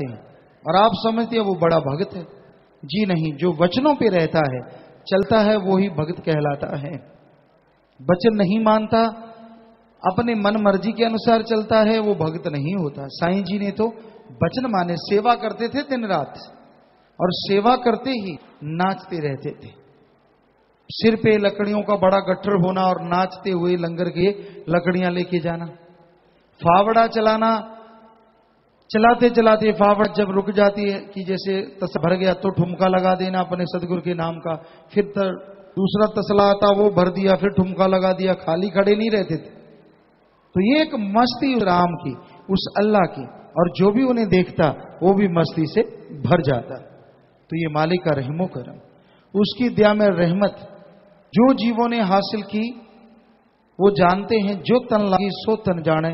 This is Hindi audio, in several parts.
हैं और आप समझते हैं वो बड़ा भक्त है। जी नहीं, जो वचनों पे रहता है, चलता है, वो ही भक्त कहलाता है। वचन नहीं मानता, अपने मन मर्जी के अनुसार चलता है, वो भक्त नहीं होता। साईं जी ने तो वचन माने, सेवा करते थे दिन रात और सेवा करते ही नाचते रहते थे। सिर पे लकड़ियों का बड़ा गट्ठर होना और नाचते हुए लंगर के लकड़ियां लेके जाना, फावड़ा चलाना, चलाते चलाते फावड़ जब रुक जाती है कि जैसे तस भर गया तो ठुमका लगा देना अपने सदगुरु के नाम का, फिर दूसरा तसला आता वो भर दिया, फिर ठुमका लगा दिया, खाली खड़े नहीं रहते थे। तो ये एक मस्ती राम की, उस अल्लाह की, और जो भी उन्हें देखता वो भी मस्ती से भर जाता। तो ये मालिक का रहमो करम, उसकी दया में रहमत जो जीवों ने हासिल की वो जानते हैं। जो तन लागी सो तन जाने,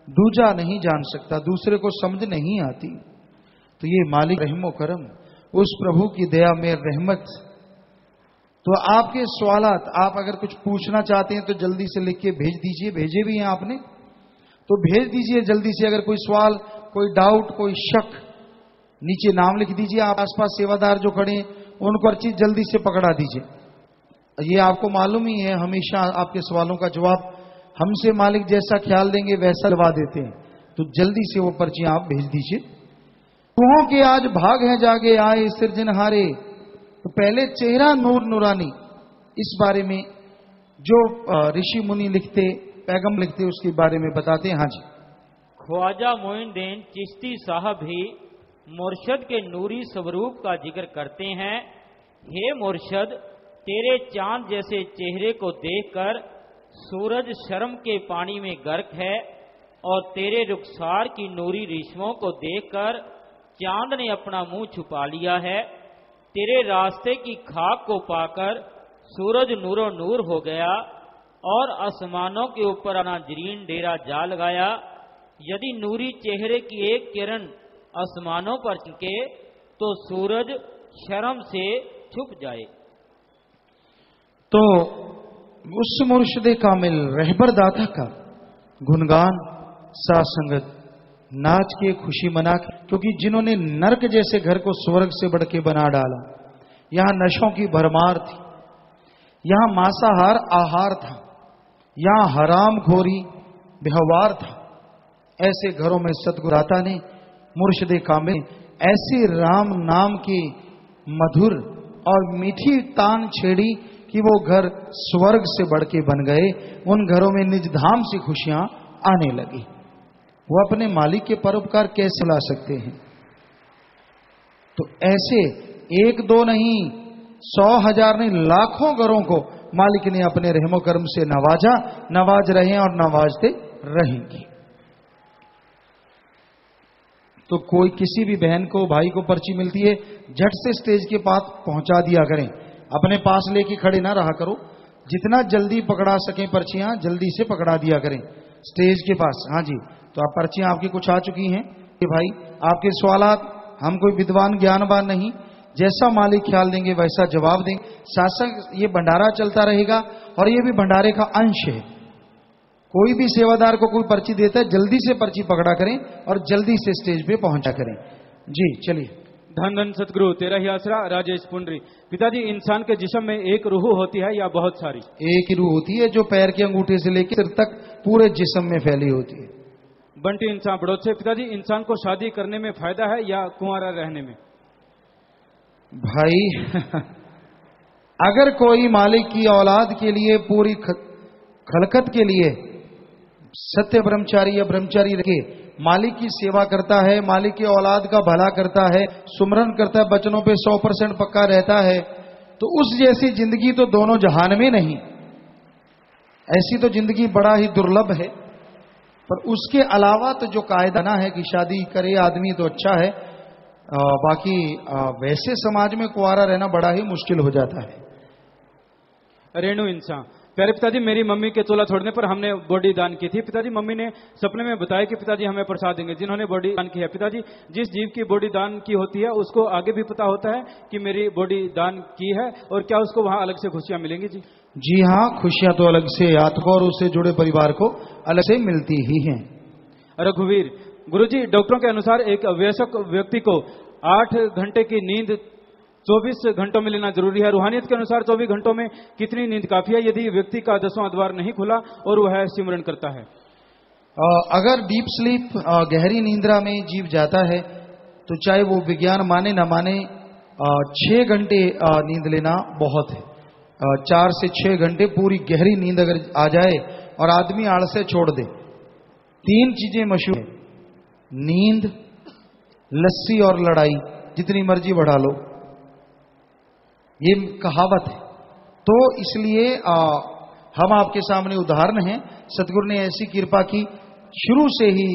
दूजा नहीं जान सकता, दूसरे को समझ नहीं आती। तो ये मालिक रहमो करम, उस प्रभु की दया में रहमत। तो आपके सवालात, आप अगर कुछ पूछना चाहते हैं तो जल्दी से लिख के भेज दीजिए। भेजे भी हैं आपने तो भेज दीजिए जल्दी से। अगर कोई सवाल, कोई डाउट, कोई शक, नीचे नाम लिख दीजिए। आप आसपास सेवादार जो खड़े हैं उनको हर चीज जल्दी से पकड़ा दीजिए। ये आपको मालूम ही है, हमेशा आपके सवालों का जवाब हमसे मालिक जैसा ख्याल देंगे वैसा दबा देते हैं। तो जल्दी से वो पर्चियां आप भेज दीजिए। रूहों के आज भाग है जागे आए सिरजनहारे। तो पहले चेहरा नूर नूरानी, इस बारे में जो ऋषि मुनि लिखते, पैगम लिखते, उसके बारे में बताते हैं। हाँ जी। ख्वाजा मोइनुद्दीन चिश्ती साहब भी मुर्शद के नूरी स्वरूप का जिक्र करते हैं। हे मुर्शद, तेरे चांद जैसे चेहरे को देखकर सूरज शर्म के पानी में गर्क है, और तेरे रुखसार की नूरी रेशमों को देखकर चांद ने अपना मुंह छुपा लिया है। तेरे रास्ते की खाक को पाकर सूरज नूरो नूर हो गया और आसमानों के ऊपर नाजरीन डेरा जा लगाया। यदि नूरी चेहरे की एक किरण आसमानों पर चिपके तो सूरज शर्म से छुप जाए। तो उस मुर्शिदे कामिल रहबर दाता का गुणगान, साथ संगत, नाच के, खुशी मना के, क्योंकि जिन्होंने नरक जैसे घर को स्वर्ग से बढ़ के बना डाला, यहां नशों की भरमार थी, यहां मांसाहार आहार था, यहां हराम खोरी व्यवहार था, ऐसे घरों में सतगुराता ने, मुर्शिदे कामिल ऐसे राम नाम की मधुर और मीठी तान छेड़ी कि वो घर स्वर्ग से बढ़ के बन गए। उन घरों में निज धाम से खुशियां आने लगी। वो अपने मालिक के परोपकार कैसे ला सकते हैं? तो ऐसे एक दो नहीं, 100,000 नहीं, लाखों घरों को मालिक ने अपने रहमो करम से नवाजा, नवाज रहे हैं और नवाजते रहेंगे। तो कोई किसी भी बहन को, भाई को पर्ची मिलती है, झट से स्टेज के पास पहुंचा दिया करें, अपने पास लेके खड़े ना रहा करो। जितना जल्दी पकड़ा सकें पर्चियां जल्दी से पकड़ा दिया करें स्टेज के पास। हाँ जी। तो आप पर्चियां आपकी कुछ आ चुकी हैं कि भाई आपके सवालात, हम कोई विद्वान ज्ञानवान नहीं, जैसा मालिक ख्याल देंगे वैसा जवाब देंगे। शासक ये भंडारा चलता रहेगा और ये भी भंडारे का अंश है। कोई भी सेवादार को कोई पर्ची देता है, जल्दी से पर्ची पकड़ा करें और जल्दी से स्टेज पे पहुंचा करें। जी चलिए। धन धन सतगुरु, तेरा ही आसरा, राजेश पुंडरी। पिताजी, इंसान के जिस्म में एक रूह होती है या बहुत सारी? एक ही रूह होती है जो पैर के अंगूठे से लेकर सिर तक पूरे जिस्म में फैली होती है। बंटी इंसान बड़ोत से। पिताजी, इंसान को शादी करने में फायदा है या कुंवारा रहने में? भाई अगर कोई मालिक की औलाद के लिए पूरी खलकत के लिए सत्य ब्रह्मचारी या ब्रह्मचारी रखे, मालिक की सेवा करता है, मालिक की औलाद का भला करता है, सुमरन करता है, बचनों पे 100% पक्का रहता है, तो उस जैसी जिंदगी तो दोनों जहान में नहीं। ऐसी तो जिंदगी बड़ा ही दुर्लभ है। पर उसके अलावा तो जो कायदा ना है कि शादी करे आदमी तो अच्छा है, बाकी वैसे समाज में कुंवारा रहना बड़ा ही मुश्किल हो जाता है। रेणु इंसान। प्यारे पिताजी, मेरी मम्मी के तोला छोड़ने पर हमने बॉडी दान की थी। पिताजी, मम्मी ने सपने में बताया कि पिताजी हमें प्रसाद देंगे जिन्होंने बॉडी दान की है। पिताजी, जिस जीव की बॉडी दान की होती है उसको आगे भी पता होता है कि मेरी बॉडी दान की है, और क्या उसको वहां अलग से खुशियां मिलेंगी? जी जी हाँ, खुशियां तो अलग से आत्मा और उससे जुड़े परिवार को अलग से मिलती ही हैं। रघुवीर, गुरुजी, डॉक्टरों के अनुसार एक वयस्क व्यक्ति को 8 घंटे की नींद 24 घंटों में लेना जरूरी है। रूहानियत के अनुसार 24 घंटों में कितनी नींद काफी है यदि व्यक्ति का 10वां द्वार नहीं खुला और वह सिमरन करता है? अगर डीप स्लीप गहरी नींद्रा में जीव जाता है तो चाहे वो विज्ञान माने ना माने 6 घंटे नींद लेना बहुत है। 4 से 6 घंटे पूरी गहरी नींद अगर आ जाए और आदमी आलस्य छोड़ दे। 3 चीजें मशहूर है, नींद, लस्सी और लड़ाई, जितनी मर्जी बढ़ा लो, ये कहावत है। तो इसलिए हम आपके सामने उदाहरण हैं। सतगुरु ने ऐसी कृपा की, शुरू से ही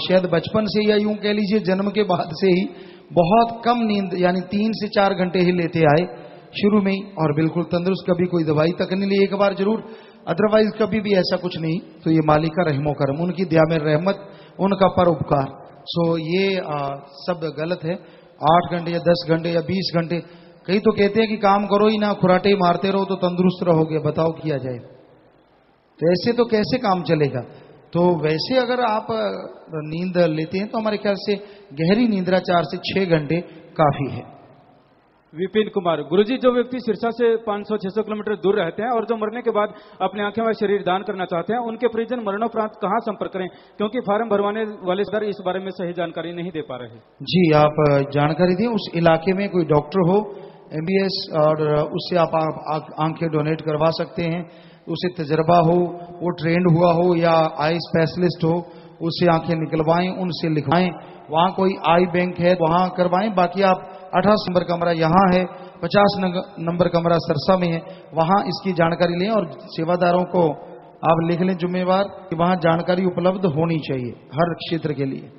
शायद बचपन से या यूं कह लीजिए जन्म के बाद से ही बहुत कम नींद यानी 3 से 4 घंटे ही लेते आए शुरू में ही, और बिल्कुल तंदुरुस्त, कभी कोई दवाई तक नहीं ली, एक बार जरूर, अदरवाइज कभी भी ऐसा कुछ नहीं। तो ये मालिक का रहमो करम, उनकी दया में रहमत, उनका परोपकार। सो ये सब गलत है। 8 घंटे या 10 घंटे या 20 घंटे, कई तो कहते हैं कि काम करो ही ना, खुराटे ही मारते रहो तो तंदुरुस्त रहोगे। बताओ किया जाए तो ऐसे तो कैसे काम चलेगा। तो वैसे अगर आप नींद लेते हैं तो हमारे ख्याल से गहरी नींद्रा 4 से 6 घंटे काफी है। विपिन कुमार, गुरुजी, जो व्यक्ति सिरसा से 500-600 किलोमीटर दूर रहते हैं और जो मरने के बाद अपने आंखें व शरीर दान करना चाहते हैं, उनके परिजन मरणोपरांत कहां संपर्क करें? क्योंकि फार्म भरवाने वाले सर इस बारे में सही जानकारी नहीं दे पा रहे। जी, आप जानकारी दें। उस इलाके में कोई डॉक्टर हो MBS और उससे आप आंखें डोनेट करवा सकते हैं। उसे तजर्बा हो, वो ट्रेंड हुआ हो या आई स्पेशलिस्ट हो, उससे आंखें निकलवाएं, उनसे लिखवाएं। वहां कोई आई बैंक है वहां करवाएं। बाकी आप 28 नंबर कमरा यहाँ है, 50 नंबर कमरा सरसा में है, वहां इसकी जानकारी लें और सेवादारों को आप लिख लें जिम्मेवार कि वहां जानकारी उपलब्ध होनी चाहिए हर क्षेत्र के लिए।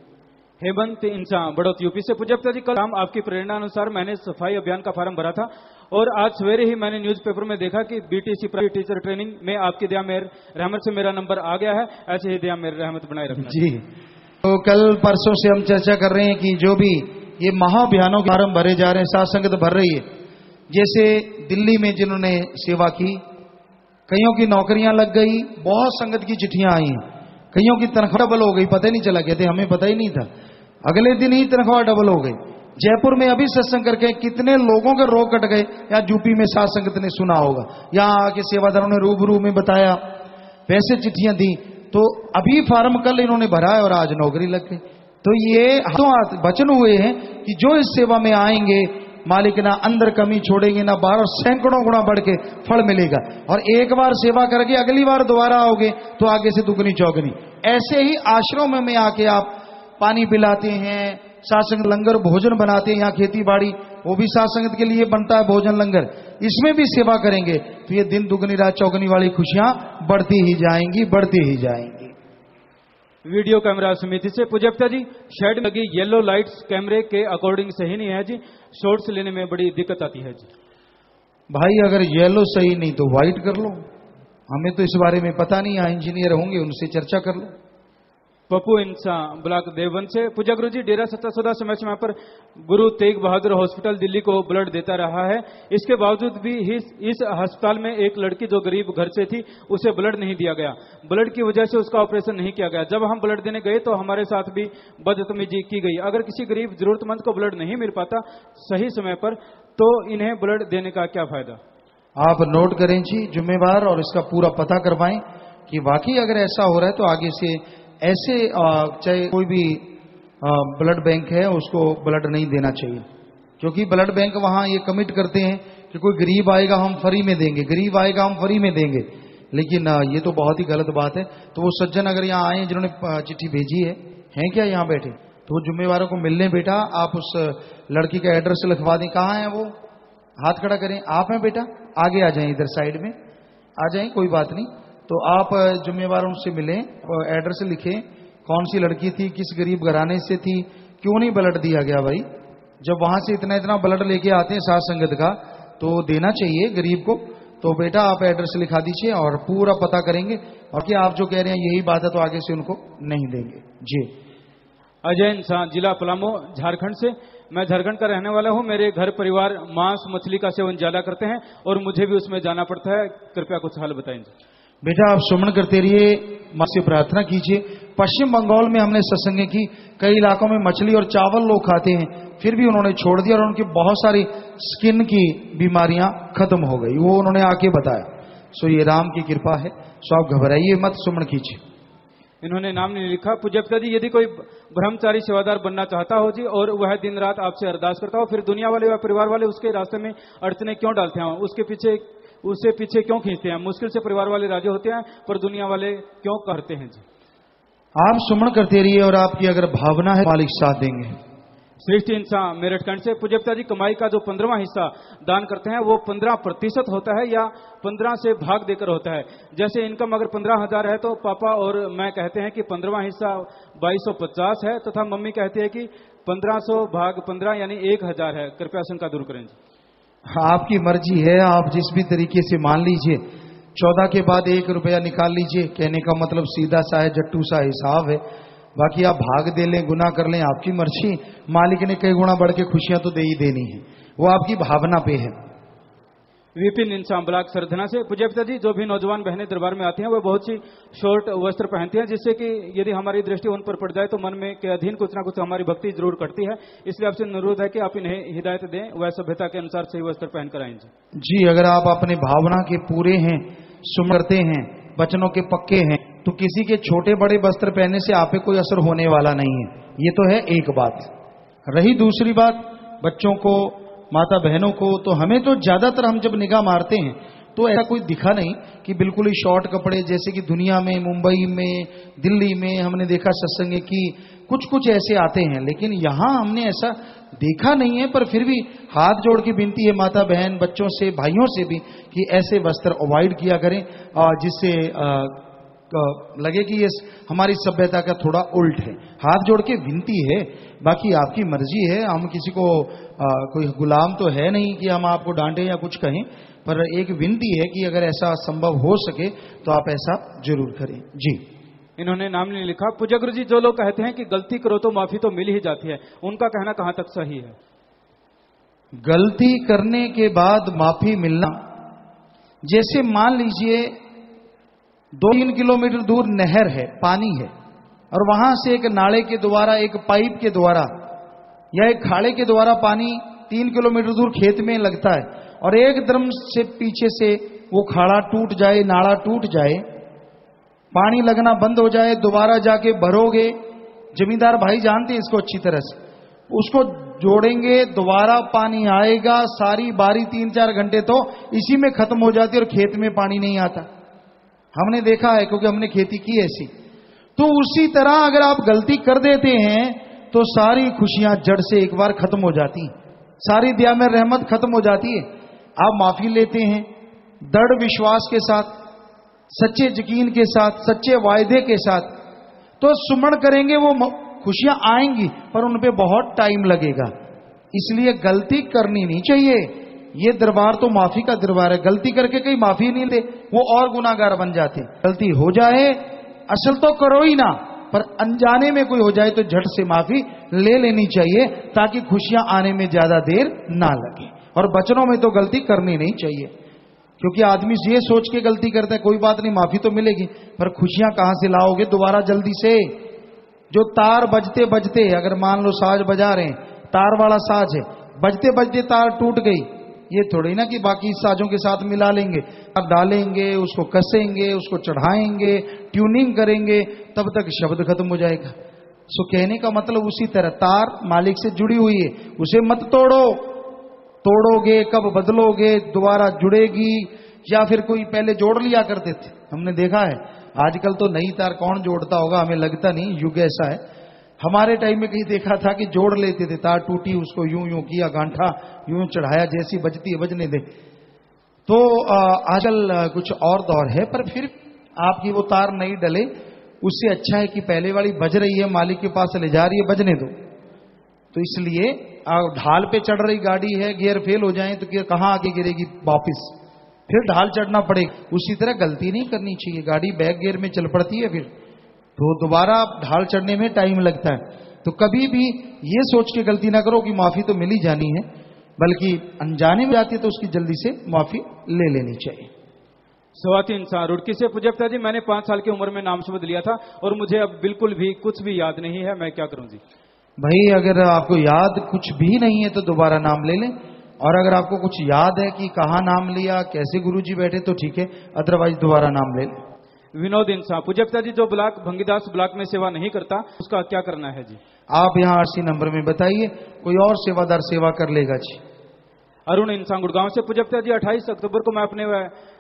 हेमंत इंसान, बड़ौत, यूपी से। पूज्य जी, कल शाम आपकी प्रेरणा अनुसार मैंने सफाई अभियान का फॉर्म भरा था और आज सवेरे ही मैंने न्यूज़पेपर में देखा कि BTC प्राइवेट टीचर ट्रेनिंग में आपकी दया मेहर रहमत से मेरा नंबर आ गया है। ऐसे ही दया मेहर रहमत बनाए रखना। जी, तो कल परसों से हम चर्चा कर रहे हैं कि जो भी ये महाअभियानों के फॉर्म भरे जा रहे हैं, साथ संगत भर रही है। जैसे दिल्ली में जिन्होंने सेवा की, कईयों की नौकरियां लग गई, बहुत संगत की चिट्ठियां आई हैं, कईयों की तनख्वाह डबल हो गई, पता ही नहीं चला, कहते हमें पता ही नहीं था, अगले दिन ही तनख्वाह डबल हो गई। जयपुर में अभी सत्संग करके कितने लोगों के रोग कट गए, या यूपी में साथ संगत ने सुना होगा, यहाँ आके सेवादारों ने रूबरू में बताया, वैसे चिट्ठियां दी। तो अभी फार्म कल इन्होंने भरा है और आज नौकरी लग गई। तो ये हाथों हाथ वचन हुए हैं कि जो इस सेवा में आएंगे मालिक ना अंदर कमी छोड़ेंगे ना बाहर, और सैकड़ों गुना बढ़ के फल मिलेगा। और एक बार सेवा करके अगली बार दोबारा आओगे तो आगे से दुगनी चौगनी। ऐसे ही आश्रम में आके आप पानी पिलाते हैं, सात्संग लंगर भोजन बनाते हैं, यहाँ खेती बाड़ी वो भी सात्संगत के लिए बनता है भोजन लंगर, इसमें भी सेवा करेंगे तो ये दिन दुगनी रात चौगनी वाली खुशियां बढ़ती ही जाएंगी, बढ़ती ही जाएंगी। वीडियो कैमरा समिति से। पूज्यता जी, शेड में लगी येलो लाइट्स कैमरे के अकॉर्डिंग सही नहीं है जी, शॉट्स लेने में बड़ी दिक्कत आती है जी। भाई अगर येलो सही नहीं तो व्हाइट कर लो, हमें तो इस बारे में पता नहीं, यहाँ इंजीनियर होंगे उनसे चर्चा कर लो। पप्पू इंसान, ब्लॉक देवबंद से। पूज्य गुरु जी, डेरा सत्ता सौदा समय समय पर गुरु तेग बहादुर हॉस्पिटल दिल्ली को ब्लड देता रहा है, इसके बावजूद भी इस अस्पताल में एक लड़की जो गरीब घर से थी उसे ब्लड नहीं दिया गया। ब्लड की वजह से उसका ऑपरेशन नहीं किया गया। जब हम ब्लड देने गए तो हमारे साथ भी बदतमीजी की गई। अगर किसी गरीब जरूरतमंद को ब्लड नहीं मिल पाता सही समय पर तो इन्हें ब्लड देने का क्या फायदा? आप नोट करें जी जिम्मेवार, और इसका पूरा पता करवाएं कि वाकई अगर ऐसा हो रहा है तो आगे से ऐसे चाहे कोई भी ब्लड बैंक है उसको ब्लड नहीं देना चाहिए, क्योंकि ब्लड बैंक वहां ये कमिट करते हैं कि कोई गरीब आएगा हम फ्री में देंगे, गरीब आएगा हम फ्री में देंगे, लेकिन ये तो बहुत ही गलत बात है। तो वो सज्जन अगर यहाँ आए जिन्होंने चिट्ठी भेजी है क्या यहाँ बैठे, तो वो जिम्मेवारों को मिलने बेटा आप उस लड़की का एड्रेस लिखवा दें। कहाँ है वो, हाथ खड़ा करें, आप हैं बेटा, आगे आ जाएं, इधर साइड में आ जाएं, कोई बात नहीं। तो आप जिम्मेवार उनसे मिलें, एड्रेस लिखें, कौन सी लड़की थी, किस गरीब घराने से थी, क्यों नहीं ब्लड दिया गया। भाई जब वहां से इतना इतना ब्लड लेके आते हैं साथ संगत का तो देना चाहिए गरीब को। तो बेटा आप एड्रेस लिखा दीजिए और पूरा पता करेंगे, और क्या आप जो कह रहे हैं यही बात है तो आगे से उनको नहीं देंगे जी। अजय इंसान, जिला पलामू, झारखंड से। मैं झारखंड का रहने वाला हूं। मेरे घर परिवार मांस मछली का सेवन ज्यादा करते हैं और मुझे भी उसमें जाना पड़ता है, कृपया कुछ हल बताएं। बेटा आप सुमन करते रहिए, माँ से प्रार्थना कीजिए। पश्चिम बंगाल में हमने सत्संग की, कई इलाकों में मछली और चावल लोग खाते हैं, फिर भी उन्होंने छोड़ दिया और उनकी बहुत सारी स्किन की बीमारियां खत्म हो गई, वो उन्होंने आके बताया। सो ये राम की कृपा है, सो आप घबराइए मत, सुमन कीजिए। इन्होंने नाम नहीं लिखा। पूज्य पिताजी, यदि कोई ब्रह्मचारी सेवादार बनना चाहता हो जी और वह दिन रात आपसे अरदास करता हो, फिर दुनिया वाले या परिवार वाले उसके रास्ते में अड़चने क्यों डालते हैं, उससे पीछे क्यों खींचते हैं? मुश्किल से परिवार वाले राजी होते हैं पर दुनिया वाले क्यों करते हैं जी? आप सुमन करते रहिए और आपकी अगर भावना है मालिक साथ देंगे। श्रेष्ठ इंसान मेरठखंड से। पूज्य पिताजी, कमाई का जो 15वां हिस्सा दान करते हैं वो 15% होता है या 15 से भाग देकर होता है? जैसे इनकम अगर 15,000 है तो पापा और मैं कहते हैं कि 15वां हिस्सा 2250 है, तथा मम्मी कहती है कि 1500 भाग 15 यानी 1000 है। कृपया शंका दूर करें जी। आपकी मर्जी है, आप जिस भी तरीके से मान लीजिए। 14 के बाद 1 रुपया निकाल लीजिए, कहने का मतलब सीधा सा है, जट्टू सा हिसाब है। बाकी आप भाग दे लें, गुना कर लें, आपकी मर्जी। मालिक ने कई गुना बढ़ के खुशियां तो दे ही देनी है, वो आपकी भावना पे है। विपिन इंसान ब्लॉक सरधना से। पूज्य पिताजी, जो भी नौजवान बहनें दरबार में आती हैं वो बहुत सी शॉर्ट वस्त्र पहनती हैं, जिससे कि यदि हमारी दृष्टि उन पर पड़ जाए तो मन में के अधीन कुछ ना कुछ हमारी भक्ति जरूर करती है। इसलिए आपसे अनुरोध है कि आप इन्हें हिदायत दें, वह सभ्यता के अनुसार सही वस्त्र पहनकर आएं जी। अगर आप अपने भावना के पूरे हैं, सुमरते हैं, वचनों के पक्के हैं, तो किसी के छोटे बड़े वस्त्र पहनने से आप पे कोई असर होने वाला नहीं है। ये तो है एक बात। रही दूसरी बात, बच्चों को, माता बहनों को, तो हमें तो ज्यादातर हम जब निगाह मारते हैं तो ऐसा कोई दिखा नहीं कि बिल्कुल ही शॉर्ट कपड़े, जैसे कि दुनिया में, मुंबई में, दिल्ली में हमने देखा सत्संग की कुछ कुछ ऐसे आते हैं, लेकिन यहां हमने ऐसा देखा नहीं है। पर फिर भी हाथ जोड़ के विनती है माता बहन, बच्चों से, भाइयों से भी कि ऐसे वस्त्र अवॉइड किया करें, जिससे लगे कि ये हमारी सभ्यता का थोड़ा उल्ट है। हाथ जोड़ के विनती है, बाकी आपकी मर्जी है। हम किसी को कोई गुलाम तो है नहीं कि हम आपको डांटें या कुछ कहें, पर एक विनती है कि अगर ऐसा संभव हो सके तो आप ऐसा जरूर करें जी। इन्होंने नाम नहीं लिखा। पूज्य गुरु जी, जो लोग कहते हैं कि गलती करो तो माफी तो मिल ही जाती है, उनका कहना कहां तक सही है? गलती करने के बाद माफी मिलना, जैसे मान लीजिए 2-3 किलोमीटर दूर नहर है, पानी है, और वहां से एक नाले के द्वारा, एक पाइप के द्वारा या एक खाड़े के द्वारा पानी 3 किलोमीटर दूर खेत में लगता है, और एकदम से पीछे से वो खाड़ा टूट जाए, नाला टूट जाए, पानी लगना बंद हो जाए, दोबारा जाके भरोगे। जमींदार भाई जानते हैं इसको अच्छी तरह से, उसको जोड़ेंगे, दोबारा पानी आएगा, सारी बारी 3-4 घंटे तो इसी में खत्म हो जाती है और खेत में पानी नहीं आता। हमने देखा है क्योंकि हमने खेती की ऐसी। तो उसी तरह अगर आप गलती कर देते हैं तो सारी खुशियां जड़ से एक बार खत्म हो जाती हैं, सारी दया में रहमत खत्म हो जाती है। आप माफी लेते हैं दृढ़ विश्वास के साथ, सच्चे यकीन के साथ, सच्चे वायदे के साथ, तो सुमन करेंगे, वो खुशियां आएंगी, पर उन पे बहुत टाइम लगेगा। इसलिए गलती करनी नहीं चाहिए। ये दरबार तो माफी का दरबार है। गलती करके कहीं माफी नहीं ले, वो और गुनाहगार बन जाते। गलती हो जाए, असल तो करो ही ना, पर अनजाने में कोई हो जाए तो झट से माफी ले लेनी चाहिए, ताकि खुशियां आने में ज्यादा देर ना लगे। और बचनों में तो गलती करनी नहीं चाहिए, क्योंकि आदमी ये सोच के गलती करता है कोई बात नहीं माफी तो मिलेगी, पर खुशियां कहां से लाओगे दोबारा जल्दी से? जो तार बजते बजते, अगर मान लो साज बजा रहे हैं, तार वाला साज है, बजते बजते तार टूट गई, ये थोड़ी ना कि बाकी साजों के साथ मिला लेंगे, अब डालेंगे, उसको कसेंगे, उसको चढ़ाएंगे, ट्यूनिंग करेंगे, तब तक शब्द खत्म हो जाएगा। सो कहने का मतलब उसी तरह तार मालिक से जुड़ी हुई है, उसे मत तोड़ो। तोड़ोगे कब बदलोगे, दोबारा जुड़ेगी, या फिर कोई पहले जोड़ लिया करते थे, हमने देखा है। आजकल तो नई तार कौन जोड़ता होगा, हमें लगता नहीं, युग ऐसा है। हमारे टाइम में कहीं देखा था कि जोड़ लेते थे, तार टूटी उसको यूं यूं किया, गांठा यूं चढ़ाया, जैसी बजती है बजने दे। तो आजकल कुछ और दौर है, पर फिर आपकी वो तार नहीं डले, उससे अच्छा है कि पहले वाली बज रही है, मालिक के पास ले जा रही है, बजने दो। तो इसलिए ढाल पे चढ़ रही गाड़ी है, गियर फेल हो जाए तो गियर कहां आके गिरेगी वापिस, फिर ढाल चढ़ना पड़ेगा। उसी तरह गलती नहीं करनी चाहिए, गाड़ी बैक गियर में चल पड़ती है, फिर तो दोबारा ढाल चढ़ने में टाइम लगता है। तो कभी भी ये सोच के गलती ना करो कि माफी तो मिल ही जानी है, बल्कि अनजाने में जाती है तो उसकी जल्दी से माफी ले लेनी चाहिए। स्वाति इंसान रुड़की से। पूज्य पिताजी, मैंने 5 साल की उम्र में नाम शब्द लिया था और मुझे अब बिल्कुल भी कुछ भी याद नहीं है, मैं क्या करूं जी? भाई अगर आपको याद कुछ भी नहीं है तो दोबारा नाम ले लें, और अगर आपको कुछ याद है कि कहाँ नाम लिया, कैसे गुरुजी बैठे, तो ठीक है, अदरवाइज दोबारा नाम ले लें। विनोद इंसान। पूज्य पिताजी, जो ब्लॉक भंगीदास ब्लॉक में सेवा नहीं करता उसका क्या करना है जी? आप यहाँ 80 नंबर में बताइए, कोई और सेवादार सेवा कर लेगा जी। अरुण इंसान गुड़गांव से। पूज्य पिताजी, 28 अक्टूबर को मैं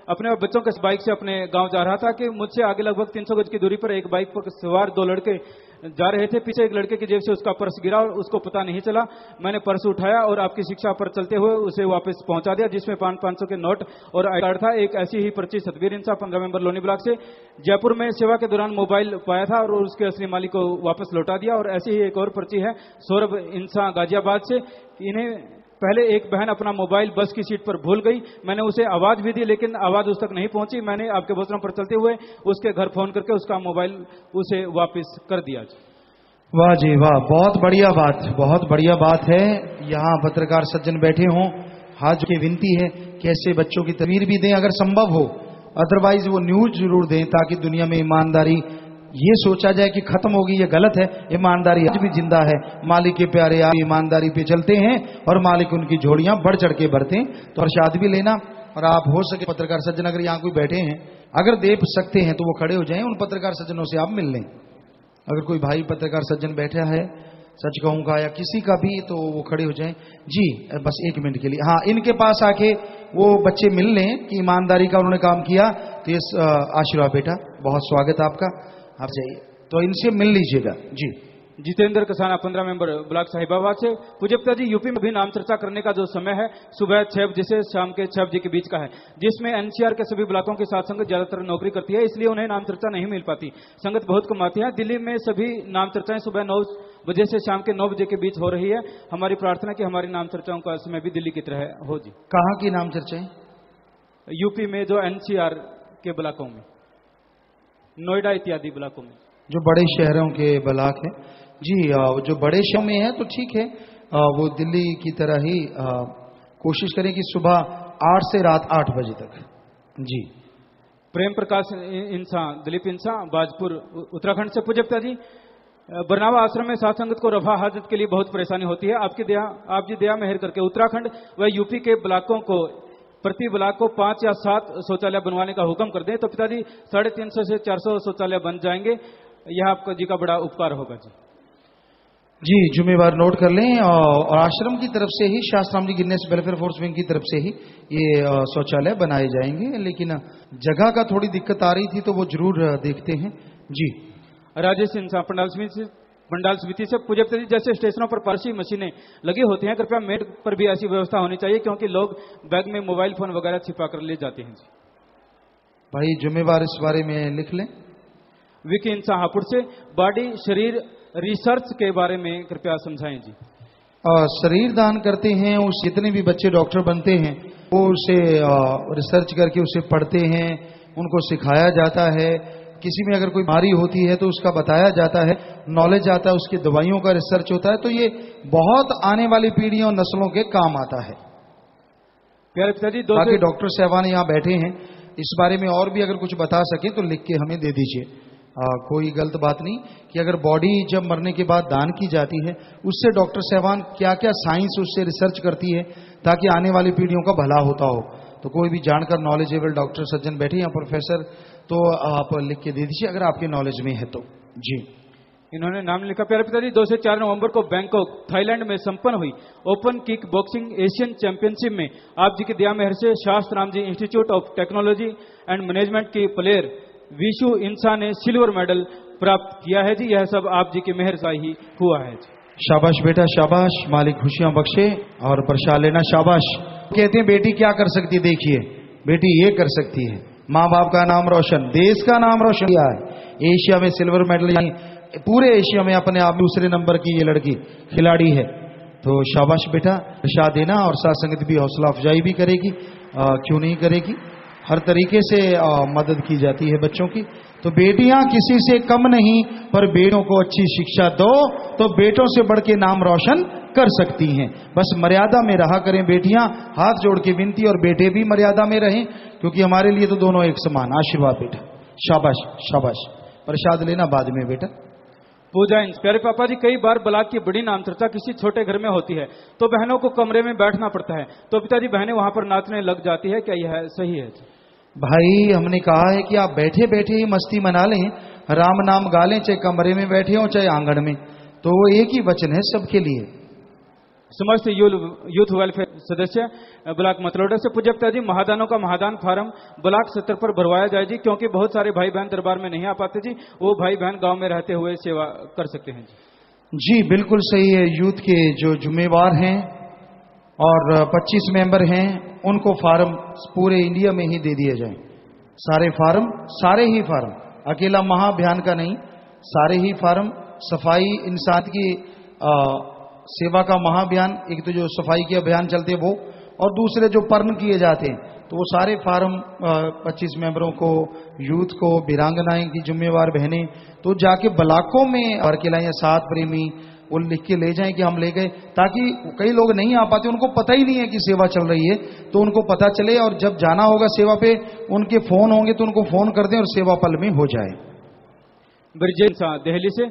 अपने बच्चों के बाइक से अपने गांव जा रहा था कि मुझसे आगे लगभग 300 गज की दूरी पर एक बाइक पर सवार 2 लड़के जा रहे थे। पीछे एक लड़के की जेब से उसका पर्स गिरा और उसको पता नहीं चला। मैंने पर्स उठाया और आपकी शिक्षा पर चलते हुए उसे वापस पहुंचा दिया, जिसमें 500 के नोट और आई कार्ड था। एक ऐसी ही पर्ची सतबीर इंसान 15 मेंबर लोनी ब्लॉक से जयपुर में सेवा के दौरान मोबाइल पाया था और उसके असली मालिक को वापस लौटा दिया। और ऐसी ही एक और पर्ची है सौरभ इंसान गाजियाबाद से। इन्हें पहले एक बहन अपना मोबाइल बस की सीट पर भूल गई, मैंने उसे आवाज भी दी लेकिन आवाज उस तक नहीं पहुंची। मैंने आपके वचनों पर चलते हुए उसके घर फोन करके उसका मोबाइल उसे वापस कर दिया। वाह जी वाह, बहुत बढ़िया बात, बहुत बढ़िया बात है। यहाँ पत्रकार सज्जन बैठे हों, हाथ की विनती है कि ऐसे बच्चों की तस्वीर भी दें अगर संभव हो, अदरवाइज वो न्यूज जरूर दें ताकि दुनिया में ईमानदारी ये सोचा जाए कि खत्म होगी, ये गलत है। ईमानदारी आज भी जिंदा है। मालिक के प्यारे आप ईमानदारी पे चलते हैं और मालिक उनकी झोलियां बढ़ चढ़ के भरते हैं। तो प्रसाद भी लेना, और आप हो सके पत्रकार सज्जन अगर यहाँ कोई बैठे हैं, अगर दे सकते हैं तो वो खड़े हो जाएं, उन पत्रकार सज्जनों से आप मिल लें। अगर कोई भाई पत्रकार सज्जन बैठा है सच कहूँ का या किसी का भी, तो वो खड़े हो जाएं जी, बस 1 मिनट के लिए। हाँ, इनके पास आके वो बच्चे मिल लें कि ईमानदारी का उन्होंने काम किया। तो ये आशीर्वाद बेटा, बहुत स्वागत आपका, आप जाइए, तो इनसे मिल लीजिएगा जी। जितेंद्र कसाना 15 मेंबर ब्लॉक साहिबाबाद से। पूज्य पिताजी, यूपी में भी नाम चर्चा करने का जो समय है सुबह 6 बजे से शाम के 6 बजे के बीच का है, जिसमें एनसीआर के सभी ब्लॉकों के साथ संगत ज्यादातर नौकरी करती है, इसलिए उन्हें नाम चर्चा नहीं मिल पाती, संगत बहुत कम आती है। दिल्ली में सभी नाम चर्चाएं सुबह 9 बजे से शाम के 9 बजे के बीच हो रही है। हमारी प्रार्थना कि हमारी नाम चर्चाओं का समय भी दिल्ली की तरह हो जी। कहाँ की नाम चर्चाएं? यूपी में जो एनसीआर के ब्लॉकों में, नोएडा इत्यादि ब्लॉकों में, जो बड़े शहरों के ब्लॉक है जी। जो बड़े शहरों में है तो ठीक है, वो दिल्ली की तरह ही कोशिश करें कि सुबह 8 से रात 8 बजे तक जी। प्रेम प्रकाश इंसान, दिलीप इंसान बाजपुर उत्तराखंड से। पूज्य पिताजी, बरनावा आश्रम में साथ संगत को रफा हाजत के लिए बहुत परेशानी होती है। आप जी दया मेहर करके उत्तराखंड व यूपी के ब्लॉकों को प्रति ब्लॉक को 5 या 7 शौचालय बनवाने का हुक्म कर दें तो पिताजी 350 से 400 शौचालय बन जाएंगे। यह आपका जी का बड़ा उपकार होगा जी। जी, जुम्मेवार नोट कर लें। और आश्रम की तरफ से ही, शास्त्राम जी गिरनेस वेलफेयर फोर्स विंग की तरफ से ही ये शौचालय बनाए जाएंगे, लेकिन जगह का थोड़ी दिक्कत आ रही थी तो वो जरूर देखते हैं जी। राजेश इंसान पंडाल समिति से। पूज्य पिताजी, जैसे स्टेशनों पर पारसी मशीनें लगी होती हैं, कृपया मेट पर भी ऐसी व्यवस्था होनी चाहिए, क्योंकि लोग बैग में मोबाइल फोन वगैरह छिपा कर ले जाते हैं जी। भाई जुम्मेवार इस बारे में लिख लें। विकी इंसान हापुड़ से। बॉडी शरीर रिसर्च के बारे में कृपया समझाएं जी। शरीर दान करते हैं, उस जितने भी बच्चे डॉक्टर बनते हैं वो उसे रिसर्च करके उसे पढ़ते हैं, उनको सिखाया जाता है। किसी में अगर कोई बीमारी होती है तो उसका बताया जाता है, नॉलेज आता है, उसकी दवाइयों का रिसर्च होता है। तो ये बहुत आने वाली पीढ़ियों नस्लों के काम आता है। प्यारे पिताजी, बाकी डॉक्टर साहबान यहाँ बैठे हैं, इस बारे में और भी अगर कुछ बता सके तो लिख के हमें दे दीजिए। कोई गलत बात नहीं कि अगर बॉडी जब मरने के बाद दान की जाती है, उससे डॉक्टर साहबान क्या क्या साइंस उससे रिसर्च करती है ताकि आने वाली पीढ़ियों का भला होता हो। तो कोई भी जानकर नॉलेजेबल डॉक्टर सज्जन बैठे या प्रोफेसर, तो आप लिख के दे दीजिए अगर आपके नॉलेज में है तो जी। इन्होंने नाम लिखा। प्यारे पिताजी, 2 से 4 नवंबर को बैंकॉक थाईलैंड में संपन्न हुई open kick boxing Asian championship में आप जी की दया मेहर से Shastram ji institute of technology and management की प्लेयर विशु इंसान ने सिल्वर मेडल प्राप्त किया है जी। यह सब आप जी की मेहर से ही हुआ है जी। शाबाश बेटा शाबाश, मालिक खुशियां बख्शे और प्रसाद लेना। शाबाश। कहते हैं बेटी क्या कर सकती है, देखिए बेटी ये कर सकती है, माँ बाप का नाम रोशन, देश का नाम रोशन किया है। एशिया में सिल्वर मेडल, यानी पूरे एशिया में अपने आप दूसरे नंबर की ये लड़की खिलाड़ी है। तो शाबाश बेटा, प्रसाद देना और साथ संगत भी हौसला अफजाई भी करेगी, क्यों नहीं करेगी। हर तरीके से मदद की जाती है बच्चों की। तो बेटियां किसी से कम नहीं, पर बेटों को अच्छी शिक्षा दो तो बेटों से बढ़ के नाम रोशन कर सकती हैं। बस मर्यादा में रहा करें बेटियां, हाथ जोड़ के विनती, और बेटे भी मर्यादा में रहें, क्योंकि हमारे लिए तो दोनों एक समान। आशीर्वाद बेटा, शाबाश शाबाश। प्रसाद लेना बाद में बेटा। पूजा इंच। प्यारे पापा जी, कई बार बलाक की बड़ी नाम चर्चा किसी छोटे घर में होती है तो बहनों को कमरे में बैठना पड़ता है, तो पिताजी बहनें वहां पर नाचने लग जाती है, क्या यह सही है? भाई हमने कहा है कि आप बैठे बैठे ही मस्ती मना लें, राम नाम गा लें, चाहे कमरे में बैठे हो चाहे आंगन में, तो वो एक ही वचन है सबके लिए। समस्त यूथ वेलफेयर सदस्य ब्लॉक मतलोडा से, पूज्य पिताजी महादानों का महादान फार्म ब्लॉक स्तर पर भरवाया जाए जी, क्योंकि बहुत सारे भाई बहन दरबार में नहीं आ पाते जी, वो भाई बहन गांव में रहते हुए सेवा कर सकते हैं जी। बिल्कुल सही है। यूथ के जो जिम्मेवार हैं और 25 मेंबर हैं, उनको फार्म पूरे इंडिया में ही दे दिए जाएं। सारे फार्म, सारे ही फार्म, अकेला महाअभियान का नहीं, सारे ही फार्म। सफाई इंसान की सेवा का महाअभियान, एक तो जो सफाई के अभियान चलते हैं वो, और दूसरे जो पर्न किए जाते हैं, तो वो सारे फार्म 25 मेंबरों को, यूथ को, वीरांगनाएं की जिम्मेवार बहनें, तो जाके ब्लॉकों में और के लाए 7 प्रेमी वो लिख के ले जाएं कि हम ले गए, ताकि कई लोग नहीं आ पाते, उनको पता ही नहीं है कि सेवा चल रही है, तो उनको पता चले, और जब जाना होगा सेवा पे उनके फोन होंगे तो उनको फोन कर दें और सेवा पल में हो जाए। ब्रिजेश दिल्ली से,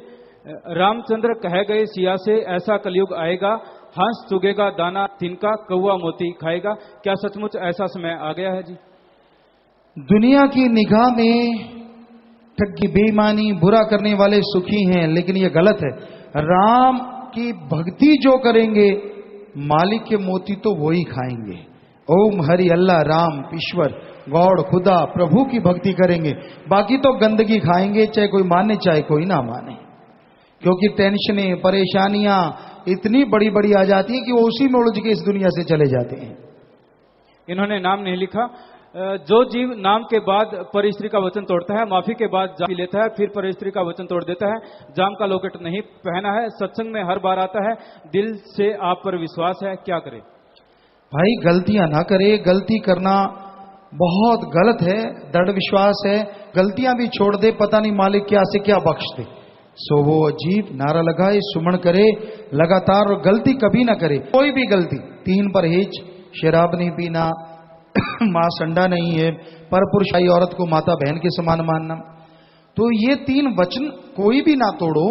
रामचंद्र कह गए सिया से, ऐसा कलयुग आएगा, हंस चुगेगा दाना तिनका, कौआ मोती खाएगा, क्या सचमुच ऐसा समय आ गया है जी? दुनिया की निगाह में ठगी बेईमानी बुरा करने वाले सुखी हैं, लेकिन ये गलत है। राम की भक्ति जो करेंगे मालिक के मोती तो वो ही खाएंगे। ओम हरि अल्लाह राम ईश्वर गॉड खुदा प्रभु की भक्ति करेंगे, बाकी तो गंदगी खाएंगे, चाहे कोई माने चाहे कोई ना माने, क्योंकि टेंशनें परेशानियां इतनी बड़ी बड़ी आ जाती हैं कि वो उसी में उलझ के इस दुनिया से चले जाते हैं। इन्होंने नाम नहीं लिखा। जो जीव नाम के बाद पर स्त्री का वचन तोड़ता है, माफी के बाद जाम लेता है, फिर पर स्त्री का वचन तोड़ देता है, जाम का लॉकेट नहीं पहना है, सत्संग में हर बार आता है, दिल से आप पर विश्वास है, क्या करे? भाई गलतियां ना करे, गलती करना बहुत गलत है, दृढ़ विश्वास है, गलतियां भी छोड़ दे, पता नहीं मालिक क्या से क्या बख्श दे। सो वो अजीब नारा लगाए, सुमन करे लगातार, और गलती कभी ना करे, कोई भी गलती। 3 परहेज, शराब नहीं पीना, मां संडा नहीं है, परपुरुषाई औरत को माता बहन के समान मानना, तो ये 3 वचन कोई भी ना तोड़ो,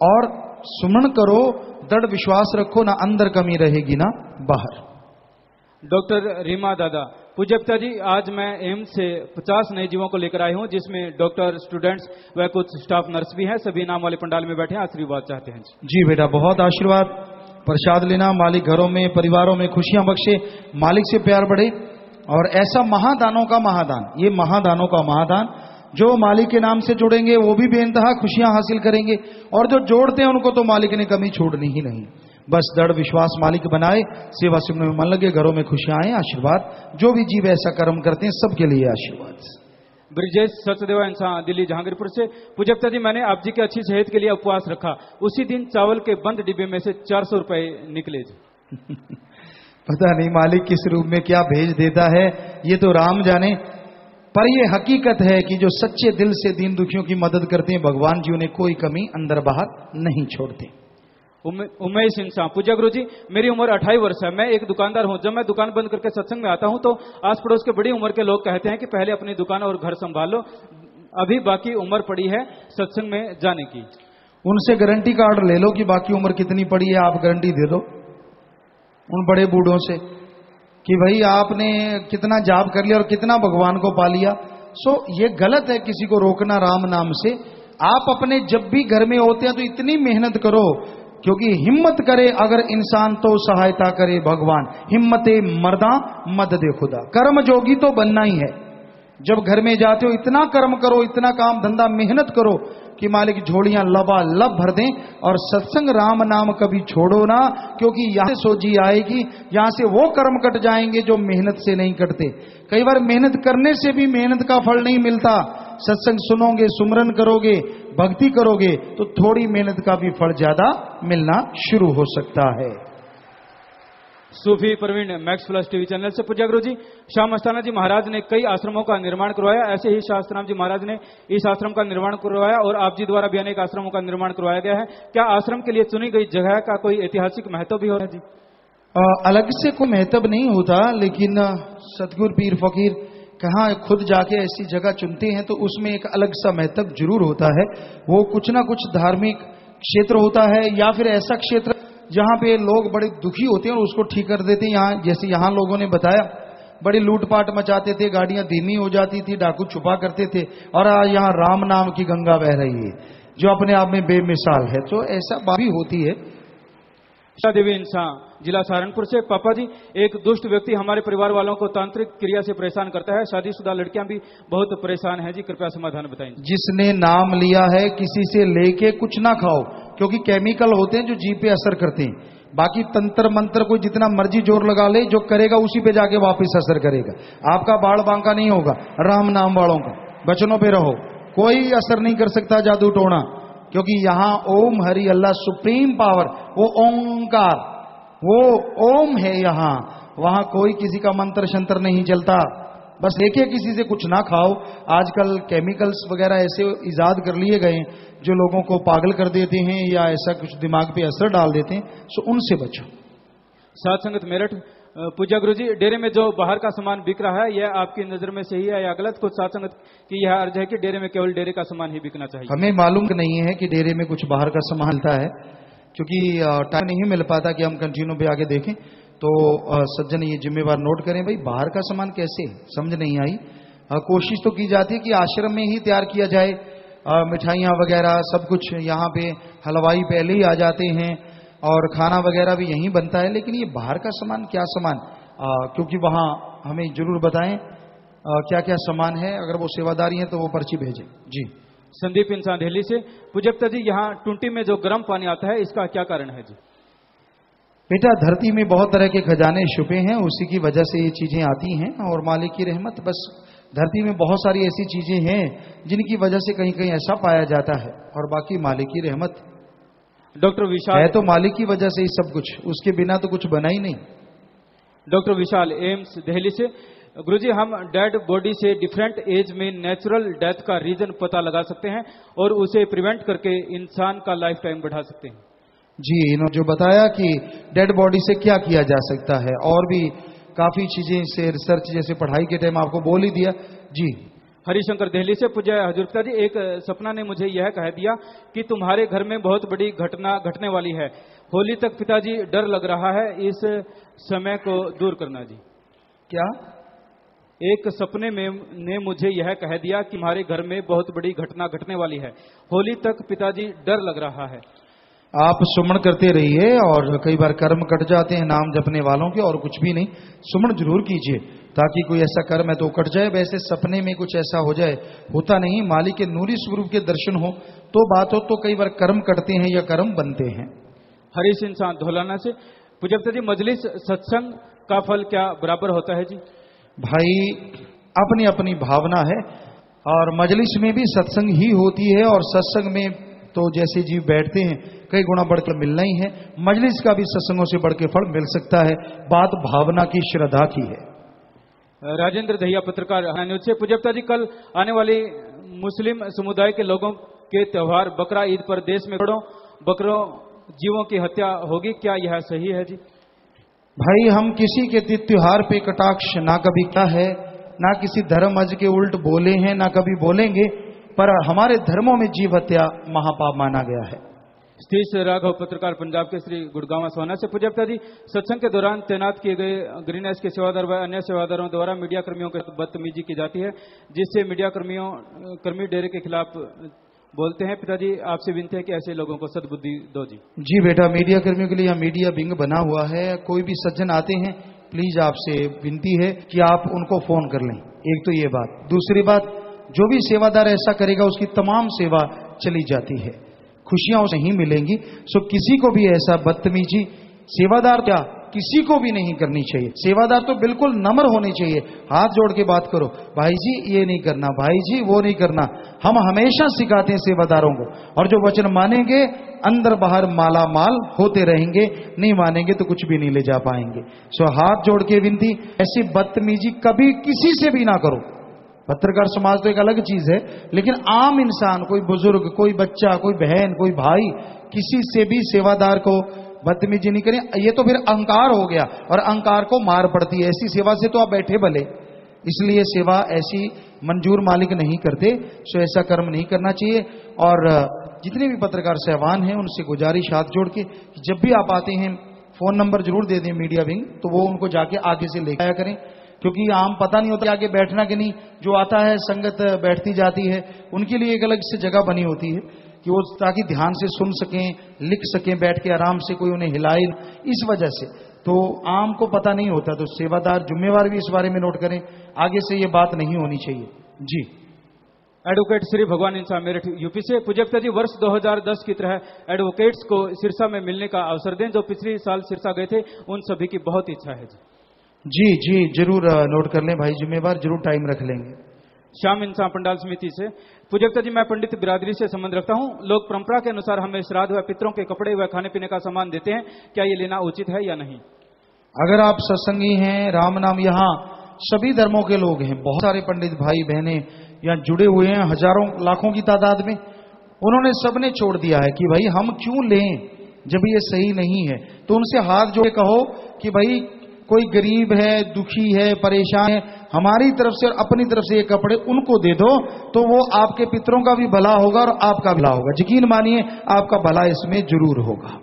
और सुमन करो, दृढ़ विश्वास रखो, ना अंदर कमी रहेगी ना बाहर। डॉक्टर रीमा दादा, पूज्य पिताजी, आज मैं एम्स से 50 नए जीवों को लेकर आई हूं, जिसमें डॉक्टर, स्टूडेंट्स व कुछ स्टाफ नर्स भी हैं, सभी नाम वाले पंडाल में बैठे हैं, आशीर्वाद चाहते हैं जी बेटा, बहुत आशीर्वाद। प्रसाद लेना, मालिक घरों में परिवारों में खुशियां बख्शे, मालिक से प्यार बढ़े, और ऐसा महादानों का महादान, ये महादानों का महादान, जो मालिक के नाम से जुड़ेंगे वो भी बेइंतहा खुशियां हासिल करेंगे, और जो जोड़ते हैं उनको तो मालिक ने कमी छोड़नी ही नहीं। बस दृढ़ विश्वास मालिक बनाए, सेवा सिमरन में मन लगे, घरों में खुशियां आए, आशीर्वाद। जो भी जीव ऐसा कर्म करते हैं सबके लिए आशीर्वाद। ब्रिजेश सचदेवा इंसान दिल्ली जहांगीरपुर से, पूज्य पिताजी, मैंने आप जी की अच्छी सेहत के लिए उपवास रखा, उसी दिन चावल के बंद डिब्बे में से 400 रुपए निकले जी। पता नहीं मालिक किस रूप में क्या भेज देता है, ये तो राम जाने, पर ये हकीकत है कि जो सच्चे दिल से दीन दुखियों की मदद करते हैं, भगवान जी उन्हें कोई कमी अंदर बाहर नहीं छोड़ते। उमेश इंसान, पूज्य गुरु जी, मेरी उम्र 28 वर्ष है, मैं एक दुकानदार हूं। जब मैं दुकान बंद करके सत्संग में आता हूं तो आस पड़ोस के बड़ी उम्र के लोग कहते हैं कि पहले अपनी दुकान और घर संभाल लो, अभी बाकी उम्र पड़ी है सत्संग में जाने की। उनसे गारंटी कार्ड ले लो कि बाकी उम्र कितनी पड़ी है, आप गारंटी दे दो उन बड़े बूढ़ों से कि भाई आपने कितना जाप कर लिया और कितना भगवान को पा लिया। सो ये गलत है किसी को रोकना राम नाम से। आप अपने जब भी घर में होते हैं तो इतनी मेहनत करो, क्योंकि हिम्मत करे अगर इंसान तो सहायता करे भगवान, हिम्मते मर्दा मददे खुदा। कर्म जोगी तो बनना ही है। जब घर में जाते हो इतना कर्म करो, इतना काम धंधा मेहनत करो कि मालिक झोलियां लबालब भर दें। और सत्संग राम नाम कभी छोड़ो ना, क्योंकि यहां से सोजी आएगी, यहां से वो कर्म कट जाएंगे जो मेहनत से नहीं कटते। कई बार मेहनत करने से भी मेहनत का फल नहीं मिलता। सत्संग सुनोगे, सुमरन करोगे, भक्ति करोगे तो थोड़ी मेहनत का भी फल ज्यादा मिलना शुरू हो सकता है। Sufi Praveen Max Plus TV channel से। पूज्य गुरु जी, श्याम अस्थाना जी महाराज ने कई आश्रमों का निर्माण करवाया, ऐसे ही शास्त्राम जी महाराज ने इस आश्रम का निर्माण करवाया और आप जी द्वारा भी अनेक आश्रमों का निर्माण करवाया गया है। क्या आश्रम के लिए चुनी गई जगह का कोई ऐतिहासिक महत्व भी हो रहा है जी? अलग से कोई महत्व नहीं होता, लेकिन सतगुरु पीर फकीर कहाँ खुद जाके ऐसी जगह चुनते हैं तो उसमें एक अलग सा महत्व जरूर होता है। वो कुछ ना कुछ धार्मिक क्षेत्र होता है या फिर ऐसा क्षेत्र जहां पे लोग बड़े दुखी होते हैं और उसको ठीक कर देते हैं। यहाँ जैसे यहाँ लोगों ने बताया, बड़ी लूटपाट मचाते थे, गाड़ियां धीमी हो जाती थी, डाकू छुपा करते थे, और आज यहाँ राम नाम की गंगा बह रही है जो अपने आप में बेमिसाल है। तो ऐसा बात भी होती है। देवी इंसान जिला सहारनपुर से। पापा जी, एक दुष्ट व्यक्ति हमारे परिवार वालों को तांत्रिक क्रिया से परेशान करता है। शादीशुदा लड़कियां भी बहुत परेशान हैं जी, कृपया समाधान बताएं। जिसने नाम लिया है किसी से लेके कुछ ना खाओ, क्योंकि केमिकल होते हैं जो जीभ पे असर करते हैं। बाकी तंत्र मंत्र कोई जितना मर्जी जोर लगा ले, जो करेगा उसी पे जाके वापस असर करेगा। आपका बाढ़ बांका नहीं होगा। राम नाम वालों का वचनों पे रहो, कोई असर नहीं कर सकता जादू टोना, क्योंकि यहां ओम हरि अल्लाह सुप्रीम पावर, वो ओंकार, वो ओम है यहां। वहां कोई किसी का मंत्र शंत्र नहीं चलता। बस लेके किसी से कुछ ना खाओ। आजकल केमिकल्स वगैरह ऐसे इजाद कर लिए गए जो लोगों को पागल कर देते हैं या ऐसा कुछ दिमाग पे असर डाल देते हैं, सो उनसे बचो। सात संगत मेरठ। पूज्य गुरु जी, डेरे में जो बाहर का सामान बिक रहा है यह आपकी नजर में सही है या गलत? कुछ सात संगत की यह अर्ज है कि डेरे में केवल डेरे का सामान ही बिकना चाहिए। हमें मालूम नहीं है कि डेरे में कुछ बाहर का सामान मिलता है, क्योंकि टाइम नहीं मिल पाता कि हम कंटिन्यू पे आगे देखें। तो सज्जन ये जिम्मेवार नोट करें, भाई बाहर का सामान कैसे, समझ नहीं आई। कोशिश तो की जाती है कि आश्रम में ही तैयार किया जाए, मिठाइयाँ वगैरह सब कुछ यहाँ पे, हलवाई पहले ही आ जाते हैं और खाना वगैरह भी यहीं बनता है। लेकिन ये बाहर का सामान क्या सामान, क्योंकि वहाँ हमें जरूर बताएं क्या क्या सामान है। अगर वो सेवादारी हैं तो वो पर्ची भेजें जी। संदीप इंसान दिल्ली से। पूजकता जी, यहाँ टुंटी में जो गर्म पानी आता है इसका क्या कारण है जी? बेटा, धरती में बहुत तरह के खजाने छुपे हैं, उसी की वजह से ये चीजें आती हैं और मालिक की रहमत। बस धरती में बहुत सारी ऐसी चीजें हैं जिनकी वजह से कहीं कहीं ऐसा पाया जाता है, और बाकी मालिक की रहमत। डॉक्टर विशाल है तो मालिक की वजह से ही सब कुछ, उसके बिना तो कुछ बना ही नहीं। डॉक्टर विशाल एम्स दिल्ली से। गुरुजी, हम डेड बॉडी से डिफरेंट एज में नेचुरल डेथ का रीजन पता लगा सकते हैं और उसे प्रिवेंट करके इंसान का लाइफ टाइम बढ़ा सकते हैं जी। इन्होंने जो बताया कि डेड बॉडी से क्या किया जा सकता है, और भी काफी चीजें से रिसर्च जैसे पढ़ाई के टाइम आपको बोल ही दिया जी। हरिशंकर दिल्ली से। पूज्य हजूर पिताजी, एक सपना ने मुझे यह कह दिया कि तुम्हारे घर में बहुत बड़ी घटना घटने वाली है। होली तक पिताजी डर लग रहा है, इस समय को दूर करना जी। क्या? एक सपने में ने मुझे यह कह दिया कि तुम्हारे घर में बहुत बड़ी घटना घटने वाली है। होली तक पिताजी डर लग रहा है। आप सुमन करते रहिए, और कई बार कर्म कट जाते हैं नाम जपने वालों के, और कुछ भी नहीं, सुमन जरूर कीजिए ताकि कोई ऐसा कर्म है तो कट जाए। वैसे सपने में कुछ ऐसा हो जाए, होता नहीं। मालिक के नूरी स्वरूप के दर्शन हो तो बात हो, तो कई बार कर्म कटते हैं या कर्म बनते हैं। हरीश इंसान धोलाना से। पूजक जी, मजलिस सत्संग का फल क्या बराबर होता है जी? भाई, अपनी अपनी भावना है, और मजलिस में भी सत्संग ही होती है, और सत्संग में तो जैसे जीव बैठते हैं कई गुना बढ़कर मिलना ही है। मजलिस का भी सत्संगों से बढ़ के फल मिल सकता है। बात भावना की, श्रद्धा की है। राजेंद्र दहिया पत्रकार न्यूज से। पूजकता जी, कल आने वाली मुस्लिम समुदाय के लोगों के त्योहार बकरा ईद पर देश में करोड़ों बकरों जीवों की हत्या होगी, क्या यह सही है जी? भाई, हम किसी के त्योहार पे कटाक्ष ना कभी क्या है, ना किसी धर्म अज के उल्ट बोले हैं, ना कभी बोलेंगे, पर हमारे धर्मों में जीव हत्या महापाप माना गया है। सतीश राघव पत्रकार पंजाब के श्री गुड़गांव सोना से। पूजकता जी, सत्संग के दौरान तैनात किए गए ग्रीन एस के सेवादार व अन्य सेवादारों द्वारा मीडिया कर्मियों के बदतमीजी की जाती है, जिससे मीडिया कर्मी डेरे के खिलाफ बोलते हैं। पिताजी, आपसे विनती है कि ऐसे लोगों को सद्बुद्धि दो जी। जी बेटा, मीडिया कर्मियों के लिए यहाँ मीडिया विंग बना हुआ है। कोई भी सज्जन आते हैं, प्लीज आपसे विनती है कि आप उनको फोन कर लें। एक तो ये बात। दूसरी बात, जो भी सेवादार ऐसा करेगा उसकी तमाम सेवा चली जाती है, खुशियां उसे ही मिलेंगी। सो किसी को भी ऐसा बदतमीजी, सेवादार क्या किसी को भी नहीं करनी चाहिए। सेवादार तो बिल्कुल नम्र होने चाहिए, हाथ जोड़ के बात करो, भाई जी ये नहीं करना, भाई जी वो नहीं करना। हम हमेशा सिखाते हैं सेवादारों को, और जो वचन मानेंगे अंदर बाहर माला माल होते रहेंगे, नहीं मानेंगे तो कुछ भी नहीं ले जा पाएंगे। सो हाथ जोड़ के विनती, ऐसी बदतमीजी कभी किसी से भी ना करो। पत्रकार समाज तो एक अलग चीज है, लेकिन आम इंसान, कोई बुजुर्ग, कोई बच्चा, कोई बहन, कोई भाई, किसी से भी सेवादार को बदतमीजी नहीं करें। ये तो फिर अहंकार हो गया, और अहंकार को मार पड़ती है। ऐसी सेवा से तो आप बैठे भले, इसलिए सेवा ऐसी मंजूर मालिक नहीं करते। सो ऐसा कर्म नहीं करना चाहिए। और जितने भी पत्रकार सहवान हैं उनसे गुजारिश हाथ जोड़ के, जब भी आप आते हैं फोन नंबर जरूर दे दें मीडिया विंग, तो वो उनको जाके आगे से लेकर आया करें, क्योंकि आम पता नहीं होता आगे बैठना कि नहीं। जो आता है संगत बैठती जाती है, उनके लिए एक अलग से जगह बनी होती है कि वो ताकि ध्यान से सुन सकें, लिख सकें, बैठ के आराम से, कोई उन्हें हिलाए। इस वजह से तो आम को पता नहीं होता, तो सेवादार जिम्मेवार भी इस बारे में नोट करें, आगे से ये बात नहीं होनी चाहिए जी। एडवोकेट श्री भगवान इंसान मेरठ यूपी से। पूज्य पिता जी, वर्ष 2010 की तरह एडवोकेट्स को सिरसा में मिलने का अवसर दें, जो पिछले साल सिरसा गए थे, उन सभी की बहुत इच्छा है जी। जी जी जरूर नोट कर लें भाई, जिम्मेवार जरूर टाइम रख लेंगे। श्याम इंसान पंडाल समिति से। पूज्य पिता जी, मैं पंडित बिरादरी से संबंध रखता हूं। लोग परंपरा के अनुसार हमें श्राद्ध व पितरों के कपड़े व खाने पीने का सामान देते हैं, क्या ये लेना उचित है या नहीं? अगर आप सत्संगी हैं, राम नाम, यहाँ सभी धर्मों के लोग हैं, बहुत सारे पंडित भाई बहने यहाँ जुड़े हुए हैं, हजारों लाखों की तादाद में। उन्होंने सबने छोड़ दिया है कि भाई हम क्यों लें जब ये सही नहीं है। तो उनसे हाथ जोड़ के कहो कि भाई कोई गरीब है, दुखी है, परेशान है, हमारी तरफ से और अपनी तरफ से ये कपड़े उनको दे दो, तो वो आपके पितरों का भी भला होगा और आपका भला होगा। यकीन मानिए आपका भला इसमें जरूर होगा।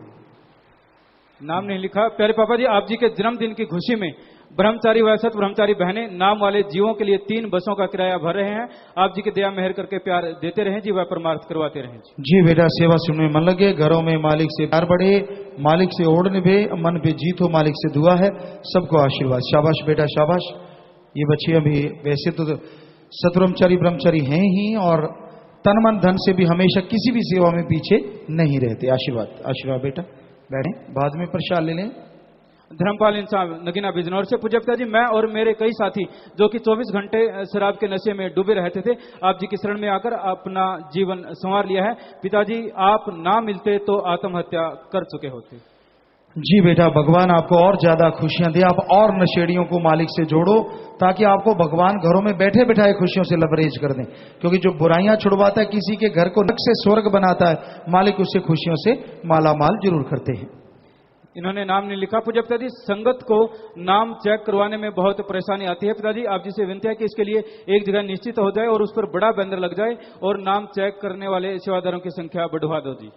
नाम नहीं लिखा। प्यारे पापा जी, आप जी के जन्मदिन की खुशी में ब्रह्मचारी व सत ब्रह्मचारी बहनें नाम वाले जीवों के लिए 3 बसों का किराया भर रहे हैं। आप जी की दया मेहर करके प्यार देते रहें जी, वह परमार्थ करवाते रहें जी। बेटा सेवा सुनने में मन लगे, घरों में मालिक से प्यार बढ़े, मालिक से ओढ़ निभे, मन पे जीत हो, मालिक से दुआ है, सबको आशीर्वाद। शाबाश बेटा शाबाश। ये बच्चे अभी वैसे तो सतब्रह्मचारी ब्रह्मचारी हैं ही, और तन मन धन से भी हमेशा किसी भी सेवा में पीछे नहीं रहते। आशीर्वाद आशीर्वाद बेटा, बैठे, बाद में प्रसाद ले लें। धर्मपाल इंसान नगीना बिजनौर से। पूज्य पिता जी, मैं और मेरे कई साथी जो कि 24 घंटे शराब के नशे में डूबे रहते थे, आप जी की शरण में आकर अपना जीवन संवार लिया है। पिताजी, आप ना मिलते तो आत्महत्या कर चुके होते। जी बेटा, भगवान आपको और ज्यादा खुशियां दे, आप और नशेड़ियों को मालिक से जोड़ो, ताकि आपको भगवान घरों में बैठे बैठाए खुशियों से लबरेज कर दें। क्योंकि जो बुराइयां छुड़वाता है, किसी के घर को नरक से स्वर्ग बनाता है, मालिक उससे खुशियों से मालामाल जरूर करते हैं। इन्होंने नाम नहीं लिखा। पूज्य पिताजी, संगत को नाम चेक करवाने में बहुत परेशानी आती है। पिताजी, आप जी से विनती है कि इसके लिए एक जगह निश्चित हो जाए और उस पर बड़ा बैनर लग जाए, और नाम चेक करने वाले सेवादारों की संख्या बढ़वा दो जी।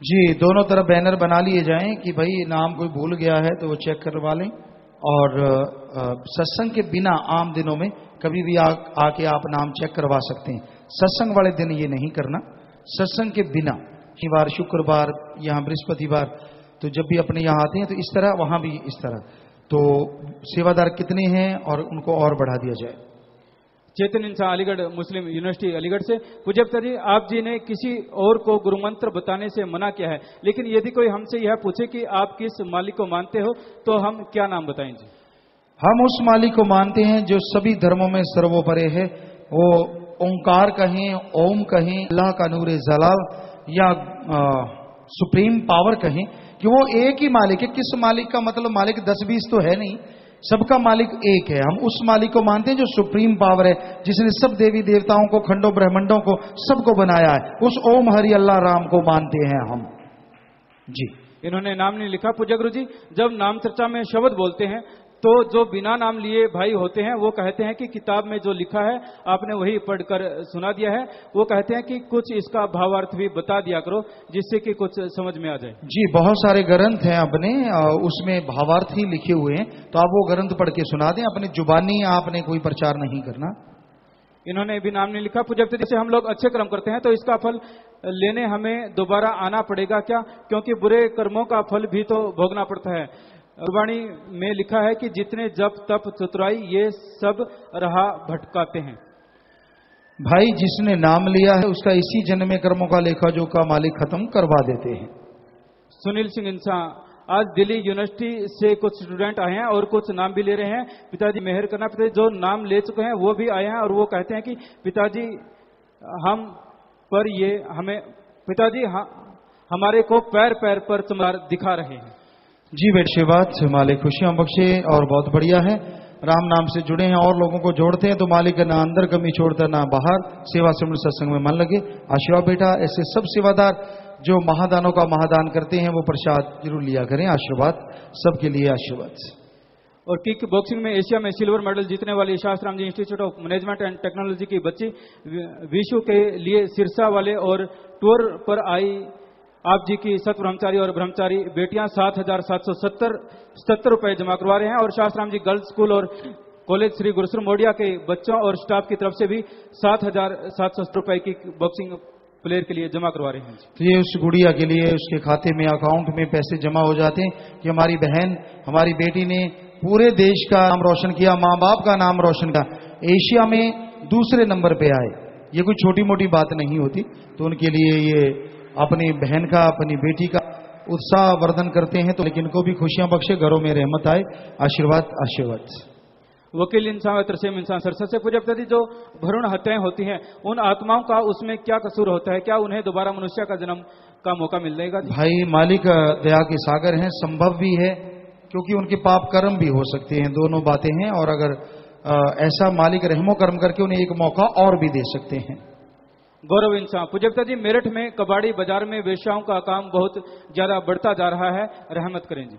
जी, दोनों तरफ बैनर बना लिए जाएं कि भाई नाम कोई भूल गया है तो वो चेक करवा लें। और सत्संग के बिना आम दिनों में कभी भी आके आप नाम चेक करवा सकते हैं। सत्संग वाले दिन ये नहीं करना। सत्संग के बिना शनिवार, शुक्रवार, यहाँ बृहस्पतिवार, तो जब भी अपने यहाँ आते हैं तो इस तरह, वहां भी इस तरह। तो सेवादार कितने हैं और उनको और बढ़ा दिया जाए। चेतन इंसान अलीगढ़ मुस्लिम यूनिवर्सिटी अलीगढ़ से। पूज्य पिता जी, आप जी ने किसी और को गुरु मंत्र बताने से मना किया है, लेकिन यदि कोई हमसे यह पूछे कि आप किस मालिक को मानते हो, तो हम क्या नाम बताएं जी? हम उस मालिक को मानते हैं जो सभी धर्मों में सर्वोपरि है। वो ओंकार कहें, ओम कहें, अल्लाह का नूर जलाल, या सुप्रीम पावर कहें, कि वो एक ही मालिक है। किस मालिक का मतलब मालिक 10-20 तो है नहीं, सबका मालिक एक है। हम उस मालिक को मानते हैं जो सुप्रीम पावर है, जिसने सब देवी देवताओं को, खंडों ब्रह्मंडों को, सबको बनाया है। उस ओम हरि अल्लाह राम को मानते हैं हम जी। इन्होंने नाम नहीं लिखा। पूज्य गुरु जी, जब नाम चर्चा में शब्द बोलते हैं तो जो बिना नाम लिए भाई होते हैं वो कहते हैं कि किताब में जो लिखा है आपने वही पढ़कर सुना दिया है। वो कहते हैं कि कुछ इसका भावार्थ भी बता दिया करो, जिससे कि कुछ समझ में आ जाए। जी, बहुत सारे ग्रंथ हैं अपने, उसमें भावार्थ ही लिखे हुए हैं, तो आप वो ग्रंथ पढ़ के सुना दें। अपनी जुबानी आपने कोई प्रचार नहीं करना। इन्होंने भी नाम नहीं लिखा। पूज्य जैसे हम लोग अच्छे कर्म करते हैं तो इसका फल लेने हमें दोबारा आना पड़ेगा क्या? क्योंकि बुरे कर्मों का फल भी तो भोगना पड़ता है। गुरबाणी में लिखा है कि जितने जप तप चतुराई ये सब राह भटकाते हैं। भाई, जिसने नाम लिया है उसका इसी जन्म में कर्मों का लेखा जोखा मालिक खत्म करवा देते हैं। सुनील सिंह इंसान आज दिल्ली यूनिवर्सिटी से कुछ स्टूडेंट आए हैं और कुछ नाम भी ले रहे हैं। पिताजी मेहर करना। पिताजी जो नाम ले चुके हैं वो भी आए हैं और वो कहते हैं कि पिताजी हम पर ये हमें पिताजी हमारे को पैर पैर पर चमत्कार दिखा रहे हैं। जी बेटे बात मालिक खुशियां बख्शे और बहुत बढ़िया है। राम नाम से जुड़े हैं और लोगों को जोड़ते हैं तो मालिक ना अंदर कमी छोड़ता ना बाहर। सेवा सिमरन सत्संग में मन लगे। आशीर्वाद बेटा। ऐसे सब सेवादार जो महादानों का महादान करते हैं वो प्रसाद जरूर लिया करें। आशीर्वाद सबके लिए आशीर्वाद। और किक बॉक्सिंग में एशिया में सिल्वर मेडल जीतने वाली Shastram ji institute of management and technology की बच्ची विशु के लिए सिरसा वाले और टूर पर आई आप जी की सत ब्रह्मचारी और ब्रह्मचारी बेटियां 7,777 रुपए जमा करवा रहे हैं। और शास्त्राम जी गर्ल्स स्कूल और कॉलेज श्री गुरुसर मोडिया के बच्चों और स्टाफ की तरफ से भी 7,700 रुपए की बॉक्सिंग प्लेयर के लिए जमा करवा रहे हैं। तो ये उस गुड़िया के लिए उसके खाते में अकाउंट में पैसे जमा हो जाते हैं कि हमारी बहन हमारी बेटी ने पूरे देश का नाम रोशन किया, माँ बाप का नाम रोशन किया, एशिया में दूसरे नंबर पे आए। ये कोई छोटी मोटी बात नहीं होती। तो उनके लिए ये अपनी बहन का अपनी बेटी का उत्साह वर्धन करते हैं। तो लेकिन इनको भी खुशियां बख्शे, घरों में रहमत आए। आशीर्वाद आशीर्वाद। वकील इंसान व तरसेम इंसान सरसा से पूज्य पिताजी जो भ्रूण हत्याएं होती हैं उन आत्माओं का उसमें क्या कसूर होता है? क्या उन्हें दोबारा मनुष्य का जन्म का मौका मिल जाएगा? भाई मालिक दया के सागर हैं, संभव भी है क्योंकि उनके पाप कर्म भी हो सकते हैं। दोनों बातें हैं। और अगर ऐसा मालिक रहमो कर्म करके उन्हें एक मौका और भी दे सकते हैं। गौरव इंसान पूज्य पिताजी मेरठ में कबाड़ी बाजार में वेश्याओं का काम बहुत ज्यादा बढ़ता जा रहा है, रहमत करें जी।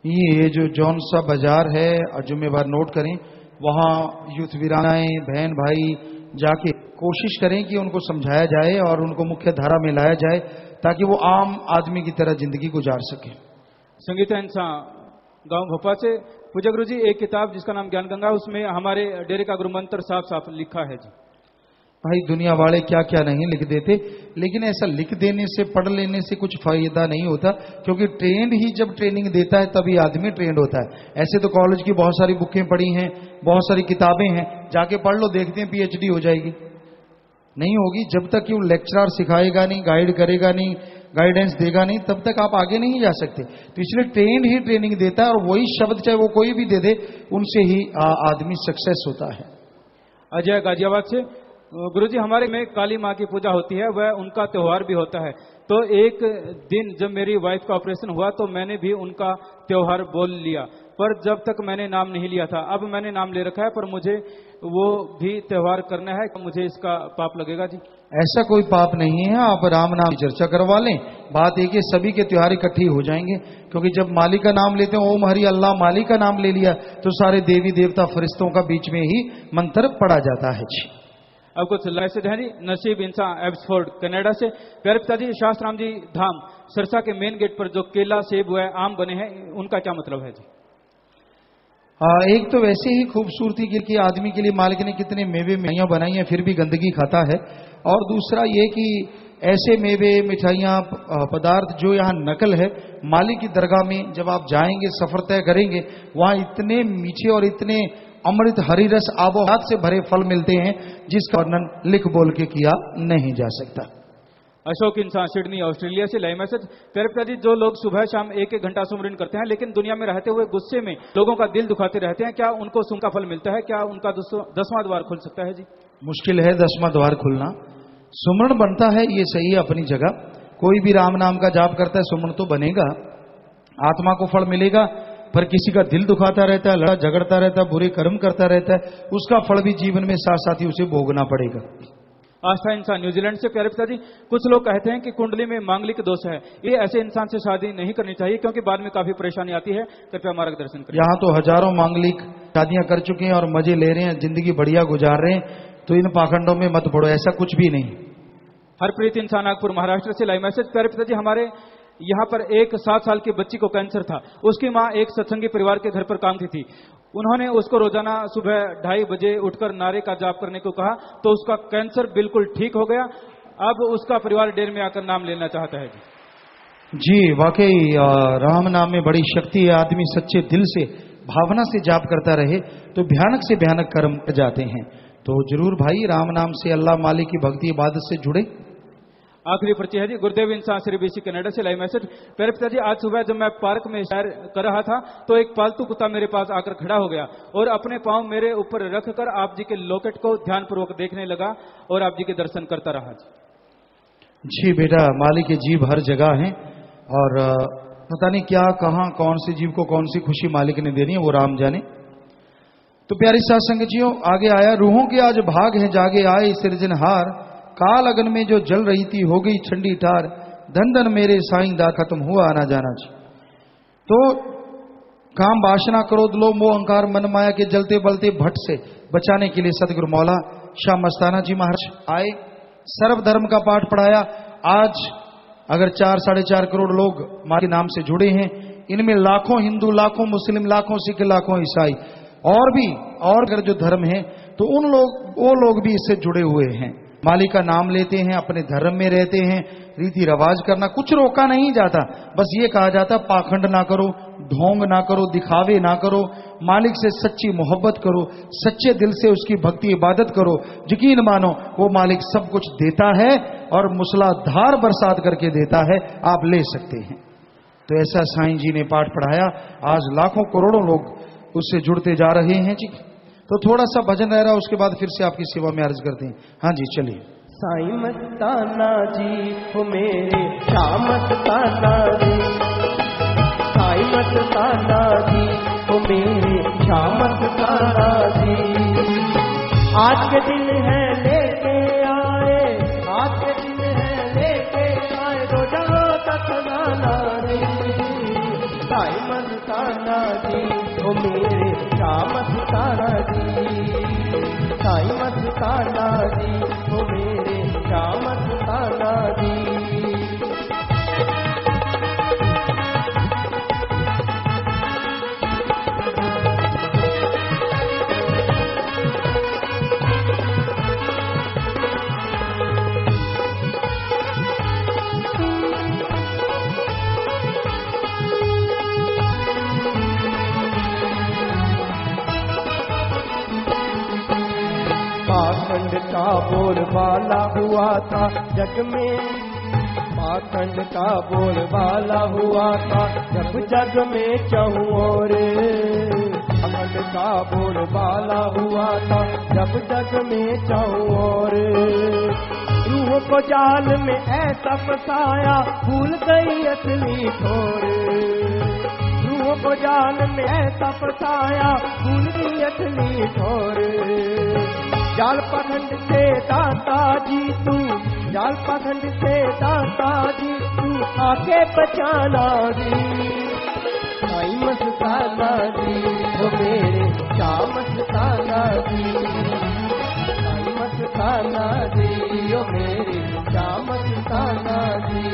ये जो जौन सा बाजार है जुम्मेवार नोट करें, वहाँ यूथ वीरानाएं बहन भाई जाके कोशिश करें कि उनको समझाया जाए और उनको मुख्य धारा में लाया जाए ताकि वो आम आदमी की तरह जिंदगी गुजार सके। संगीता इंसान गांव भोपा से पूज्य गुरु जी एक किताब जिसका नाम ज्ञान गंगा, उसमें हमारे डेरे का गुरु मंत्र साफ साफ लिखा है जी। भाई दुनिया वाले क्या क्या नहीं लिख देते, लेकिन ऐसा लिख देने से पढ़ लेने से कुछ फायदा नहीं होता क्योंकि ट्रेंड ही जब ट्रेनिंग देता है तभी आदमी ट्रेंड होता है। ऐसे तो कॉलेज की बहुत सारी बुकें पढ़ी हैं, बहुत सारी किताबें हैं, जाके पढ़ लो, देखते हैं पीएचडी हो जाएगी। नहीं होगी जब तक कि वो लेक्चरर सिखाएगा नहीं, गाइड करेगा नहीं, गाइडेंस देगा नहीं, तब तक आप आगे नहीं जा सकते। तो इसलिए ट्रेंड ही ट्रेनिंग देता है और वही शब्द चाहे वो कोई भी दे दे उनसे ही आदमी सक्सेस होता है। अजय गाजियाबाद से गुरुजी हमारे में काली माँ की पूजा होती है, वह उनका त्योहार भी होता है। तो एक दिन जब मेरी वाइफ का ऑपरेशन हुआ तो मैंने भी उनका त्योहार बोल लिया, पर जब तक मैंने नाम नहीं लिया था। अब मैंने नाम ले रखा है पर मुझे वो भी त्योहार करना है, मुझे इसका पाप लगेगा जी? ऐसा कोई पाप नहीं है। आप राम नाम की चर्चा करवा लें। बात एक है सभी के त्योहार इकट्ठे हो जाएंगे क्योंकि जब मालिक का नाम लेते हैं, ओम हरि अल्लाह मालिक का नाम ले लिया तो सारे देवी देवता फरिश्तों का बीच में ही मंत्र पड़ा जाता है जी। अब कुछ मैसेज है जी। नसीब इंसान एब्सफोर्ड कनाडा से प्यारे पिताजी शास्त्राम जी धाम सरसा के मेन गेट पर जो केला सेब व आम बने हैं उनका क्या मतलब है जी? एक तो वैसे ही खूबसूरती के लिए आदमी के लिए मालिक ने कितने मेवे मिठाइयाँ बनाई हैं फिर भी गंदगी खाता है। और दूसरा ये कि ऐसे मेवे मिठाइयाँ पदार्थ जो यहाँ नकल है, मालिक की दरगाह में जब आप जाएंगे सफर तय करेंगे वहाँ इतने मीठे और इतने अमृत हरी रस आबोहात से भरे फल मिलते हैं जिसका वर्णन लिख बोल के किया नहीं जा सकता। अशोक इंसान सिडनी ऑस्ट्रेलिया से लाइव मैसेज। प्यारे पिताजी जो लोग सुबह शाम एक एक घंटा सुमरन करते हैं लेकिन दुनिया में रहते हुए गुस्से में लोगों का दिल दुखाते रहते हैं, क्या उनको सुन का फल मिलता है? क्या उनका 10वां द्वार खुल सकता है जी? मुश्किल है 10वां द्वार खुलना। सुमरण बनता है, ये सही है अपनी जगह। कोई भी राम नाम का जाप करता है सुमरण तो बनेगा, आत्मा को फल मिलेगा। पर किसी का दिल दुखाता रहता है, लड़ा झगड़ता रहता है, बुरे कर्म करता रहता है, उसका फल भी जीवन में साथ साथ ही उसे भोगना पड़ेगा। आस्था इंसान न्यूजीलैंड से प्यारे पिताजी कुछ लोग कहते हैं कि कुंडली में मांगलिक दोष है, ये ऐसे इंसान से शादी नहीं करनी चाहिए क्योंकि बाद में काफी परेशानी आती है, कृपया मार्गदर्शन करें। यहाँ तो हजारों मांगलिक शादियां कर चुके हैं और मजे ले रहे हैं, जिंदगी बढ़िया गुजार रहे हैं, तो इन पाखंडों में मत पड़ो, ऐसा कुछ भी नहीं। हरप्रीत इंसान नागपुर महाराष्ट्र से लाइव मैसेज। प्यारे पिताजी हमारे यहाँ पर एक 7 साल की बच्ची को कैंसर था। उसकी माँ एक सत्संगी परिवार के घर पर काम की थी। उन्होंने उसको रोजाना सुबह 2:30 बजे उठकर नारे का जाप करने को कहा तो उसका कैंसर बिल्कुल ठीक हो गया। अब उसका परिवार डेर में आकर नाम लेना चाहता है जी। वाकई राम नाम में बड़ी शक्ति है। आदमी सच्चे दिल से भावना से जाप करता रहे तो भयानक से भयानक कर्म जाते हैं। तो जरूर भाई राम नाम से अल्लाह मालिक की भक्ति इबादत से जुड़े। आखिरी पर्ची है जी, गुरुदेव इंसान श्री बीसी कनाडा से लाइव मैसेज। प्यारे पिताजी, आज सुबह जब मैं पार्क में सैर कर रहा था तो एक पालतू कुत्ता मेरे पास आकर खड़ा हो गया और अपने पांव मेरे ऊपर रखकर आप जी के लॉकेट को ध्यानपूर्वक देखने लगा और आप जी के दर्शन करता रहा। जी बेटा, मालिक के जीव हर जगह हैं और पता नहीं क्या कहां कौन से जीव को कौन सी खुशी मालिक ने देनी है, वो राम जाने। तो प्यारी साथ संगतियों, आगे आया, रूहों के आज भाग है जागे आए सृजनहार, काल अगन में जो जल रही थी हो गई ठंडी ठार, धन धन मेरे साईं दा खत्म हुआ आना जाना जी। तो काम वासना क्रोध लोभ मोह अहंकार मन माया के जलते बलते भट्ट से बचाने के लिए सतगुरु मौला शाह मस्ताना जी महाराज आए, सर्वधर्म का पाठ पढ़ाया। आज अगर 4-4.5 करोड़ लोग मां के नाम से जुड़े हैं, इनमें लाखों हिंदू, लाखों मुस्लिम, लाखों सिख, लाखों ईसाई और भी और अगर जो धर्म है तो वो लोग भी इससे जुड़े हुए हैं। मालिक का नाम लेते हैं, अपने धर्म में रहते हैं, रीति रिवाज करना कुछ रोका नहीं जाता, बस ये कहा जाता पाखंड ना करो, ढोंग ना करो, दिखावे ना करो, मालिक से सच्ची मोहब्बत करो, सच्चे दिल से उसकी भक्ति इबादत करो, यकीन मानो वो मालिक सब कुछ देता है और मूसलाधार बरसात करके देता है, आप ले सकते हैं। तो ऐसा साईं जी ने पाठ पढ़ाया, आज लाखों करोड़ों लोग उससे जुड़ते जा रहे हैं जी। तो थोड़ा सा भजन रह रहा है, उसके बाद फिर से आपकी सेवा में अर्ज करते हैं। हाँ जी चलिए। साईं मस्ताना जी हो मेरे शाह मस्ताना जी, साईं मस्ताना जी हो मेरे शाह मस्ताना जी, आज के दिन है लेके आए, आज के दिन है लेके आए रोजा का खजाना रे, साईं मस्ताना जी हो मेरे शाह मस्ताना जी, साईं मस्ताना जी हो मेरे शाह मस्ताना जी। पाखंड का बोलबाला हुआ था जग में, पाखंड का बोलबाला हुआ था जब जग में चहु और, पाखंड का बोलबाला हुआ था जब जग में चहु और, रूह को जाल में ऐसा फसाया भूल गई असली ठोर, रूह को जाल में ऐसा फसाया भूल गई असली ठोर, जाल पाखंड से दाता जी तू, जाल पाखंड से दाता जी तू आके बचाना जी, साईं मस्ताना जी वो मेरे शाह मस्ताना जी, साईं मस्ताना जी वो मेरे शाह मस्ताना जी।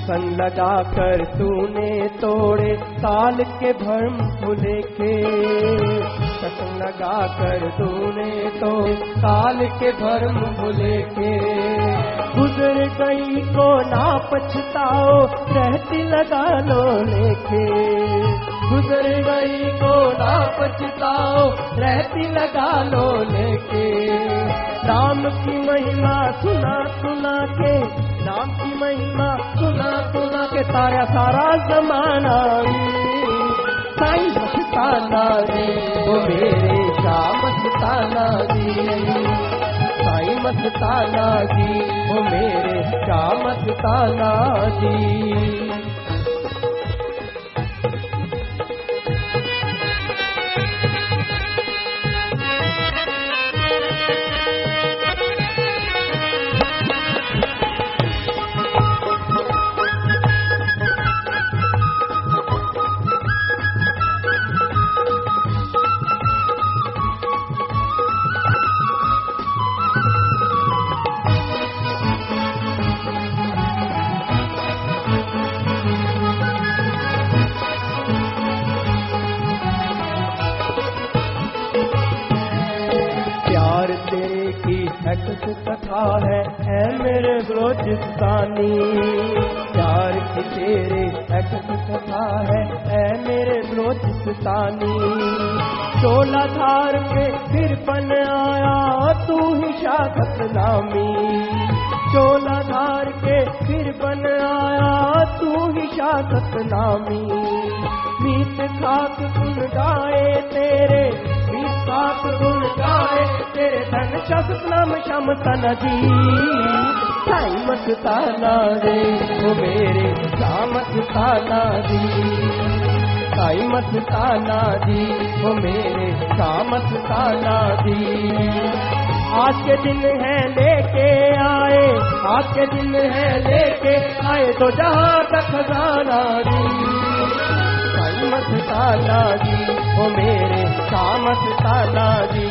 सन लगा कर तूने तोड़े काल के भ्रम भुले के, सन लगा कर तूने तोड़े काल के भ्रम भुले के, गुजर गई को ना पछताओ रहती लगा लो लेके, गुजर गई को ना पछताओ रहती लगा लो लेके, राम की महिमा सुना सुना के, नाम की महिमा सुना सुना के तारा सारा जमाना, साईं मस्ताना जी वो मेरे शाह मस्ताना जी, साईं मस्ताना जी वो मेरे शाह मस्ताना जी। तेरे की एक कथा है ऐ मेरे बलोचिस्तानी, प्यार की तेरे एक कथा है ऐ मेरे बलोचिस्तानी। चोला धार पे फिर बन आया तू ही शाखत नामी, चोला धार के फिर बन आया तू ही शाखत नामी। मीत खाक गुण गाए तेरे, मीत खाक गुण गाए तेरे, धन शब्द नाम शम तन जी। साई मत ताना दे वो मेरे शामत ताना दी, साई मत ताना दी वो मेरे शामत ताना दी। आज के दिन है लेके आए, आज के दिन है लेके आए तो जहाँ तक खजाना दी। साई मत ताना दी वो मेरे शामत ताना दी,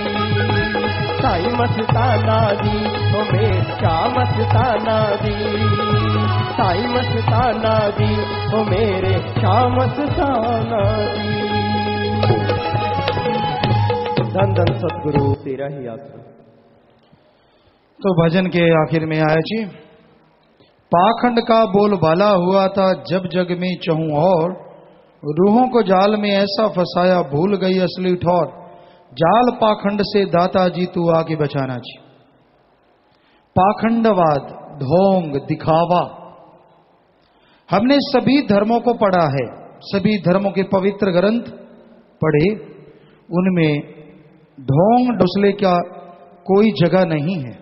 साई मत ताना दी वो मेरे शामत ताना दी, साई मत ताना दी वो मेरे शामत ताना दी। धन धन सतगुरु तेरा ही आसरा। तो भजन के आखिर में आया जी, पाखंड का बोलबाला हुआ था जब जग में चहूं और, रूहों को जाल में ऐसा फंसाया भूल गई असली ठौर। जाल पाखंड से दाता जी तू आके बचाना जी। पाखंडवाद, ढोंग, दिखावा, हमने सभी धर्मों को पढ़ा है, सभी धर्मों के पवित्र ग्रंथ पढ़े, उनमें ढोंग डोसले का कोई जगह नहीं है।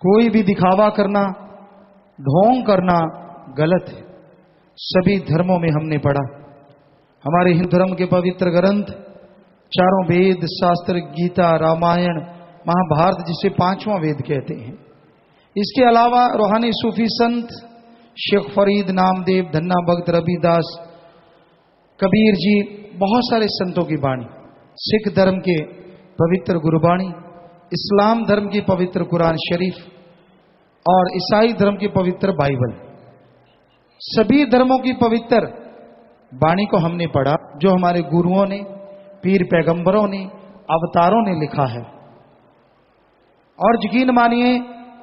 कोई भी दिखावा करना, ढोंग करना गलत है। सभी धर्मों में हमने पढ़ा, हमारे हिंदू धर्म के पवित्र ग्रंथ, चारों वेद, शास्त्र, गीता, रामायण, महाभारत, जिसे पांचवां वेद कहते हैं। इसके अलावा रूहानी सूफी संत शेख फरीद, नामदेव, धन्ना भगत, रविदास, कबीर जी, बहुत सारे संतों की वाणी, सिख धर्म के पवित्र गुरबाणी, इस्लाम धर्म की पवित्र कुरान शरीफ और ईसाई धर्म की पवित्र बाइबल, सभी धर्मों की पवित्र वाणी को हमने पढ़ा, जो हमारे गुरुओं ने, पीर पैगंबरों ने, अवतारों ने लिखा है। और यकीन मानिए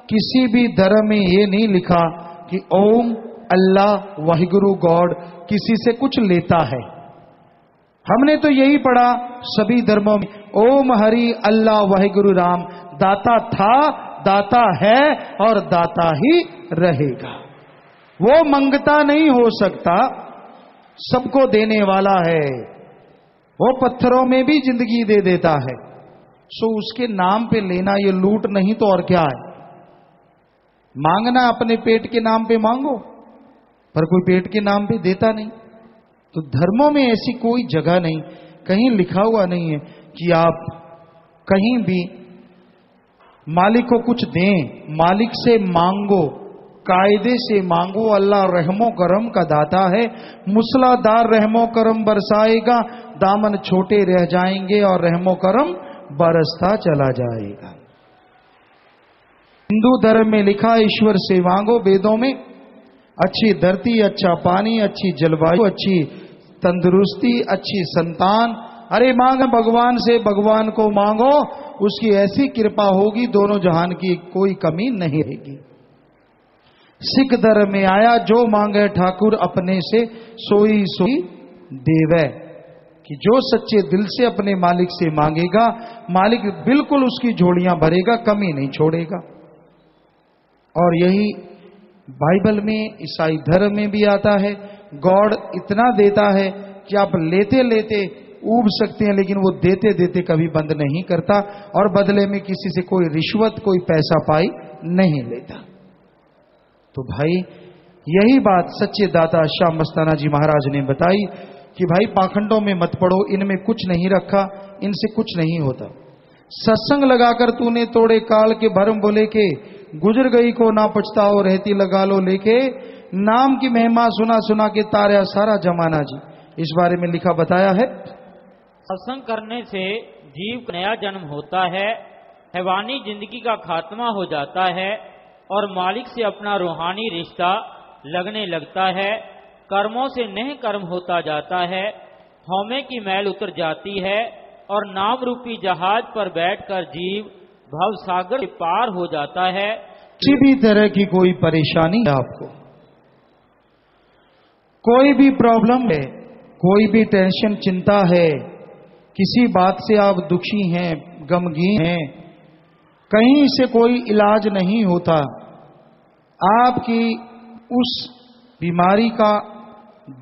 किसी भी धर्म में ये नहीं लिखा कि ओम, अल्लाह, वाहिगुरु, गॉड किसी से कुछ लेता है। हमने तो यही पढ़ा सभी धर्मों में, ओम हरि अल्लाह वाहिगुरु राम, दाता था, दाता है और दाता ही रहेगा। वो मंगता नहीं हो सकता, सबको देने वाला है। वो पत्थरों में भी जिंदगी दे देता है। सो उसके नाम पे लेना ये लूट नहीं तो और क्या है। मांगना अपने पेट के नाम पे मांगो, पर कोई पेट के नाम पे देता नहीं। तो धर्मों में ऐसी कोई जगह नहीं, कहीं लिखा हुआ नहीं है कि आप कहीं भी मालिक को कुछ दें। मालिक से मांगो, कायदे से मांगो। अल्लाह रहमो करम का दाता है, मूसलाधार रहमो करम बरसाएगा, दामन छोटे रह जाएंगे और रहमो करम बरसता चला जाएगा। हिंदू धर्म में लिखा ईश्वर से मांगो, वेदों में अच्छी धरती, अच्छा पानी, अच्छी जलवायु, अच्छी तंदुरुस्ती, अच्छी संतान। अरे मांग भगवान से, भगवान को मांगो, उसकी ऐसी कृपा होगी दोनों जहान की कोई कमी नहीं रहेगी। सिख धर्म में आया जो मांगे ठाकुर अपने से सोई सोई देवै, कि जो सच्चे दिल से अपने मालिक से मांगेगा, मालिक बिल्कुल उसकी झोलियां भरेगा, कमी नहीं छोड़ेगा। और यही बाइबल में, ईसाई धर्म में भी आता है। गॉड इतना देता है कि आप लेते लेते ऊब सकते हैं, लेकिन वो देते देते कभी बंद नहीं करता और बदले में किसी से कोई रिश्वत, कोई पैसा पाई नहीं लेता। तो भाई यही बात सच्चे दाता श्याम मस्ताना जी महाराज ने बताई कि भाई पाखंडों में मत पड़ो, इनमें कुछ नहीं रखा, इनसे कुछ नहीं होता। सत्संग लगाकर तूने तोड़े काल के भरम बोले के, गुजर गई को ना पछताओ रहती लगा लो लेके, नाम की महिमा सुना सुना के तारा सारा जमाना जी। इस बारे में लिखा बताया है, सत्संग करने से जीव का नया जन्म होता है, हैवानी जिंदगी का खात्मा हो जाता है और मालिक से अपना रूहानी रिश्ता लगने लगता है। कर्मों से नेह कर्म होता जाता है, हौमे की मैल उतर जाती है, और नाम रूपी जहाज पर बैठकर जीव भव सागर के पार हो जाता है। किसी भी तरह की कोई परेशानी है आपको, कोई भी प्रॉब्लम है, कोई भी टेंशन चिंता है, किसी बात से आप दुखी हैं, गमगीन हैं, कहीं से कोई इलाज नहीं होता, आपकी उस बीमारी का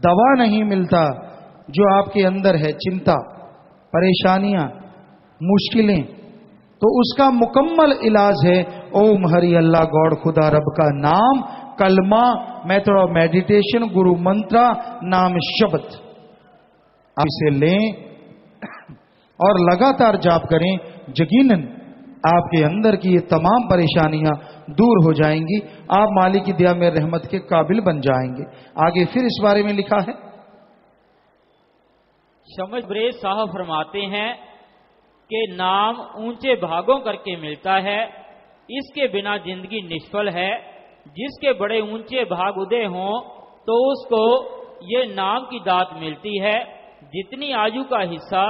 दवा नहीं मिलता जो आपके अंदर है, चिंता, परेशानियां, मुश्किलें, तो उसका मुकम्मल इलाज है ओम हरि अल्लाह गॉड खुदा रब का नाम, कलमा, मेथड ऑफ मेडिटेशन, गुरु मंत्रा, नाम शब्द। आप इसे लें और लगातार जाप करें, यकीनन आपके अंदर की ये तमाम परेशानियां दूर हो जाएंगी, आप मालिक की दया में रहमत के काबिल बन जाएंगे। आगे फिर इस बारे में लिखा है, शमस बरेज साहब फरमाते हैं कि नाम ऊंचे भागों करके मिलता है, इसके बिना जिंदगी निष्फल है। जिसके बड़े ऊंचे भाग उदय हों तो उसको ये नाम की दात मिलती है। जितनी आयु का हिस्सा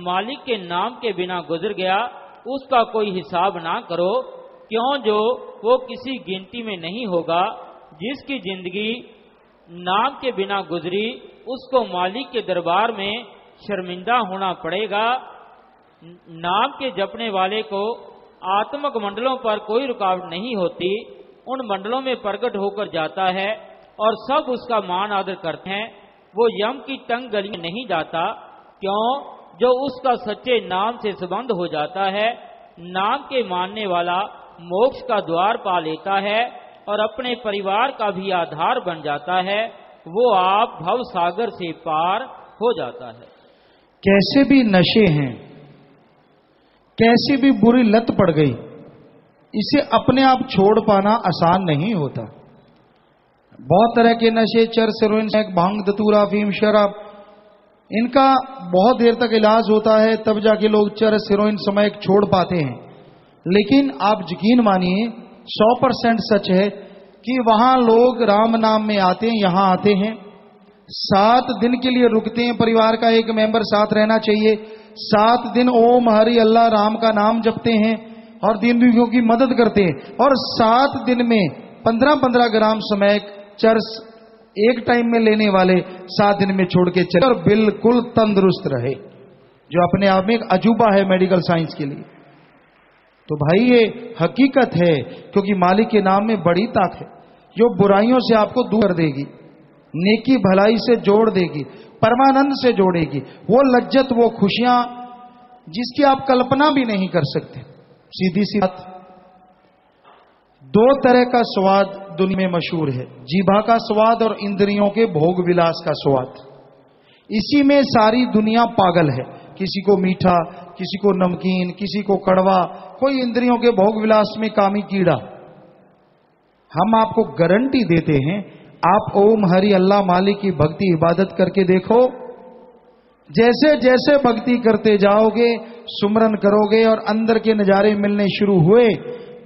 मालिक के नाम के बिना गुजर गया उसका कोई हिसाब ना करो, क्यों जो वो किसी गिनती में नहीं होगा। जिसकी जिंदगी नाम के बिना गुजरी उसको मालिक के दरबार में शर्मिंदा होना पड़ेगा। नाम के जपने वाले को आत्मक मंडलों पर कोई रुकावट नहीं होती, उन मंडलों में प्रकट होकर जाता है और सब उसका मान आदर करते हैं। वो यम की तंग गली में नहीं जाता, क्यों जो उसका सच्चे नाम से संबंध हो जाता है। नाम के मानने वाला मोक्ष का द्वार पा लेता है और अपने परिवार का भी आधार बन जाता है। वो आप भव सागर से पार हो जाता है। कैसे भी नशे हैं, कैसी भी बुरी लत पड़ गई, इसे अपने आप छोड़ पाना आसान नहीं होता। बहुत तरह के नशे, चरस, हेरोइन, भांग, धतूरा, अफीम, शराब, इनका बहुत देर तक इलाज होता है, तब जाके लोग चरस, हेरोइन, समैक छोड़ पाते हैं। लेकिन आप यकीन मानिए 100% सच है कि वहां लोग राम नाम में आते हैं, यहां आते हैं, 7 दिन के लिए रुकते हैं, परिवार का एक मेंबर साथ रहना चाहिए, 7 दिन ओम हरि अल्लाह राम का नाम जपते हैं और दीन दुखियों की मदद करते हैं, और 7 दिन में 15-15 ग्राम समैक, चरस एक टाइम में लेने वाले 7 दिन में छोड़ के चले और बिल्कुल तंदुरुस्त रहे, जो अपने आप में एक अजूबा है मेडिकल साइंस के लिए। तो भाई ये हकीकत है, क्योंकि मालिक के नाम में बड़ी ताकत है जो बुराइयों से आपको दूर कर देगी, नेकी भलाई से जोड़ देगी, परमानंद से जोड़ेगी, वो लज्जत, वो खुशियां जिसकी आप कल्पना भी नहीं कर सकते। सीधी सी बात, 2 तरह का स्वाद दुनिया में मशहूर है, जीभा का स्वाद और इंद्रियों के भोग विलास का स्वाद। इसी में सारी दुनिया पागल है, किसी को मीठा, किसी को नमकीन, किसी को कड़वा, कोई इंद्रियों के भोग विलास में कामी कीड़ा। हम आपको गारंटी देते हैं, आप ओम हरि अल्लाह मालिक की भक्ति इबादत करके देखो, जैसे जैसे भक्ति करते जाओगे, सुमरन करोगे और अंदर के नजारे मिलने शुरू हुए,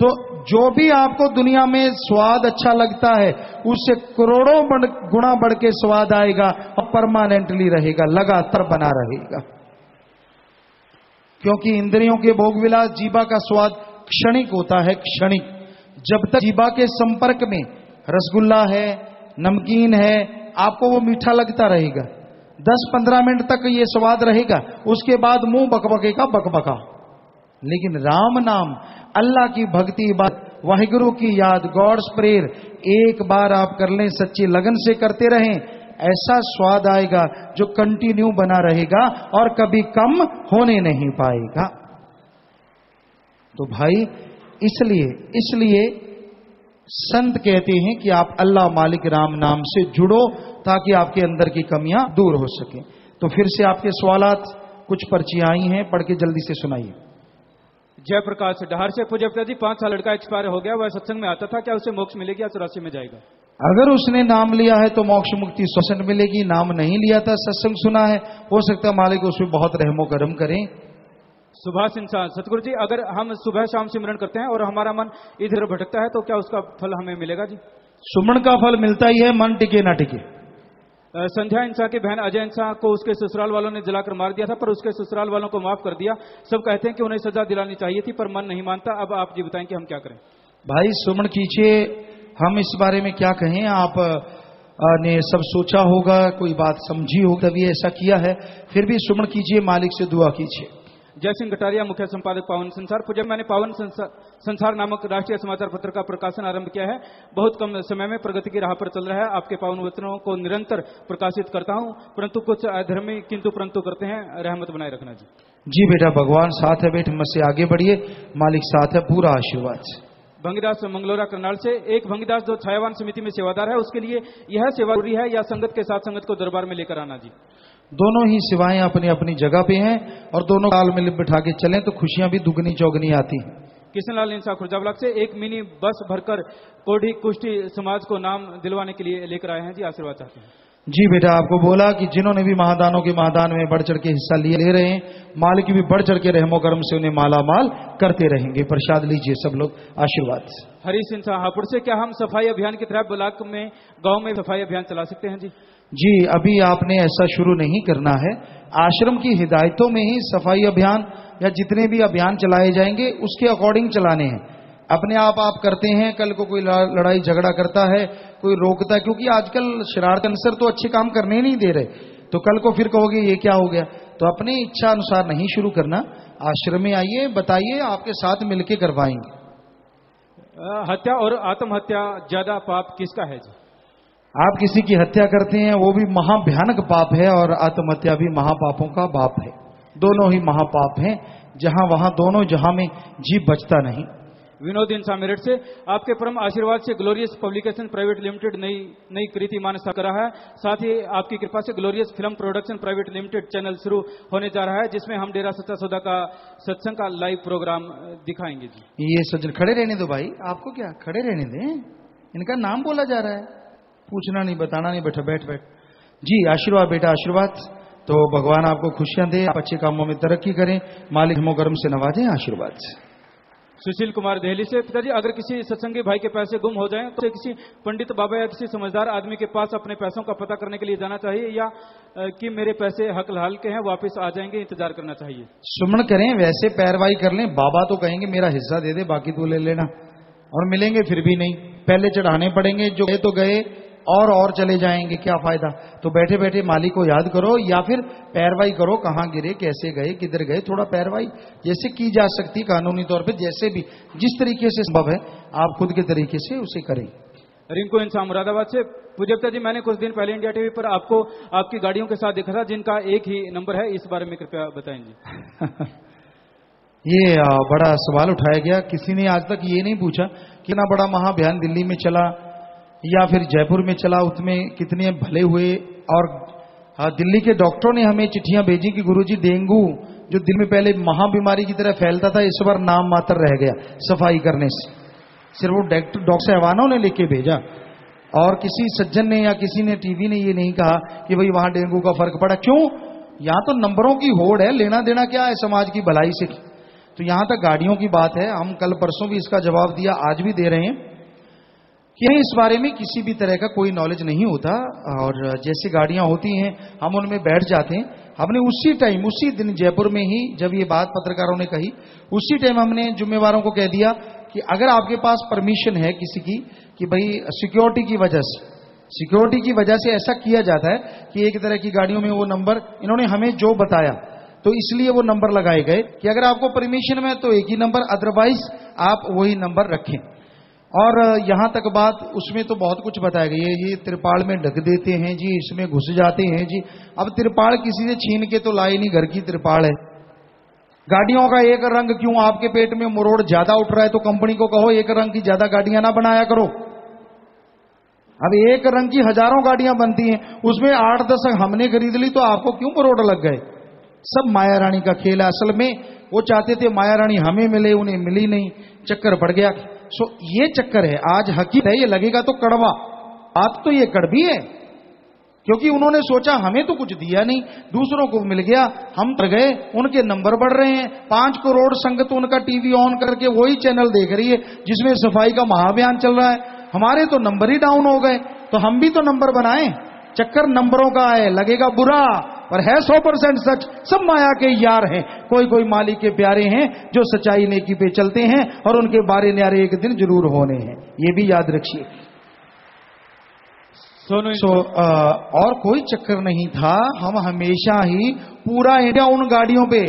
तो जो भी आपको दुनिया में स्वाद अच्छा लगता है उससे करोड़ों गुना बढ़ के स्वाद आएगा और परमानेंटली रहेगा, लगातार बना रहेगा। क्योंकि इंद्रियों के भोग विलास, जीभा का स्वाद क्षणिक होता है, क्षणिक। जब तक जीभा के संपर्क में रसगुल्ला है, नमकीन है, आपको वो मीठा लगता रहेगा, 10-15 मिनट तक ये स्वाद रहेगा, उसके बाद मुंह बकबके का बकबका। लेकिन राम नाम, अल्लाह की भक्ति, बात, वाहिगुरु की याद, गॉड्स प्रेयर एक बार आप कर लें, सच्ची लगन से करते रहें, ऐसा स्वाद आएगा जो कंटिन्यू बना रहेगा और कभी कम होने नहीं पाएगा। तो भाई इसलिए संत कहते हैं कि आप अल्लाह मालिक राम नाम से जुड़ो ताकि आपके अंदर की कमियां दूर हो सके। तो फिर से आपके सवालात, कुछ पर्चियां आई हैं, पढ़ के जल्दी से सुनाइए। जयप्रकाश डहार से, पूज्य पिताजी 5 साल लड़का एक्सपायर हो गया, वह सत्संग में आता था, क्या उसे मोक्ष मिलेगी या 84 में जाएगा? अगर उसने नाम लिया है तो मोक्ष मुक्ति 100% मिलेगी। नाम नहीं लिया था, सत्संग सुना है, हो सकता है मालिक उसमें बहुत रहमो करम करें। सुभाष इंसान, सतगुरु जी अगर हम सुबह शाम सिमरन करते हैं और हमारा मन इधर भटकता है तो क्या उसका फल हमें मिलेगा जी? सुमन का फल मिलता ही है, मन टिके ना टिके। संध्या इंसा की बहन अजय इंसा को उसके ससुराल वालों ने जलाकर मार दिया था, पर उसके ससुराल वालों को माफ कर दिया। सब कहते हैं कि उन्हें सजा दिलानी चाहिए थी, पर मन नहीं मानता। अब आप जी बताएं कि हम क्या करें। भाई सुमन कीजिए, हम इस बारे में क्या कहें। आप ने सब सोचा होगा, कोई बात समझी होगी तभी ऐसा किया है। फिर भी सुमन कीजिए, मालिक से दुआ कीजिए। जय सिंह कटारिया, मुख्य संपादक पावन संसार। पूज्य, मैंने पावन संसार नामक राष्ट्रीय समाचार पत्र का प्रकाशन आरंभ किया है। बहुत कम समय में प्रगति की राह पर चल रहा है। आपके पावन वचनों को निरंतर प्रकाशित करता हूं, परंतु कुछ अधर्मी किंतु परंतु करते हैं। रहमत बनाए रखना जी। जी बेटा, भगवान साथ है, बेटे हिम्मत से आगे बढ़िए, मालिक साथ है, पूरा आशीर्वाद। भंगीदास मंगलोरा करनाल से, एक भंगीदास जो छायावान समिति में सेवादार है, उसके लिए यह सेवा जरूरी है या संगत के साथ संगत को दरबार में लेकर आना जी। दोनों ही सेवाएं अपनी अपनी जगह पे हैं और दोनों ताल में बिठा के चलें तो खुशियां भी दुगनी चौगनी आती हैं। किशनलाल इंसा खुर्जा ब्लॉक से, एक मिनी बस भरकर कोढ़ी कुष्टी समाज को नाम दिलवाने के लिए लेकर आए हैं जी। आशीर्वाद चाहते हैं जी बेटा। आपको बोला कि जिन्होंने भी महादानों के महादान में बढ़ चढ़ के हिस्सा ले रहे हैं, मालिक भी बढ़ चढ़ के रहमो करम से उन्हें माला माल करते रहेंगे। प्रसाद लीजिए सब लोग, आशीर्वाद। हरी सिंह हापुड़ से, क्या हम सफाई अभियान की तरह ब्लॉक में गांव में सफाई अभियान चला सकते हैं जी? जी, अभी आपने ऐसा शुरू नहीं करना है। आश्रम की हिदायतों में ही सफाई अभियान या जितने भी अभियान चलाए जाएंगे उसके अकॉर्डिंग चलाने हैं। अपने आप करते हैं, कल को कोई लड़ाई झगड़ा करता है, कोई रोकता है, क्योंकि आजकल शरारत अनुसार तो अच्छे काम करने नहीं दे रहे, तो कल को फिर कहोगे ये क्या हो गया। तो अपनी इच्छा अनुसार नहीं शुरू करना। आश्रम में आइए, बताइए, आपके साथ मिलके करवाएंगे। हत्या और आत्महत्या ज्यादा पाप किसका है जी? आप किसी की हत्या करते हैं वो भी महाभयानक पाप है, और आत्महत्या भी महापापों का बाप है। दोनों ही महापाप हैं, जहां वहां दोनों जहां में जीव बचता नहीं। विनोद इंसा मेरठ से, आपके परम आशीर्वाद से ग्लोरियस पब्लिकेशन प्राइवेट लिमिटेड नई कीर्तिमान स्थापित कर रहा है। साथ ही आपकी कृपा से glorious film production private limited channel शुरू होने जा रहा है, जिसमें हम डेरा सच्चा सौदा का सत्संग का लाइव प्रोग्राम दिखाएंगे जी। ये सज्जन खड़े रहने दो भाई, आपको क्या खड़े रहने दें, इनका नाम बोला जा रहा है, पूछना नहीं बताना नहीं, बैठा बैठ जी। आशीर्वाद बेटा, आशीर्वाद। तो भगवान आपको खुशियां दे, आप अच्छे कामों में तरक्की करें, मालिक मोगरम से नवाजें, आशीर्वाद। सुशील कुमार दिल्ली से, पिताजी अगर किसी सत्संगी भाई के पैसे गुम हो जाएं तो किसी पंडित बाबा या किसी समझदार आदमी के पास अपने पैसों का पता करने के लिए जाना चाहिए, या कि मेरे पैसे हक हलाल के हैं वापस आ जाएंगे, इंतजार करना चाहिए? सुमन करें, वैसे पैरवाई कर लें। बाबा तो कहेंगे मेरा हिस्सा दे दे, बाकी तू ले लेना, और मिलेंगे फिर भी नहीं, पहले चढ़ाने पड़ेंगे। जो गए तो गए, और चले जाएंगे, क्या फायदा। तो बैठे बैठे मालिक को याद करो, या फिर पैरवाई करो, कहां गिरे, कैसे गए, किधर गए, थोड़ा पैरवाई जैसे की जा सकती कानूनी तौर पे, जैसे भी जिस तरीके से संभव है आप खुद के तरीके से उसे करें। रिंकू इंसान मुरादाबाद से, पूज्यता जी मैंने कुछ दिन पहले इंडिया टीवी पर आपको आपकी गाड़ियों के साथ देखा था, जिनका एक ही नंबर है, इस बारे में कृपया बताएं जी। ये बड़ा सवाल उठाया गया। किसी ने आज तक ये नहीं पूछा कि ना बड़ा महाअभियान दिल्ली में चला या फिर जयपुर में चला, उसमें कितने भले हुए। और दिल्ली के डॉक्टरों ने हमें चिट्ठियां भेजी कि गुरुजी डेंगू जो दिल में पहले महाबीमारी की तरह फैलता था, इस बार नाम मात्र रह गया सफाई करने से। सिर्फ वो डॉक्टर साहबानों ने लेके भेजा, और किसी सज्जन ने या किसी ने टीवी ने ये नहीं कहा कि भाई वहां डेंगू का फर्क पड़ा। क्यों? यहां तो नंबरों की होड़ है, लेना देना क्या है समाज की भलाई से। तो यहां तक गाड़ियों की बात है, हम कल परसों भी इसका जवाब दिया, आज भी दे रहे हैं कि इस बारे में किसी भी तरह का कोई नॉलेज नहीं होता। और जैसी गाड़ियां होती हैं हम उनमें बैठ जाते हैं। हमने उसी टाइम, उसी दिन जयपुर में ही जब ये बात पत्रकारों ने कही, उसी टाइम हमने जिम्मेवारों को कह दिया कि अगर आपके पास परमिशन है किसी की कि भाई सिक्योरिटी की वजह से ऐसा किया जाता है कि एक तरह की गाड़ियों में वो नंबर, इन्होंने हमें जो बताया तो इसलिए वो नंबर लगाए गए कि अगर आपको परमिशन में तो एक ही नंबर, अदरवाइज आप वही नंबर रखें। और यहां तक बात, उसमें तो बहुत कुछ बताया गया। ये त्रिपाल में ढक देते हैं जी, इसमें घुस जाते हैं जी। अब त्रिपाल किसी से छीन के तो लाए नहीं, घर की त्रिपाल है। गाड़ियों का एक रंग क्यों? आपके पेट में मुरोड़ ज्यादा उठ रहा है तो कंपनी को कहो एक रंग की ज्यादा गाड़ियां ना बनाया करो। अब एक रंग की हजारों गाड़ियां बनती हैं, उसमें 8-10 हमने खरीद ली तो आपको क्यों मुरोड़ लग गए? सब माया रानी का खेल है। असल में वो चाहते थे माया रानी हमें मिले, उन्हें मिली नहीं, चक्कर पड़ गया। ये चक्कर है। आज हकीकत है, ये लगेगा तो कड़वा, बात तो ये कड़वी है, क्योंकि उन्होंने सोचा हमें तो कुछ दिया नहीं, दूसरों को मिल गया, हम तर गए, उनके नंबर बढ़ रहे हैं। 5 करोड़ संगत उनका टीवी ऑन करके वही चैनल देख रही है जिसमें सफाई का महाअभियान चल रहा है। हमारे तो नंबर ही डाउन हो गए, तो हम भी तो नंबर बनाएं। चक्कर नंबरों का है, लगेगा बुरा पर है 100% सच। सब माया के यार हैं, कोई कोई मालिक के प्यारे हैं जो सच्चाई नेकी पे चलते हैं और उनके बारे न्यारे एक दिन जरूर होने हैं, ये भी याद रखिए। और कोई चक्कर नहीं था, हम हमेशा ही पूरा इंडिया उन गाड़ियों पे,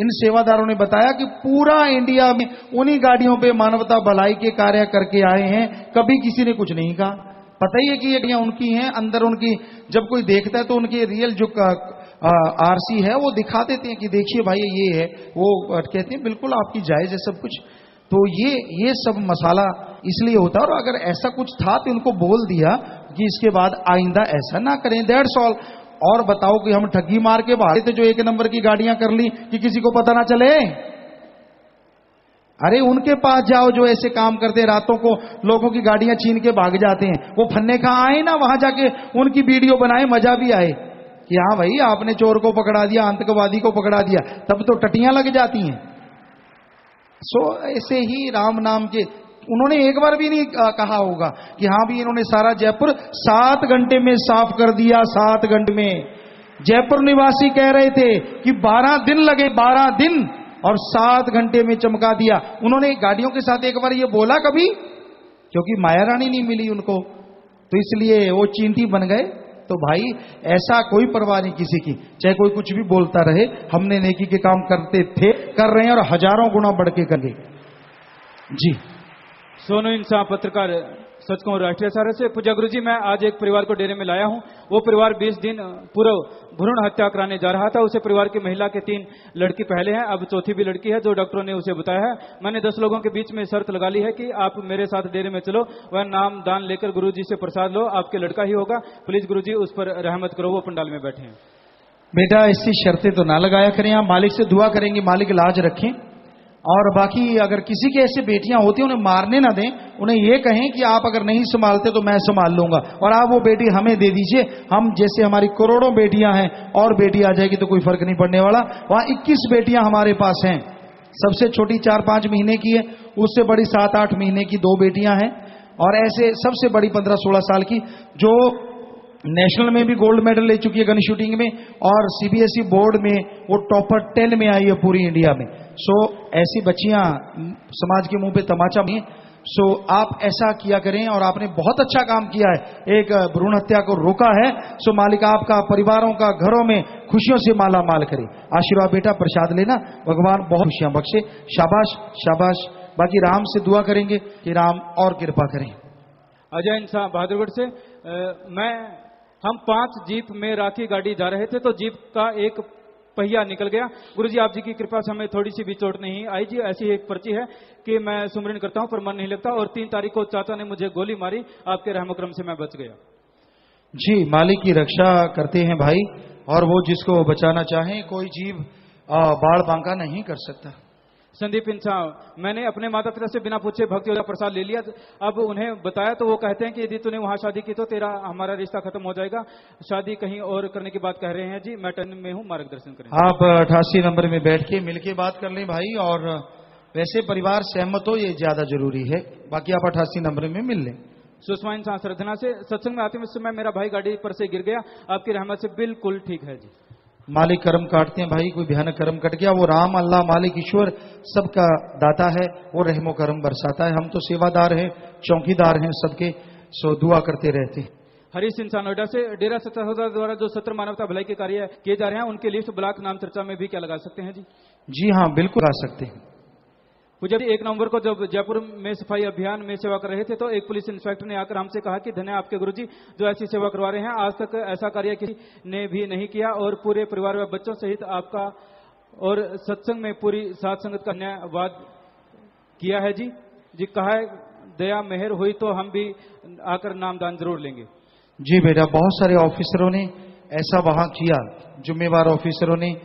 इन सेवादारों ने बताया कि पूरा इंडिया में उन्हीं गाड़ियों पे मानवता भलाई के कार्य करके आए हैं, कभी किसी ने कुछ नहीं कहा। पता ही है कि ये गाड़ियां उनकी हैं, अंदर उनकी जब कोई देखता है तो उनके रियल जो आरसी है वो दिखा देते हैं कि देखिए भाई ये है, वो कहते हैं बिल्कुल आपकी जायज है सब कुछ। तो ये सब मसाला इसलिए होता है, और अगर ऐसा कुछ था तो उनको बोल दिया कि इसके बाद आइंदा ऐसा ना करें, दैट्स ऑल। और बताओ कि हम ठगी मार के भागे थे जो 1 नंबर की गाड़ियां कर ली कि किसी को पता ना चले। अरे उनके पास जाओ जो ऐसे काम करते, रातों को लोगों की गाड़ियां छीन के भाग जाते हैं, वो फन्ने कहाँ आए ना, वहां जाके उनकी वीडियो बनाए, मजा भी आए कि हाँ भाई आपने चोर को पकड़ा दिया, आतंकवादी को पकड़ा दिया, तब तो टटियां लग जाती हैं। ऐसे ही राम नाम के उन्होंने एक बार भी नहीं कहा होगा कि हाँ भी इन्होंने सारा जयपुर 7 घंटे में साफ कर दिया। 7 घंटे में जयपुर निवासी कह रहे थे कि 12 दिन लगे, 12 दिन, और 7 घंटे में चमका दिया। उन्होंने गाड़ियों के साथ एक बार ये बोला कभी, क्योंकि माया रानी नहीं मिली उनको, तो इसलिए वो चींटी बन गए। तो भाई ऐसा कोई परवाह नहीं किसी की, चाहे कोई कुछ भी बोलता रहे, हमने नेकी के काम करते थे, कर रहे हैं और हजारों गुना बढ़ के करेंगे जी। सोनू इंसान पत्रकार सच कहूं राष्ट्रीय सहारा से। पूजा गुरु जी, मैं आज एक परिवार को डेरे में लाया हूं। वो परिवार 20 दिन पूर्व भ्रूण हत्या कराने जा रहा था। उसे परिवार की महिला के 3 लड़की पहले हैं, अब चौथी भी लड़की है जो डॉक्टरों ने उसे बताया है। मैंने 10 लोगों के बीच में शर्त लगा ली है कि आप मेरे साथ डेरे में चलो, वह नाम दान लेकर गुरु जी से प्रसाद लो, आपके लड़का ही होगा। प्लीज गुरु जी उस पर रहमत करो। वो पंडाल में बैठे हैं। बेटा ऐसी शर्तें तो ना लगाया करें, आप मालिक से दुआ करेंगे मालिक लाज रखें। और बाकी अगर किसी के ऐसे बेटियां होती हैं उन्हें मारने ना दें, उन्हें ये कहें कि आप अगर नहीं संभालते तो मैं संभाल लूंगा और आप वो बेटी हमें दे दीजिए। हम जैसे हमारी करोड़ों बेटियां हैं और बेटी आ जाएगी तो कोई फर्क नहीं पड़ने वाला। वहां 21 बेटियां हमारे पास हैं, सबसे छोटी 4-5 महीने की है, उससे बड़ी 7-8 महीने की 2 बेटियां हैं, और ऐसे सबसे बड़ी 15-16 साल की जो नेशनल में भी गोल्ड मेडल ले चुकी है गन शूटिंग में, और सीबीएसई बोर्ड में वो टॉपर 10 में आई है पूरी इंडिया में। ऐसी बच्चियां समाज के मुंह पे तमाचा में। आप ऐसा किया करें, और आपने बहुत अच्छा काम किया है, एक भ्रूण हत्या को रोका है। मालिक आपका परिवारों का घरों में खुशियों से माला माल करे। आशीर्वाद बेटा, प्रसाद लेना, भगवान बहुत खुशियां बख्शे। शाबाश शाबाश। बाकी राम से दुआ करेंगे कि राम और कृपा करें। अजय इंसान बहादुरगढ़ से। हम 5 जीप में राखी गाड़ी जा रहे थे तो जीप का एक पहिया निकल गया। गुरुजी आप जी की कृपा से हमें थोड़ी सी भी चोट नहीं आई जी। ऐसी एक पर्ची है कि मैं सुमरन करता हूं पर मन नहीं लगता, और 3 तारीख को चाचा ने मुझे गोली मारी, आपके रहमक्रम से मैं बच गया। जी मालिक की रक्षा करते हैं भाई, और वो जिसको बचाना चाहे कोई जीव बाढ़ बांका नहीं कर सकता। संदीप इंसान, मैंने अपने माता पिता से बिना पूछे भक्ति योद्धा प्रसाद ले लिया। अब उन्हें बताया तो वो कहते हैं कि यदि तूने वहां शादी की तो तेरा हमारा रिश्ता खत्म हो जाएगा, शादी कहीं और करने की बात कह रहे हैं जी। मैं टर्न में हूं, मार्गदर्शन करें। आप 88 नंबर में बैठ के मिलके बात कर लें भाई, और वैसे परिवार सहमत हो ये ज्यादा जरूरी है, बाकी आप 88 नंबर में मिल लें। सुषमा इंसान श्रद्धना से। सत्संग में आते समय मेरा भाई गाड़ी पर से गिर गया, आपकी रहमत से बिल्कुल ठीक है जी। मालिक कर्म काटते हैं भाई, कोई भयानक कर्म कट गया, वो राम अल्लाह मालिक ईश्वर सबका दाता है, वो रहमो कर्म बरसाता है। हम तो सेवादार हैं, चौकीदार हैं सबके, दुआ करते रहते हैं। हरीश इंसान नोएडा से। डेरा सत्ता द्वारा जो 17 मानवता भलाई के कार्य किए जा रहे हैं उनके लिस्ट ब्लॉक नाम चर्चा में भी क्या लगा सकते हैं जी? जी हाँ बिल्कुल लगा सकते हैं। पूजा जी 1 नवंबर को जब जयपुर में सफाई अभियान में सेवा कर रहे थे तो एक पुलिस इंस्पेक्टर ने आकर हमसे कहा कि धन्य आपके गुरुजी जो ऐसी सेवा करवा रहे हैं, आज तक ऐसा कार्य किसी ने भी नहीं किया, और पूरे परिवार व बच्चों सहित आपका और सत्संग में पूरी साथ संगत का धन्यवाद किया है जी। कहा है दया मेहर हुई तो हम भी आकर नामदान जरूर लेंगे। जी बेटा, बहुत सारे ऑफिसरों ने ऐसा वहां किया, जिम्मेवार ऑफिसरों ने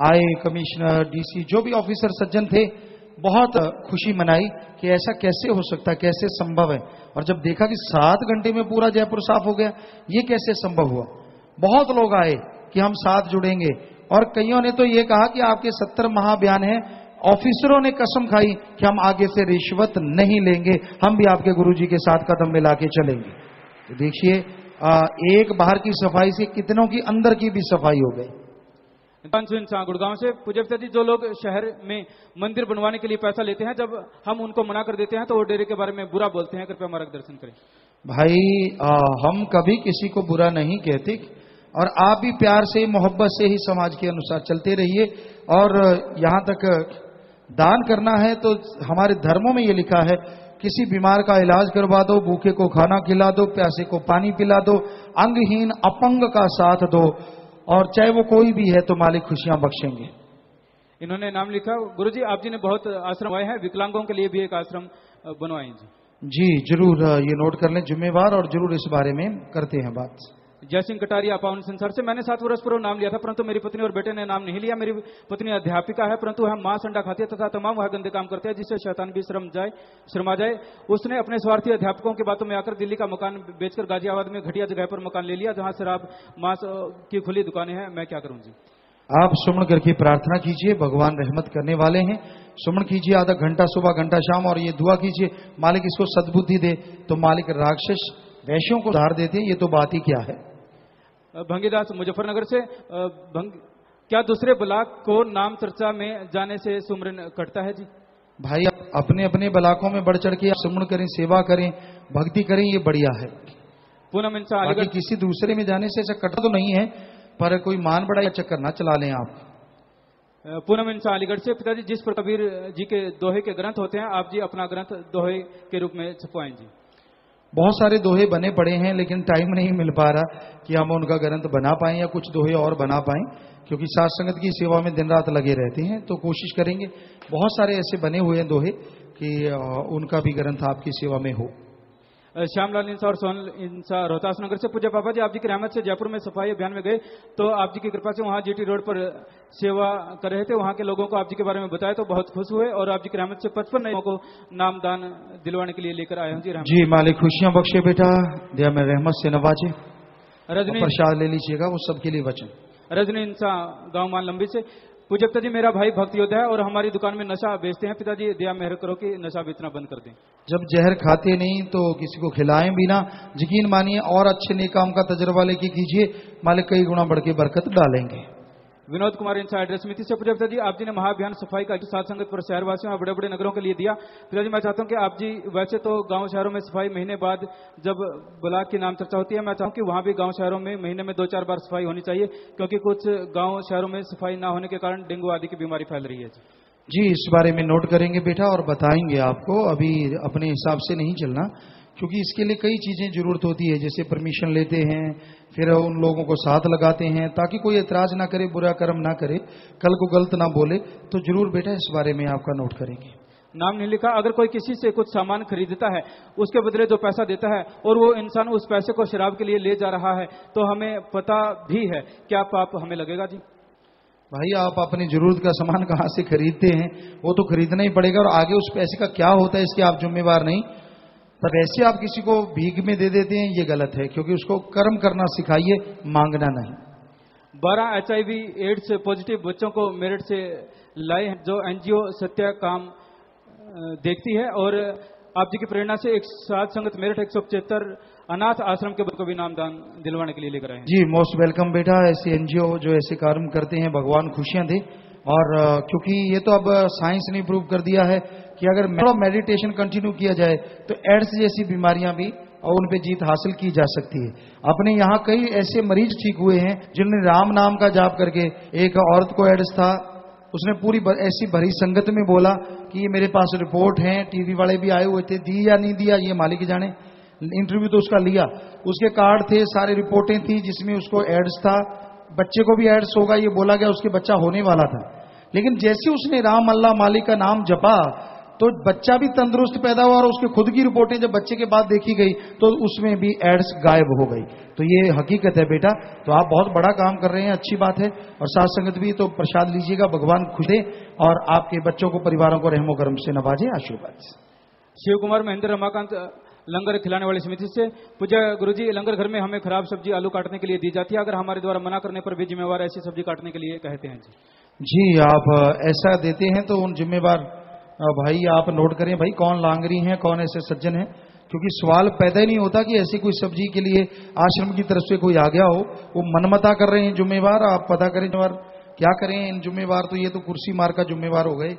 आए, कमिश्नर, डीसी, जो भी ऑफिसर सज्जन थे, बहुत खुशी मनाई कि ऐसा कैसे हो सकता है, कैसे संभव है। और जब देखा कि 7 घंटे में पूरा जयपुर साफ हो गया, ये कैसे संभव हुआ। बहुत लोग आए कि हम साथ जुड़ेंगे, और कईयों ने तो ये कहा कि आपके 70 महाबयान हैं। ऑफिसरों ने कसम खाई कि हम आगे से रिश्वत नहीं लेंगे, हम भी आपके गुरुजी के साथ कदम मिला के चलेंगे। तो देखिए एक बाहर की सफाई से कितनों की अंदर की भी सफाई हो गई। गुड़गांव से पूज्य पिताजी, जो लोग शहर में मंदिर बनवाने के लिए पैसा लेते हैं, जब हम उनको मना कर देते हैं तो वो डेरे के बारे में बुरा बोलते हैं, कृपया मार्गदर्शन करें। भाई हम कभी किसी को बुरा नहीं कहते, और आप भी प्यार से मोहब्बत से ही समाज के अनुसार चलते रहिए। और यहाँ तक दान करना है तो हमारे धर्मों में ये लिखा है, किसी बीमार का इलाज करवा दो, भूखे को खाना खिला दो, प्यासे को पानी पिला दो, अंगहीन अपंग का साथ दो, और चाहे वो कोई भी है तो मालिक खुशियां बख्शेंगे। इन्होंने नाम लिखा। गुरुजी, आप जी ने बहुत आश्रम बनवाए हैं, विकलांगों के लिए भी एक आश्रम बनवाए जी। जरूर ये नोट कर लें जिम्मेवार, और जरूर इस बारे में करते हैं बात। जयसिंह कटारिया पावन संसार से, मैंने 7 वर्ष पूर्व नाम लिया था, परंतु मेरी पत्नी और बेटे ने नाम नहीं लिया। मेरी पत्नी अध्यापिका है, परंतु वह मांस अंडा खाती है तथा तमाम वह गंदे काम करते हैं जिससे शैतान भी शर्मा जाए। उसने अपने स्वार्थी अध्यापकों की बातों में आकर दिल्ली का मकान बेचकर गाजियाबाद में घटिया जगह पर मकान ले लिया, जहां शराब मांस की खुली दुकानें हैं। मैं क्या करूं जी? आप सुमन करके प्रार्थना कीजिए, भगवान रहमत करने वाले हैं। सुमन कीजिए आधा घंटा सुबह, घंटा शाम, और ये दुआ कीजिए मालिक इसको सद्बुद्धि दे, तो मालिक राक्षस वैश्यों को उधार देते हैं। ये तो बात ही क्या है। भंगीदास मुजफ्फरनगर से, क्या दूसरे ब्लाक को नाम चर्चा में जाने से सुमरन कटता है जी? भाई अपने अपने ब्लाकों में बढ़ चढ़ के सुमन करें, सेवा करें, भक्ति करें, ये बढ़िया है। पूनम इंसा अलीगढ़, किसी दूसरे में जाने से ऐसा कटता तो नहीं है, पर कोई मान बड़ा या चक्कर ना चला लें आप। पूनम इंसा अलीगढ़ से, पिताजी जिस पर कबीर जी के दोहे के ग्रंथ होते हैं, आप जी अपना ग्रंथ दोहे के रूप में छपवाएं जी। बहुत सारे दोहे बने पड़े हैं, लेकिन टाइम नहीं मिल पा रहा कि हम उनका ग्रंथ बना पाएं या कुछ दोहे और बना पाएं, क्योंकि साथ संगत की सेवा में दिन रात लगे रहते हैं। तो कोशिश करेंगे, बहुत सारे ऐसे बने हुए हैं दोहे कि उनका भी ग्रंथ आपकी सेवा में हो। श्यामलाल इंसा और सोनल इंसा रोहतास नगर से, पूज्य पापा जी, आप जी की रहमत से जयपुर में सफाई अभियान में गए तो आप जी की कृपा से वहां जीटी रोड पर सेवा कर रहे थे। वहां के लोगों को आप जी के बारे में बताया तो बहुत खुश हुए, और आप जी की रहमत से 55 नए को नामदान दिलवाने के लिए लेकर आए हूँ जी। जी मालिक खुशियां बख्शे बेटा, दया में रहमत से नवाजे। रजनी प्रसाद ले लीजिएगा, वो सबके लिए वचन। रजनी इंसा गाँव मान लंबी से, पूज्य पिताजी मेरा भाई भक्त योद्धा है और हमारी दुकान में नशा बेचते हैं। पिताजी दया मेहर करो कि नशा बेचना बंद कर दें। जब जहर खाते नहीं तो किसी को खिलाएं भी ना, यकीन मानिए, और अच्छे नेक काम का तजर्बा लेके कीजिए, मालिक कई गुना बढ़ के बरकत डालेंगे। विनोद कुमार इंसा एड्रेस समिति से, पूज्य पिताजी आप जी ने महाअभियान सफाई का साथ संगत पर शहरवासियों और बड़े बड़े नगरों के लिए दिया। पिताजी मैं चाहता हूं कि आप जी, वैसे तो गांव शहरों में सफाई महीने बाद जब ब्लॉक की नाम चर्चा होती है, मैं चाहूं कि वहां भी गांव शहरों में महीने में 2-4 बार सफाई होनी चाहिए, क्योंकि कुछ गांव शहरों में सफाई ना होने के कारण डेंगू आदि की बीमारी फैल रही है जी। इस बारे में नोट करेंगे बेटा और बताएंगे आपको। अभी अपने हिसाब से नहीं चलना, क्योंकि इसके लिए कई चीजें जरूरत होती है, जैसे परमिशन लेते हैं, फिर उन लोगों को साथ लगाते हैं ताकि कोई एतराज ना करे, बुरा कर्म ना करे, कल को गलत ना बोले। तो जरूर बेटा इस बारे में आपका नोट करेंगे। नाम नहीं लिखा, अगर कोई किसी से कुछ सामान खरीदता है, उसके बदले जो पैसा देता है और वो इंसान उस पैसे को शराब के लिए ले जा रहा है, तो हमें पता भी है, क्या पाप हमें लगेगा जी? भाई आप अपनी जरूरत का सामान कहाँ से खरीदते हैं, वो तो खरीदना ही पड़ेगा, और आगे उस पैसे का क्या होता है इसके आप जिम्मेवार नहीं। पर ऐसे आप किसी को भीख में दे देते हैं, ये गलत है, क्योंकि उसको कर्म करना सिखाइए, मांगना नहीं। 12 HIV एड्स पॉजिटिव बच्चों को मेरठ से लाए हैं, जो NGO सत्या काम देखती है, और आप जी की प्रेरणा से एक साथ संगत मेरठ 175 अनाथ आश्रम के बच्चों को भी नामदान दिलवाने के लिए लेकर आए हैं जी। मोस्ट वेलकम बेटा, ऐसे NGO जो ऐसे कार्य करते हैं, भगवान खुशियां दे। और क्योंकि ये तो अब साइंस ने प्रूव कर दिया है कि अगर मेडिटेशन कंटिन्यू किया जाए तो एड्स जैसी बीमारियां भी और उन पे जीत हासिल की जा सकती है। अपने यहाँ कई ऐसे मरीज ठीक हुए हैं जिन्होंने राम नाम का जाप करके, एक औरत को एड्स था, उसने पूरी ऐसी भरी संगत में बोला कि ये मेरे पास रिपोर्ट है, टीवी वाले भी आए हुए थे, दी या नहीं दिया ये मालिक जाने, इंटरव्यू तो उसका लिया, उसके कार्ड थे, सारी रिपोर्टें थी जिसमें उसको एड्स था, बच्चे को भी एड्स होगा ये बोला गया, उसके बच्चा होने वाला था। लेकिन जैसे उसने राम अल्लाह मालिक का नाम जपा तो बच्चा भी तंदुरुस्त पैदा हुआ, और उसके खुद की रिपोर्टें जब बच्चे के बाद देखी गई तो उसमें भी एड्स गायब हो गई। तो ये हकीकत है बेटा। तो आप बहुत बड़ा काम कर रहे हैं, अच्छी बात है, और साथ संगत भी। तो प्रसाद लीजिएगा, भगवान खुश दे और आपके बच्चों को, परिवारों को रहमो करम से नवाजे, आशीर्वाद। शिव कुमार महेंद्र रमाकांत लंगर खिलाने वाली समिति से, पूज्य गुरुजी लंगर घर में हमें खराब सब्जी आलू काटने के लिए दी जाती है, अगर हमारे द्वारा मना करने पर भी जिम्मेवार ऐसी सब्जी काटने के लिए कहते हैं जी। आप ऐसा देते हैं तो उन जिम्मेवार भाई आप नोट करें भाई कौन लांगरी हैं, कौन ऐसे सज्जन हैं, क्योंकि सवाल पैदा ही नहीं होता कि ऐसी कोई सब्जी के लिए आश्रम की तरफ से कोई आ गया हो, वो मनमता कर रहे हैं जुम्मेवार, आप पता करें जुम्मेवार क्या करें इन जुम्मेवार, तो ये तो कुर्सी मार का जुम्मेवार हो गए।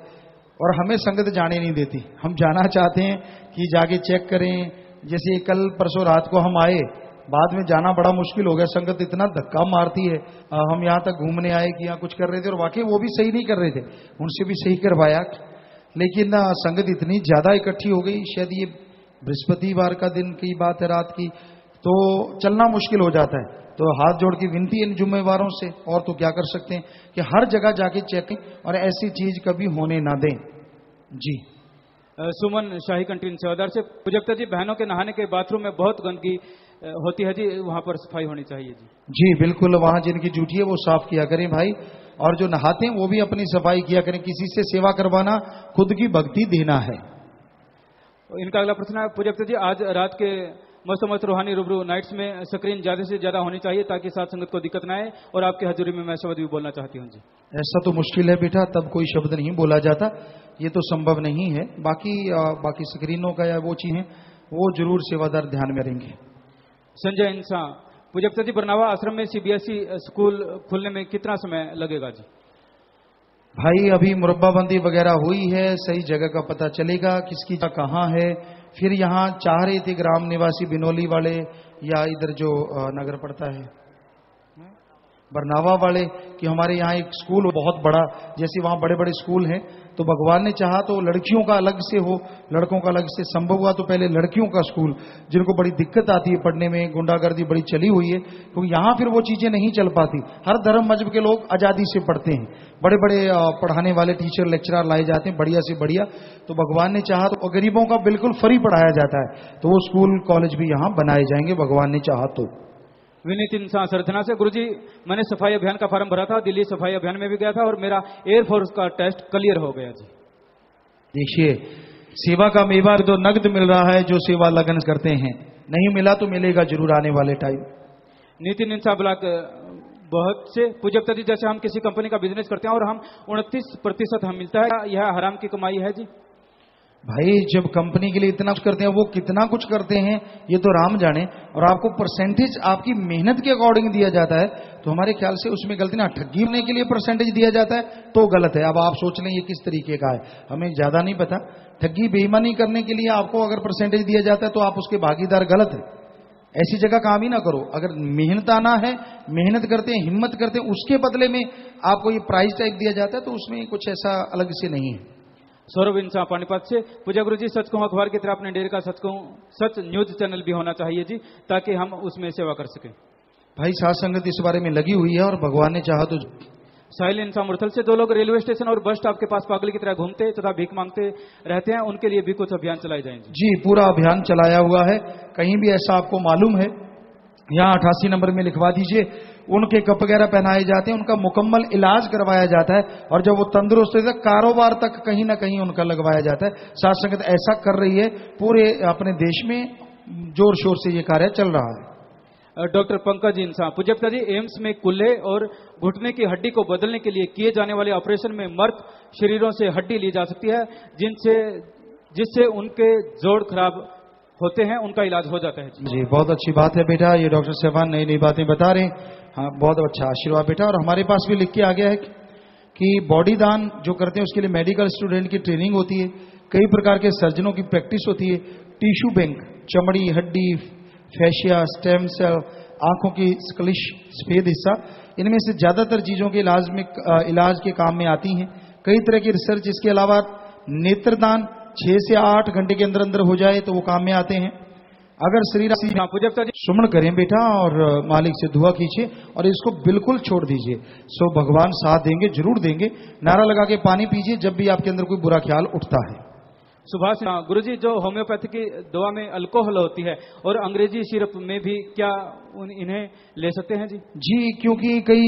और हमें संगत जाने नहीं देती, हम जाना चाहते हैं कि जाके चेक करें। जैसे कल परसों रात को हम आए, बाद में जाना बड़ा मुश्किल हो गया, संगत इतना धक्का मारती है। हम यहाँ तक घूमने आए कि यहाँ कुछ कर रहे थे और वाकई वो भी सही नहीं कर रहे थे, उनसे भी सही करवाया, लेकिन संगत इतनी ज्यादा इकट्ठी हो गई, शायद ये बृहस्पतिवार का दिन की बात है रात की, तो चलना मुश्किल हो जाता है। तो हाथ जोड़ की विनती इन जुम्मेवारों से, और तो क्या कर सकते हैं कि हर जगह जाके चेकिंग, और ऐसी चीज कभी होने ना दें। जी सुमन शाही कंटीन सेवादार से, पूजकता जी बहनों के नहाने के बाथरूम में बहुत गंदगी होती है जी, वहां पर सफाई होनी चाहिए जी। जी बिल्कुल, वहां जिनकी ड्यूटी है वो साफ किया करें भाई, और जो नहाते हैं वो भी अपनी सफाई किया करें। किसी से सेवा करवाना खुद की भक्ति देना है। इनका अगला प्रश्न है, पूजकता जी आज रात के मस्त रूहानी रूबरू नाइट्स में स्क्रीन ज्यादा से ज्यादा होनी चाहिए ताकि साथ संगत को दिक्कत ना आए, और आपकी हजूरी में मैं शब्द भी बोलना चाहती हूँ जी। ऐसा तो मुश्किल है बेटा, तब कोई शब्द नहीं बोला जाता, ये तो संभव नहीं है। बाकी स्क्रीनों का या वो चीजें वो जरूर सेवादार ध्यान में रहेंगे। संजय इंसान, पूजकता जी बरनावा आश्रम में सीबीएसई स्कूल खुलने में कितना समय लगेगा जी? भाई अभी मुरब्बाबंदी वगैरह हुई है, सही जगह का पता चलेगा किसकी जगह कहाँ है। फिर यहाँ चाह रहे थे ग्राम निवासी बिनोली वाले या इधर जो नगर पड़ता है बरनावा वाले कि हमारे यहाँ एक स्कूल बहुत बड़ा, जैसे वहाँ बड़े बड़े स्कूल हैं, तो भगवान ने चाहा तो लड़कियों का अलग से हो, लड़कों का अलग से। संभव हुआ तो पहले लड़कियों का स्कूल, जिनको बड़ी दिक्कत आती है पढ़ने में, गुंडागर्दी बड़ी चली हुई है, क्योंकि यहाँ फिर वो चीजें नहीं चल पाती। हर धर्म मजहब के लोग आजादी से पढ़ते हैं, बड़े बड़े पढ़ाने वाले टीचर लेक्चरर लाए जाते हैं, बढ़िया से बढ़िया। तो भगवान ने चाहा तो गरीबों का बिल्कुल फ्री पढ़ाया जाता है, तो वो स्कूल कॉलेज भी यहाँ बनाए जाएंगे भगवान ने चाहा तो। विनीत इंसान सरथना से, गुरुजी मैंने सफाई अभियान का फॉर्म भरा था, दिल्ली सफाई अभियान में भी गया था और मेरा एयरफोर्स का टेस्ट क्लियर हो गया जी। देखिए सेवा का मेवा तो नगद मिल रहा है जो सेवा लगन करते हैं, नहीं मिला तो मिलेगा जरूर आने वाले टाइम। नितिन इंसान ब्लॉक बहुत से, पूजकता जी जैसे हम किसी कंपनी का बिजनेस करते हैं और हम 29% हम मिलता है, यह हराम की कमाई है जी? भाई जब कंपनी के लिए इतना कुछ करते हैं, वो कितना कुछ करते हैं ये तो राम जाने, और आपको परसेंटेज आपकी मेहनत के अकॉर्डिंग दिया जाता है, तो हमारे ख्याल से उसमें गलती ना। ठगी होने के लिए परसेंटेज दिया जाता है तो गलत है। अब आप सोच लें ये किस तरीके का है, हमें ज्यादा नहीं पता। ठगी बेईमानी करने के लिए आपको अगर परसेंटेज दिया जाता है तो आप उसके भागीदार गलत है। ऐसी जगह काम ही ना करो। अगर मेहनत आना है, मेहनत करते हैं, हिम्मत करते हैं, उसके बदले में आपको ये प्राइज टैग दिया जाता है, तो उसमें कुछ ऐसा अलग से नहीं है। सौरभ इंसान पानीपत से, पूजा गुरु जी सच कहूं अखबार की तरह अपने डेरे का सच कहूं सच न्यूज चैनल भी होना चाहिए जी, ताकि हम उसमें सेवा कर सकें। भाई साथ संगत इस बारे में लगी हुई है और भगवान ने चाहा तो। साहिल इंसान मुरथल से, दो लोग रेलवे स्टेशन और बस स्टॉप के पास पागल की तरह घूमते तथा भीख मांगते रहते हैं, उनके लिए भी कुछ अभियान चलाए जाएंगे जी? पूरा अभियान चलाया हुआ है, कहीं भी ऐसा आपको मालूम है यहाँ 88 नंबर में लिखवा दीजिए। उनके कप वगैरह पहनाए जाते हैं, उनका मुकम्मल इलाज करवाया जाता है, और जब वो तंदुरुस्त होते हैं कारोबार तक कहीं ना कहीं उनका लगवाया जाता है। साथ संगत ऐसा कर रही है, पूरे अपने देश में जोर शोर से ये कार्य चल रहा है। डॉक्टर पंकज इंसान, पूजकता जी एम्स में कूल्हे और घुटने की हड्डी को बदलने के लिए किए जाने वाले ऑपरेशन में मर्द शरीरों से हड्डी ली जा सकती है, जिससे उनके जोड़ खराब होते हैं, उनका इलाज हो जाता है जी। बहुत अच्छी बात है बेटा, ये डॉक्टर साहबान नई नई बातें बता रहे हैं। हाँ बहुत अच्छा आशीर्वाद बेटा। और हमारे पास भी लिख के आ गया है कि बॉडी दान जो करते हैं उसके लिए मेडिकल स्टूडेंट की ट्रेनिंग होती है, कई प्रकार के सर्जनों की प्रैक्टिस होती है। टिश्यू बैंक, चमड़ी, हड्डी, फैशिया, स्टेम सेल, आंखों की स्क्लिश, सफेद हिस्सा, इनमें से ज्यादातर चीजों के इलाज के काम में आती हैं। कई तरह की रिसर्च, इसके अलावा नेत्रदान 6 से 8 घंटे के अंदर अंदर हो जाए तो वो काम में आते हैं। अगर शरीर पूजकता जी सुमन करें बेटा और मालिक से दुआ कीजिए और इसको बिल्कुल छोड़ दीजिए, सो भगवान साथ देंगे, जरूर देंगे। नारा लगा के पानी पीजिए जब भी आपके अंदर कोई बुरा ख्याल उठता है। सुभाष गुरुजी, जो होम्योपैथी की दवा में अल्कोहल होती है और अंग्रेजी सिरप में भी, क्या इन्हें ले सकते हैं जी? जी, क्योंकि कई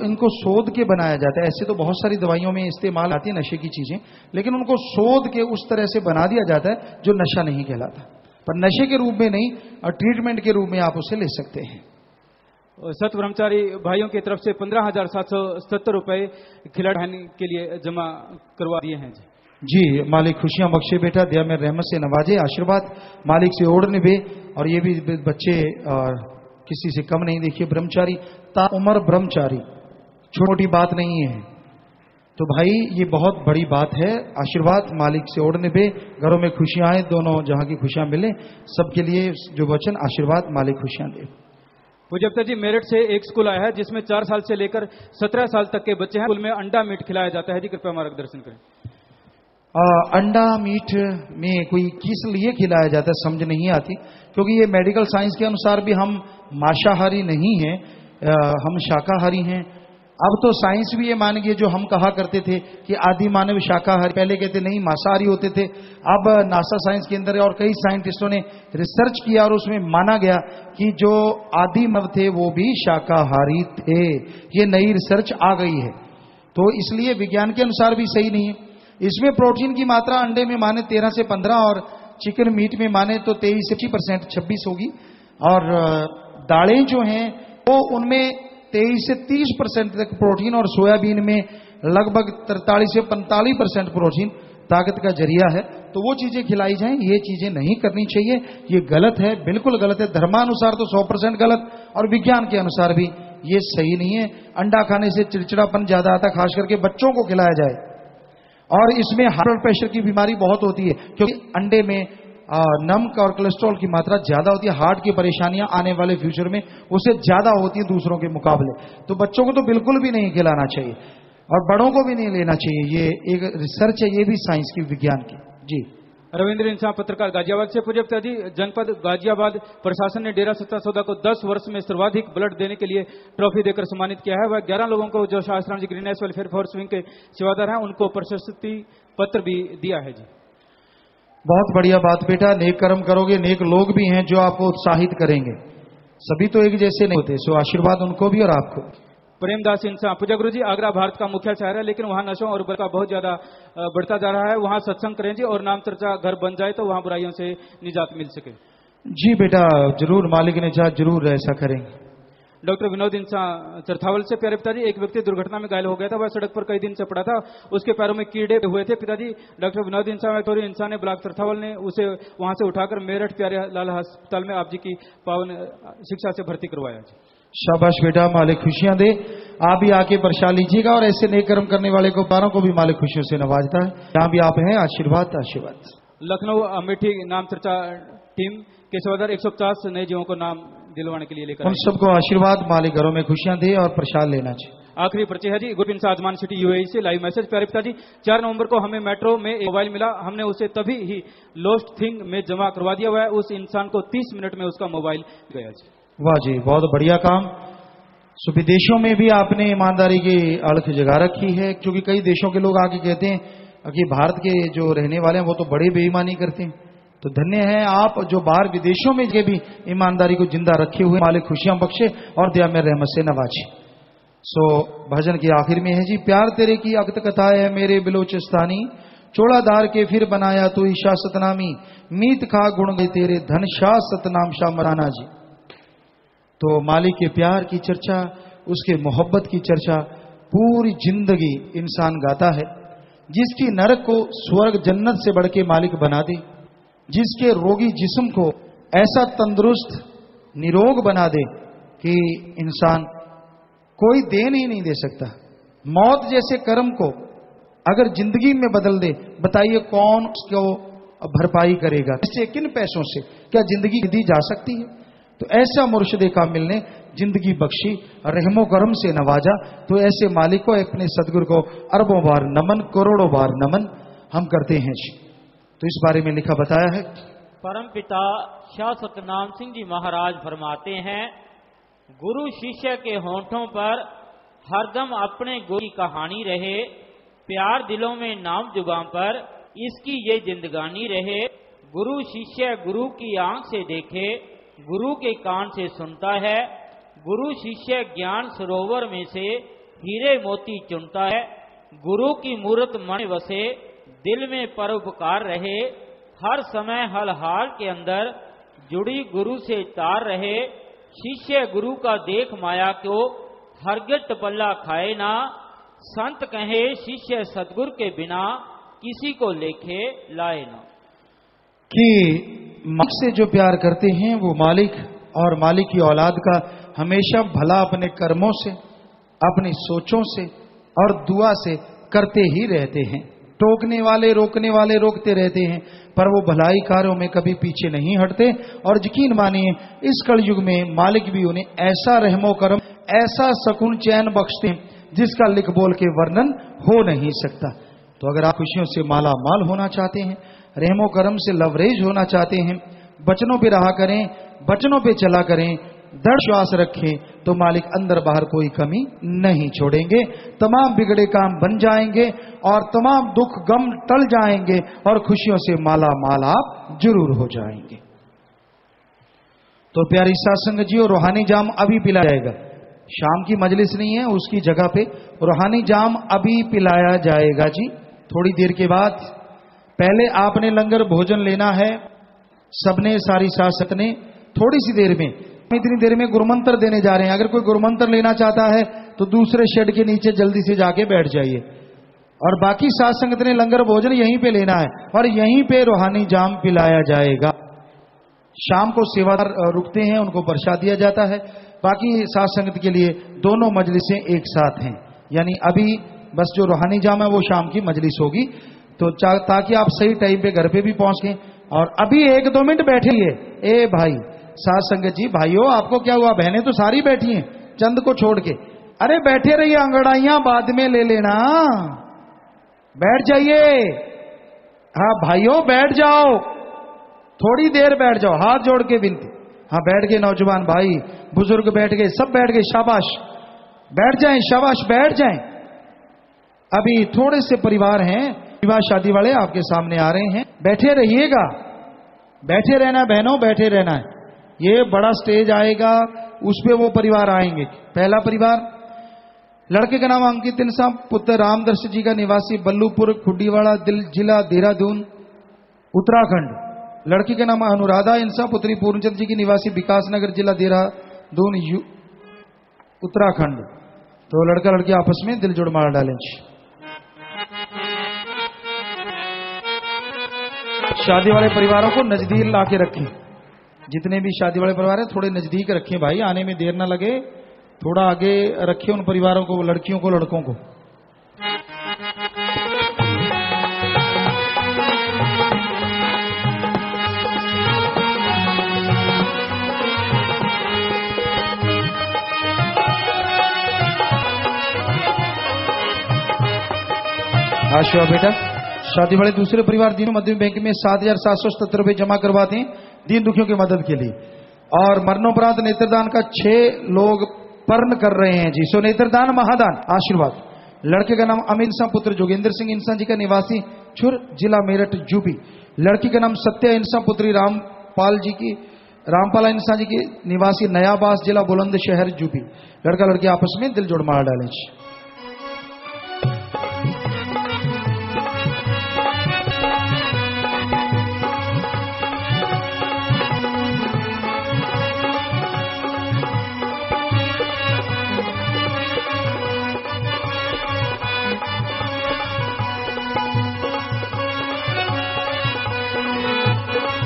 इनको शोध के बनाया जाता है। ऐसे तो बहुत सारी दवाइयों में इस्तेमाल आती है नशे की चीजें, लेकिन उनको शोध के उस तरह से बना दिया जाता है जो नशा नहीं कहलाता, पर नशे के रूप में नहीं और ट्रीटमेंट के रूप में आप उसे ले सकते हैं। सत ब्रह्मचारी भाइयों की तरफ से 15,777 रुपए खिलाड़ी के लिए जमा करवा दिए हैं जी। जी मालिक खुशियां बख्शे बेटा, दया में रहमत से नवाजे, आशीर्वाद मालिक से ओढ़ निभे। और ये भी बच्चे किसी से कम नहीं, देखिए ब्रह्मचारी उम्र ब्रह्मचारी छोटी बात नहीं है। तो भाई ये बहुत बड़ी बात है। आशीर्वाद मालिक से ओढ़ निभे, घरों में खुशियां आए, दोनों जहां की खुशियां मिले सबके लिए जो वचन आशीर्वाद मालिक खुशियां दे। पूज्यता जी मेरठ से एक स्कूल आया है जिसमें 4 साल से लेकर 17 साल तक के बच्चे हैं। स्कूल में अंडा मीट खिलाया जाता है जी, कृपया मार्गदर्शन करें। अंडा मीट में कोई किस लिए खिलाया जाता है समझ नहीं आती, क्योंकि ये मेडिकल साइंस के अनुसार भी हम मांसाहारी नहीं हैं, हम शाकाहारी हैं। अब तो साइंस भी ये मान गई, जो हम कहा करते थे कि आदि मानव शाकाहारी, पहले कहते नहीं मांसाहारी होते थे। अब नासा साइंस के अंदर और कई साइंटिस्टों ने रिसर्च किया और उसमें माना गया कि जो आदि मानव थे वो भी शाकाहारी थे। ये नई रिसर्च आ गई है, तो इसलिए विज्ञान के अनुसार भी सही नहीं है। इसमें प्रोटीन की मात्रा अंडे में माने 13 से 15 और चिकन मीट में माने तो 23 से 25% 26 होगी। और दालें जो हैं वो उनमें 23 से 30% तक प्रोटीन, और सोयाबीन में लगभग 43 से 45% प्रोटीन ताकत का जरिया है। तो वो चीजें खिलाई जाएं, ये चीजें नहीं करनी चाहिए, ये गलत है, बिल्कुल गलत है। धर्मानुसार तो 100% गलत, और विज्ञान के अनुसार भी ये सही नहीं है। अंडा खाने से चिड़चिड़ापन ज्यादा आता, खास करके बच्चों को खिलाया जाए। और इसमें हाई ब्लड प्रेशर की बीमारी बहुत होती है, क्योंकि अंडे में नमक और कोलेस्ट्रॉल की मात्रा ज्यादा होती है। हार्ट की परेशानियां आने वाले फ्यूचर में उससे ज्यादा होती है दूसरों के मुकाबले। तो बच्चों को तो बिल्कुल भी नहीं खिलाना चाहिए, और बड़ों को भी नहीं लेना चाहिए। ये एक रिसर्च है, ये भी साइंस की, विज्ञान की। जी रविंद्र इंसान पत्रकार गाजियाबाद से। पूज्यता जी जनपद गाजियाबाद प्रशासन ने डेरा सच्चा सौदा को 10 वर्ष में सर्वाधिक ब्लड देने के लिए ट्रॉफी देकर सम्मानित किया है। वह 11 लोगों को जो शास्त्राम जी ग्रीनहाउस वेलफेयर फोर्स विंग के सेवादार हैं उनको प्रशस्ति पत्र भी दिया है जी। बहुत बढ़िया बात बेटा, नेक कर्म करोगे, नेक लोग भी हैं जो आपको उत्साहित करेंगे। सभी तो एक जैसे नहीं होते, सो आशीर्वाद उनको भी और आपको। प्रेमदास इंसान। पूजा गुरु जी आगरा भारत का मुख्य शहर है, लेकिन वहाँ नशों और का बहुत ज्यादा बढ़ता जा रहा है। वहाँ सत्संग करें जी, और नाम चर्चा घर बन जाए तो वहाँ बुराइयों से निजात मिल सके। जी बेटा जरूर, मालिक ने चाहा जरूर ऐसा करेंगे। डॉक्टर विनोद इंसान चरथावल से। प्यारे पिताजी एक व्यक्ति दुर्घटना में घायल हो गया था, वह सड़क पर कई दिन से पड़ा था, उसके पैरों में कीड़े हुए थे। पिताजी डॉक्टर विनोद इंसान ने ब्लॉक चरथावल ने उसे वहां से उठाकर मेरठ प्यारे लाल अस्पताल में आप जी की पावन शिक्षा से भर्ती करवाया। शाबाश बेटा, मालिक खुशियां दे। आप भी आके प्रसाद लीजिएगा, और ऐसे नेक कर्म करने वाले को पारों को भी मालिक खुशियों से नवाजता है। यहाँ भी आप हैं, आशीर्वाद आशीर्वाद। लखनऊ अमेठी नाम चर्चा टीम के सेवादार 150 नए जीवों को नाम दिलवाने के लिए लेकर उन सबको आशीर्वाद, मालिक घरों में खुशियां दे और प्रसाद लेना चाहिए। आखिरी पर्ची है जी गुरपिन से आजमान सिटी यूएई से लाइव मैसेज। प्यारे पिताजी 4 नवंबर को हमें मेट्रो में एक मोबाइल मिला, हमने उसे तभी ही लॉस्ट थिंग में जमा करवा दिया हुआ है। उस इंसान को 30 मिनट में उसका मोबाइल गया जी। वाह जी, बहुत बढ़िया काम। सो विदेशों में भी आपने ईमानदारी की अड़ख जगा रखी है, क्योंकि कई देशों के लोग आके कहते हैं कि भारत के जो रहने वाले हैं वो तो बड़े बेईमानी करते हैं। तो धन्य है आप जो बाहर विदेशों में भी ईमानदारी को जिंदा रखे हुए। मालिक खुशियां बख्शे और दया में रहमत से नवाजे। सो भजन के आखिर में है जी, प्यार तेरे की अक्त कथा है मेरे बिलोचिस्तानी, चोड़ाधार के फिर बनाया तू ईशा सतनामी, मीत खा गुण गए तेरे धन शाह सतनाम शाह मराना जी। तो मालिक के प्यार की चर्चा, उसके मोहब्बत की चर्चा पूरी जिंदगी इंसान गाता है, जिसकी नरक को स्वर्ग जन्नत से बढ़ के मालिक बना दे, जिसके रोगी जिस्म को ऐसा तंदुरुस्त निरोग बना दे कि इंसान कोई देन ही नहीं दे सकता। मौत जैसे कर्म को अगर जिंदगी में बदल दे, बताइए कौन उसको भरपाई करेगा? इससे किन पैसों से क्या जिंदगी दी जा सकती है? तो ऐसा मुर्शिदे कामिल ने जिंदगी बख्शी, रहमो करम से नवाजा। तो ऐसे मालिक को, अपने सदगुरु को अरबों बार नमन, करोड़ों बार नमन हम करते हैं जी। तो इस बारे में लिखा बताया है। परम पिता शाह सतनाम सिंह जी महाराज फरमाते हैं, गुरु शिष्य के होंठों पर हरदम अपने गुरु की कहानी रहे, प्यार दिलों में नाम जुबान पर इसकी ये जिंदगानी रहे। गुरु शिष्य गुरु की आंख से देखे, गुरु के कान से सुनता है, गुरु शिष्य ज्ञान सरोवर में से हीरे मोती चुनता है। गुरु की मूरत मन वसे, दिल में परोपकार रहे, हर समय हर हाल के अंदर जुड़ी गुरु से तार रहे। शिष्य गुरु का देख माया को हरगिज टपल्ला खाए ना, संत कहे शिष्य सतगुरु के बिना किसी को लेखे लाए ना। कि मालिक से जो प्यार करते हैं वो मालिक और मालिक की औलाद का हमेशा भला अपने कर्मों से, अपनी सोचों से और दुआ से करते ही रहते हैं। टोकने वाले रोकने वाले रोकते रहते हैं, पर वो भलाई कार्यों में कभी पीछे नहीं हटते। और यकीन मानिए इस कलयुग में मालिक भी उन्हें ऐसा रहमो करम, ऐसा सुकून चैन बख्शते हैं जिसका लिख बोल के वर्णन हो नहीं सकता। तो अगर आप खुशियों से माला माल होना चाहते हैं, रहमो करम से लवरेज होना चाहते हैं, वचनों पे रहा करें, वचनों पे चला करें, दृढ़ श्वास रखें, तो मालिक अंदर बाहर कोई कमी नहीं छोड़ेंगे। तमाम बिगड़े काम बन जाएंगे और तमाम दुख गम टल जाएंगे और खुशियों से माला माल आप जरूर हो जाएंगे। तो प्यारी सासंग जी, और रूहानी जाम अभी पिलाया जाएगा। शाम की मजलिस नहीं है, उसकी जगह पे रूहानी जाम अभी पिलाया जाएगा जी, थोड़ी देर के बाद। पहले आपने लंगर भोजन लेना है सबने, सारी सासत ने। थोड़ी सी देर में, इतनी देर में गुरुमंत्र देने जा रहे हैं। अगर कोई गुरुमंत्र लेना चाहता है तो दूसरे शेड के नीचे जल्दी से जाके बैठ जाइए। और बाकी साथ संगत ने लंगर भोजन यहीं पे लेना है और यहीं पे रूहानी जाम पिलाया जाएगा। शाम को सेवादार रुकते हैं, उनको प्रसाद दिया जाता है। बाकी साथ संगत के लिए दोनों मजलिसें एक साथ हैं, यानी अभी बस जो रूहानी जाम है वो शाम की मजलिस होगी। तो ताकि आप सही टाइम पे घर पे भी पहुंच गए। और अभी 1-2 मिनट बैठिए। ए भाई साथ संगत जी, भाइयों आपको क्या हुआ? बहनें तो सारी बैठी हैं चंद को छोड़ के। अरे बैठे रहिए, अंगड़ाइयां बाद में ले लेना, बैठ जाइए। हाँ भाइयों बैठ जाओ, थोड़ी देर बैठ जाओ, हाथ जोड़ के विनती। हाँ बैठ गए नौजवान भाई, बुजुर्ग बैठ गए, सब बैठ गए, शाबाश बैठ जाएं, शाबाश बैठ जाएं। अभी थोड़े से परिवार हैं विवाह शादी वाले आपके सामने आ रहे हैं, बैठे रहिएगा, बैठे रहना बहनों, बैठे रहना है। ये बड़ा स्टेज आएगा, उस पे वो परिवार आएंगे। पहला परिवार, लड़के का नाम अंकित इंसान पुत्र रामदर्श जी का, निवासी बल्लूपुर खुड्डीवाड़ा जिला देहरादून उत्तराखंड। लड़की का नाम अनुराधा इंसा पुत्री पूर्णचंद जी की, निवासी विकासनगर जिला देहरादून उत्तराखंड। तो लड़का लड़की आपस में दिल जोड़ मार डालें। शादी वाले परिवारों को नजदीक ला के रखें, जितने भी शादी वाले परिवार हैं थोड़े नजदीक रखें भाई, आने में देर ना लगे। थोड़ा आगे रखिए उन परिवारों को, लड़कियों को लड़कों को। आशा बेटा, शादी वाले दूसरे परिवार दीनों मध्य बैंक में 7,777 रुपए जमा करवाते हैं दीन दुखियों की मदद के लिए। और मरणोपरांत नेत्रदान का 6 लोग पर्ण कर रहे हैं जी। सो नेत्रदान महादान आशीर्वाद। लड़के का नाम अमित इंसान पुत्र जोगेंद्र सिंह इंसान जी का, निवासी छुर जिला मेरठ यूपी। लड़की का नाम सत्या इंसान पुत्री रामपाला इंसान जी की, निवासी नयाबास जिला बुलंदशहर यूपी। लड़का लड़की आपस में दिल जोड़ मार डालें।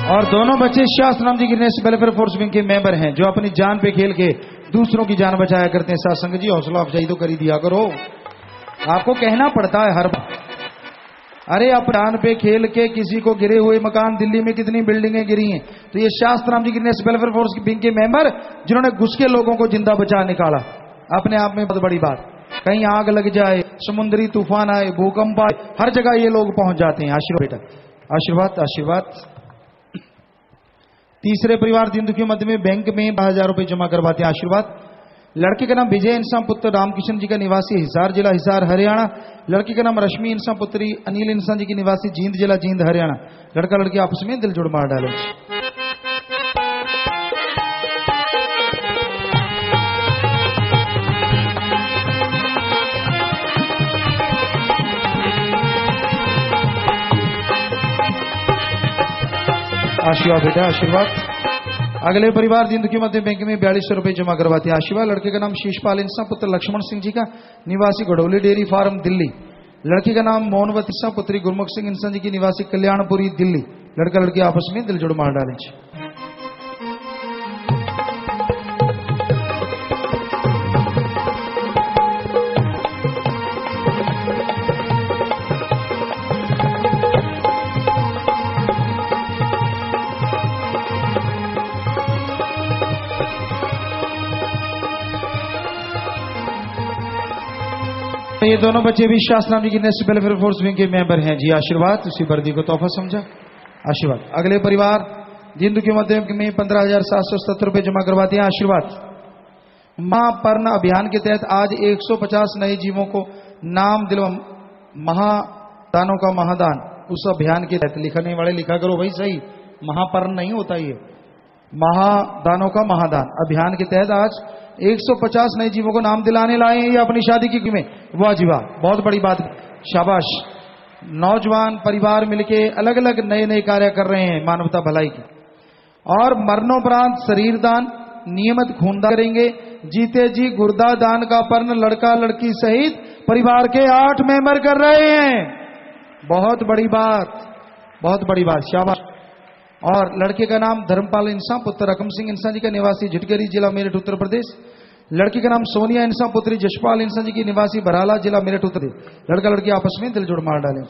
और दोनों बच्चे शास्त्र नाम जी की वेलफेयर फोर्स विंग के मेंबर हैं, जो अपनी जान पे खेल के दूसरों की जान बचाया करते हैं। सत्संग जी हौसला अफजाई तो करी दिया करो, आपको कहना पड़ता है हर बार। अरे आप जान पे खेल के किसी को गिरे हुए मकान, दिल्ली में कितनी बिल्डिंगें गिरी हैं, तो ये शास्त्र नाम जी की वेलफेयर फोर्स विंग के मेंबर जिन्होंने घुस के लोगों को जिंदा बचा निकाला, अपने आप में बहुत बड़ी बात। कहीं आग लग जाए, समुद्री तूफान आए, भूकंप आए, हर जगह ये लोग पहुंच जाते हैं। आशीर्वाद बेटा, आशीर्वाद आशीर्वाद। तीसरे परिवार दीन दुखियों मध्य में बैंक में 12,000 रुपए जमा करवाते हैं। आशीर्वाद। लड़के का नाम विजय इंसान पुत्र रामकिशन जी का, निवासी हिसार जिला हिसार हरियाणा। लड़की का नाम रश्मि इंसान पुत्री अनिल इंसान जी की, निवासी जींद जिला जींद हरियाणा। लड़का लड़की आपस में दिल जोड़ मार डाले। आशीर्वाद बेटा आशीर्वाद। अगले परिवार दीन दुखी मध्य बैंक में 4200 रुपए जमा करवाते हैं। आशीर्वाद। लड़के का नाम शीशपाल इंसान पुत्र लक्ष्मण सिंह जी का, निवासी गढ़ोली डेयरी फार्म दिल्ली। लड़की का नाम मोहनवती इंसान पुत्री गुरमुख सिंह इंसान जी की निवासी कल्याणपुरी दिल्ली। लड़का लड़की आपस में दिल जोड़ मार डालें। ये दोनों बच्चे भी शास्त्राम जी की नेशनल वेलफेयर फोर्स विंग के मेंबर हैं जी। आशीर्वाद उसी वर्दी को तोहफा समझा। आशीर्वाद। अगले परिवार जिंदू के मध्य में 15,777 रुपए जमा करवाते हैं। आशीर्वाद। महापर्ण अभियान के तहत आज 150 नए जीवों को नाम दिलवा महादानों का महादान। उस अभियान के तहत लिखने वाले लिखा करो भाई सही, महापर्ण नहीं होता ये, महादानों का महादान अभियान के तहत आज 150 नए जीवों को नाम दिलाने लाए हैं ये अपनी शादी की में। वाह जी वाह, बहुत बड़ी बात, शाबाश। नौजवान परिवार मिलके अलग अलग नए नए कार्य कर रहे हैं मानवता भलाई की। और मरणोपरांत शरीर दान, नियमित खूनदान करेंगे। जीते जी गुर्दा दान का पर्ण लड़का लड़की सहित परिवार के 8 मेंबर कर रहे हैं। बहुत बड़ी बात, बहुत बड़ी बात, शाबाश। और लड़के का नाम धर्मपाल इंसान पुत्र रकम सिंह इंसान जी का निवासी झिटकरी जिला मेरठ उत्तर प्रदेश। लड़की का नाम सोनिया इंसान पुत्री जशपाल इंसान जी की निवासी बराला जिला मेरठ उत्तर प्रदेश। लड़का लड़की आपस में दिल जोड़ मार डालें।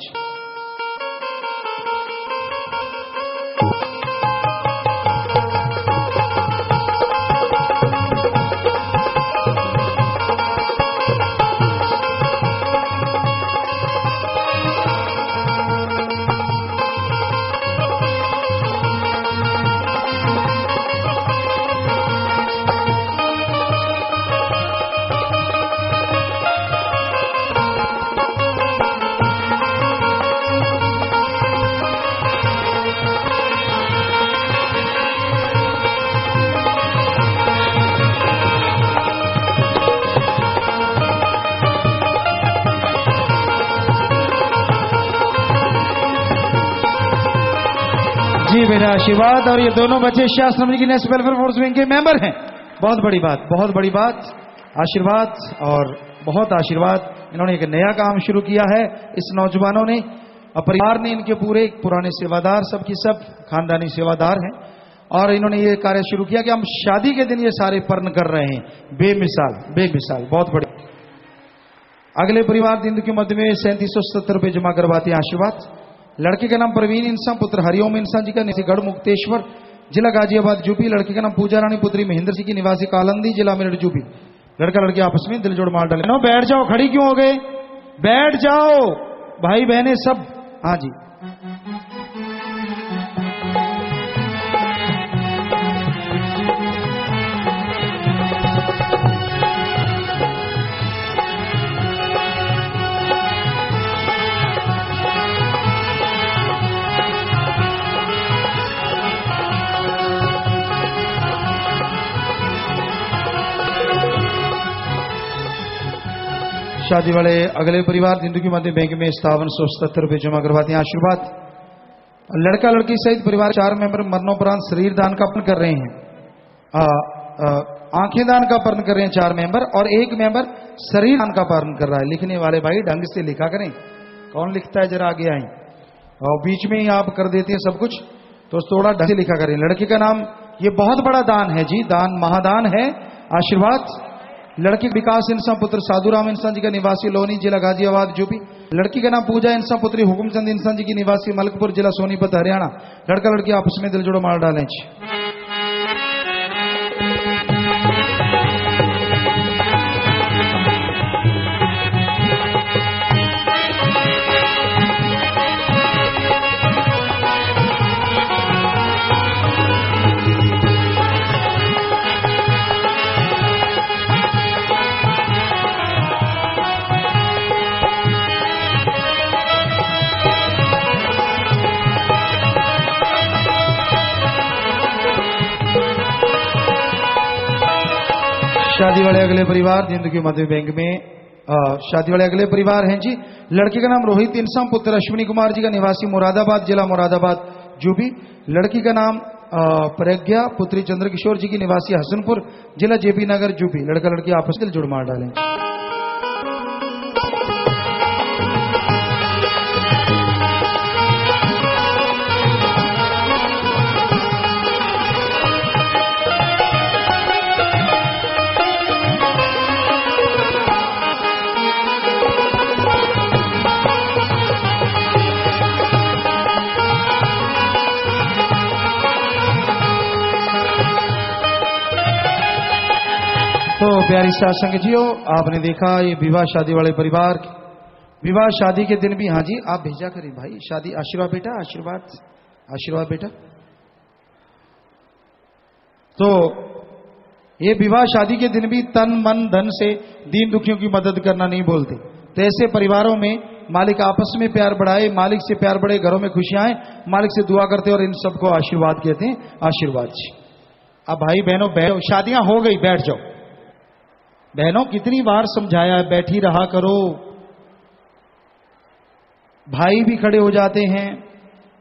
जी मेरा आशीर्वाद। और ये दोनों बच्चे शास्त्र जी की नेशनल वेलफेयर फोर्स विंग के मेंबर हैं। बहुत बड़ी बात, बहुत बड़ी बात, आशीर्वाद और बहुत आशीर्वाद। इन्होंने एक नया काम शुरू किया है इस नौजवानों ने, और परिवार ने इनके पूरे पुराने सेवादार सबकी सब खानदानी सेवादार हैं। और इन्होंने ये कार्य शुरू किया कि हम शादी के दिन ये सारे पर्ण कर रहे हैं। बेमिसाल, बेमिसाल, बहुत बड़ी। अगले परिवार दिंदु के मध्य में 3770 रुपए जमा करवाते हैं। आशीर्वाद। लड़के का नाम प्रवीण इंसान पुत्र हरिओम इंसान जी का निवासी गढ़ मुक्तेश्वर जिला गाजियाबाद यूपी। लड़की का नाम पूजा रानी पुत्री महेंद्र सिंह की निवासी कालंदी जिला मेरठ यूपी। लड़का लड़की आपस में दिल जोड़ मार डाले। नो बैठ जाओ, खड़ी क्यों हो गए? बैठ जाओ भाई बहने सब। हाँ जी, शादी वाले अगले परिवार जिंदगी मध्य बैंक में 5770 रुपए जमा करवाते हैं। आशीर्वाद। लड़का लड़की सहित परिवार 4 मेंबर मरणोपरांत शरीर दान का पर्ण कर रहे हैं। आंखें दान का पर्ण कर रहे हैं 4 मेंबर, और 1 मेंबर शरीर दान का पर्ण कर रहा है। लिखने वाले भाई ढंग से लिखा करें। कौन लिखता है जरा आगे आए, और बीच में ही आप कर देते हैं सब कुछ, तो थोड़ा ढंग से लिखा करें। लड़के का नाम, ये बहुत बड़ा दान है जी, दान महादान है। आशीर्वाद। लड़की विकास इंसान पुत्र साधुराम इंसान जी का निवासी लोनी जिला गाजियाबाद यूपी। लड़की का नाम पूजा इंसान पुत्री हुकुमचंद इंसान जी की निवासी मलकपुर जिला सोनीपत हरियाणा। लड़का लड़की आपस में दिल जोड़ो मार डालें। शादी वाले अगले परिवार जिंदगी मध्य बैंक में शादी वाले अगले परिवार हैं जी। लड़के का नाम रोहित इंसान पुत्र अश्विनी कुमार जी का निवासी मुरादाबाद जिला मुरादाबाद यूपी। लड़की का नाम प्रज्ञा पुत्री चंद्रकिशोर जी की निवासी हसनपुर जिला जेपी नगर यूपी। लड़का लड़की आपस में जुड़ मार डालें। प्यारी साथ संगतियों, आपने देखा ये विवाह शादी वाले परिवार, विवाह शादी के दिन भी, हाँ जी आप भेजा करें भाई, शादी आशीर्वाद बेटा, आशीर्वाद आशीर्वाद बेटा। तो ये विवाह शादी के दिन भी तन मन धन से दीन दुखियों की मदद करना नहीं बोलते। तो ऐसे परिवारों में मालिक आपस में प्यार बढ़ाए, मालिक से प्यार बढ़े, घरों में खुशियां आए, मालिक से दुआ करते और इन सबको आशीर्वाद कहते हैं। आशीर्वाद जी। अब भाई बहनों बैठो, शादियां हो गई, बैठ जाओ। बहनों कितनी बार समझाया है बैठी रहा करो, भाई भी खड़े हो जाते हैं।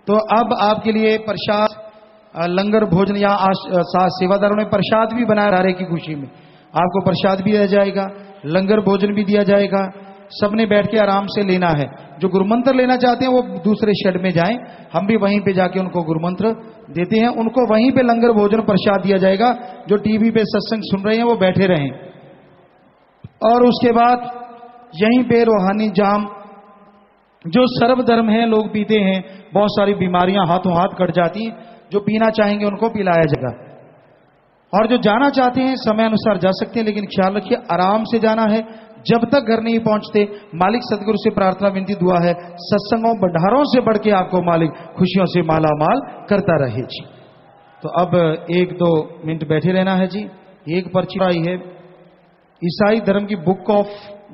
तो अब आपके लिए प्रसाद, लंगर भोजन या सेवादारों ने प्रसाद भी बनाया रहे की खुशी में, आपको प्रसाद भी दिया जाएगा, लंगर भोजन भी दिया जाएगा। सबने बैठ के आराम से लेना है। जो गुरुमंत्र लेना चाहते हैं वो दूसरे शेड में जाएं, हम भी वहीं पे जाके उनको गुरुमंत्र देते हैं, उनको वहीं पे लंगर भोजन प्रसाद दिया जाएगा। जो टीवी पे सत्संग सुन रहे हैं वो बैठे रहें। और उसके बाद यहीं पे रूहानी जाम, जो सर्वधर्म है लोग पीते हैं, बहुत सारी बीमारियां हाथों हाथ कट जाती हैं, जो पीना चाहेंगे उनको पिलाया जाएगा। और जो जाना चाहते हैं समय अनुसार जा सकते हैं, लेकिन ख्याल रखिए आराम से जाना है। जब तक घर नहीं पहुंचते मालिक सदगुरु से प्रार्थना विनती दुआ है, सत्संगों भंडारों से बढ़ के आपको मालिक खुशियों से माला माल करता रहे जी। तो अब 1-2 मिनट बैठे रहना है जी। एक पर्ची आई है, ईसाई धर्म की बुक ऑफ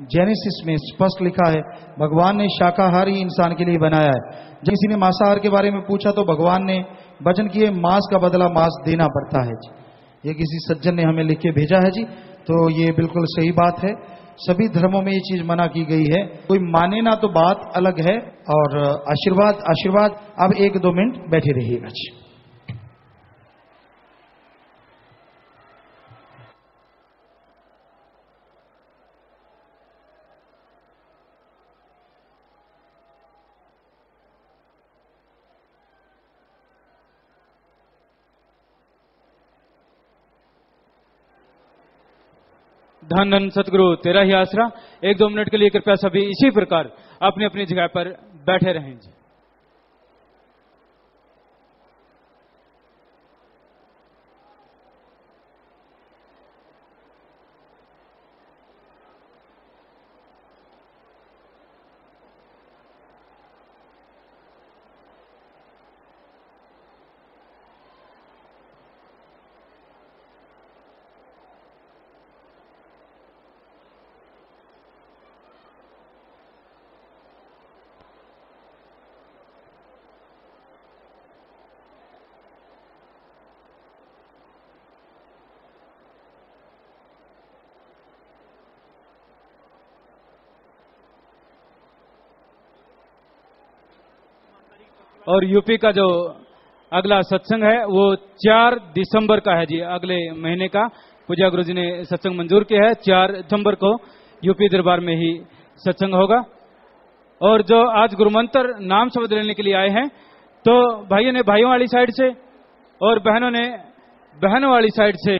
जेनेसिस में स्पष्ट लिखा है भगवान ने शाकाहारी इंसान के लिए बनाया है। जब किसी ने मांसाहार के बारे में पूछा तो भगवान ने वचन किए मांस का बदला मांस देना पड़ता है जी। ये किसी सज्जन ने हमें लिख के भेजा है जी। तो ये बिल्कुल सही बात है, सभी धर्मों में ये चीज मना की गई है, कोई माने ना तो बात अलग है। और आशीर्वाद आशीर्वाद। अब 1-2 मिनट बैठे रहिएगा जी। धन धन सतगुरु तेरा ही आसरा। 1-2 मिनट के लिए कृपया सभी इसी प्रकार अपनी अपनी जगह पर बैठे रहें जी। और यूपी का जो अगला सत्संग है वो 4 दिसंबर का है जी, अगले महीने का। पूजा गुरु जी ने सत्संग मंजूर किया है, 4 दिसंबर को यूपी दरबार में ही सत्संग होगा। और जो आज गुरुमंत्र नाम शब्द लेने के लिए आए हैं, तो भाइयों ने भाइयों वाली साइड से और बहनों ने बहनों वाली साइड से,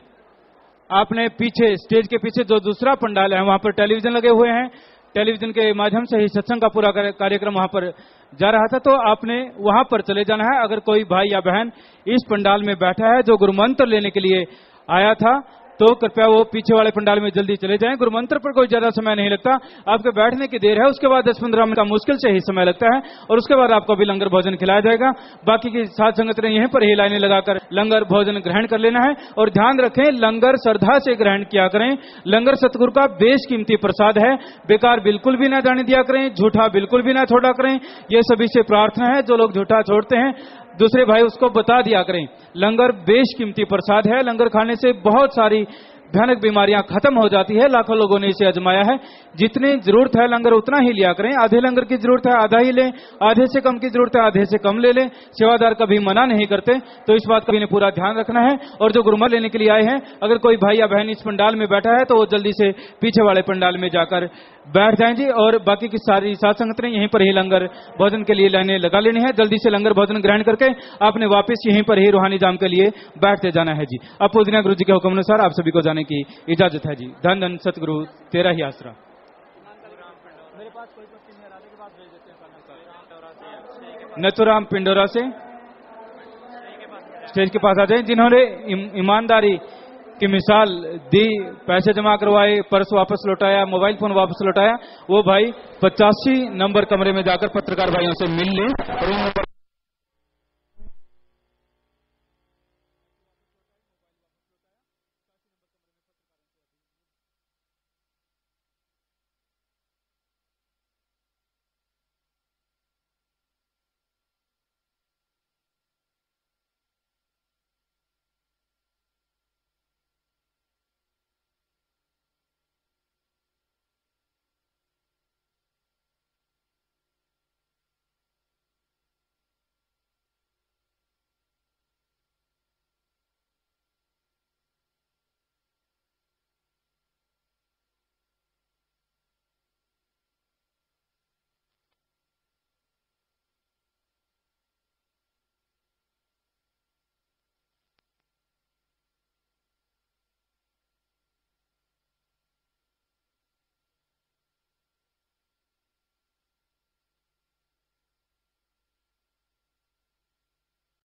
आपने पीछे स्टेज के पीछे जो दूसरा पंडाल है वहां पर टेलीविजन लगे हुए हैं, टेलीविजन के माध्यम से ही सत्संग का पूरा कार्यक्रम वहां पर जा रहा था, तो आपने वहां पर चले जाना है। अगर कोई भाई या बहन इस पंडाल में बैठा है जो गुरुमंत्र लेने के लिए आया था, तो कृपया वो पीछे वाले पंडाल में जल्दी चले जाएं। गुरुमंत्र पर कोई ज्यादा समय नहीं लगता, आपके बैठने की देर है, उसके बाद 10-15 मिनट का मुश्किल से ही समय लगता है, और उसके बाद आपको भी लंगर भोजन खिलाया जाएगा। बाकी की साथ संगत ने यहीं पर ही लाइनें लगाकर लंगर भोजन ग्रहण कर लेना है। और ध्यान रखें, लंगर श्रद्धा से ग्रहण किया करें। लंगर सतगुरु का बेशकीमती प्रसाद है, बेकार बिल्कुल भी ना जाने दिया करें, झूठा बिल्कुल भी ना छोड़ा करें। ये सभी से प्रार्थना है, जो लोग झूठा छोड़ते हैं दूसरे भाई उसको बता दिया करें। लंगर बेशकीमती प्रसाद है, लंगर खाने से बहुत सारी भयानक बीमारियां खत्म हो जाती है। लाखों लोगों ने इसे आजमाया है। जितनी जरूरत है लंगर उतना ही लिया करें। आधे लंगर की जरूरत है आधा ही लें, आधे से कम की जरूरत है आधे से कम ले लें। सेवादार कभी मना नहीं करते, तो इस बात का भी पूरा ध्यान रखना है। और जो गुरुमंत्र लेने के लिए आए हैं, अगर कोई भाई या बहन इस पंडाल में बैठा है तो वो जल्दी से पीछे वाले पंडाल में जाकर बैठ जाएं जी। और बाकी की सारी साथ संगत ने यहीं पर ही लंगर भोजन के लिए लाइनें लगा लेनी है। जल्दी से लंगर भोजन ग्रहण करके आपने वापस यहीं पर ही रूहानी जाम के लिए बैठते जाना है जी। अब पूजनीय गुरु जी के हुक्म अनुसार आप सभी को जाने की इजाजत है जी। धन धन सतगुरु तेरा ही आसरा। मेरे पास कोई पत्ती नहीं, राधे के पास भेज देते हैं। नथुराम पिंडोरा से स्टेज के पास आ जाए। जिन्होंने ईमानदारी की मिसाल दी, पैसे जमा करवाए, पर्स वापस लौटाया, मोबाइल फोन वापस लौटाया, वो भाई 85 नंबर कमरे में जाकर पत्रकार भाइयों से मिल ले और उन नंबर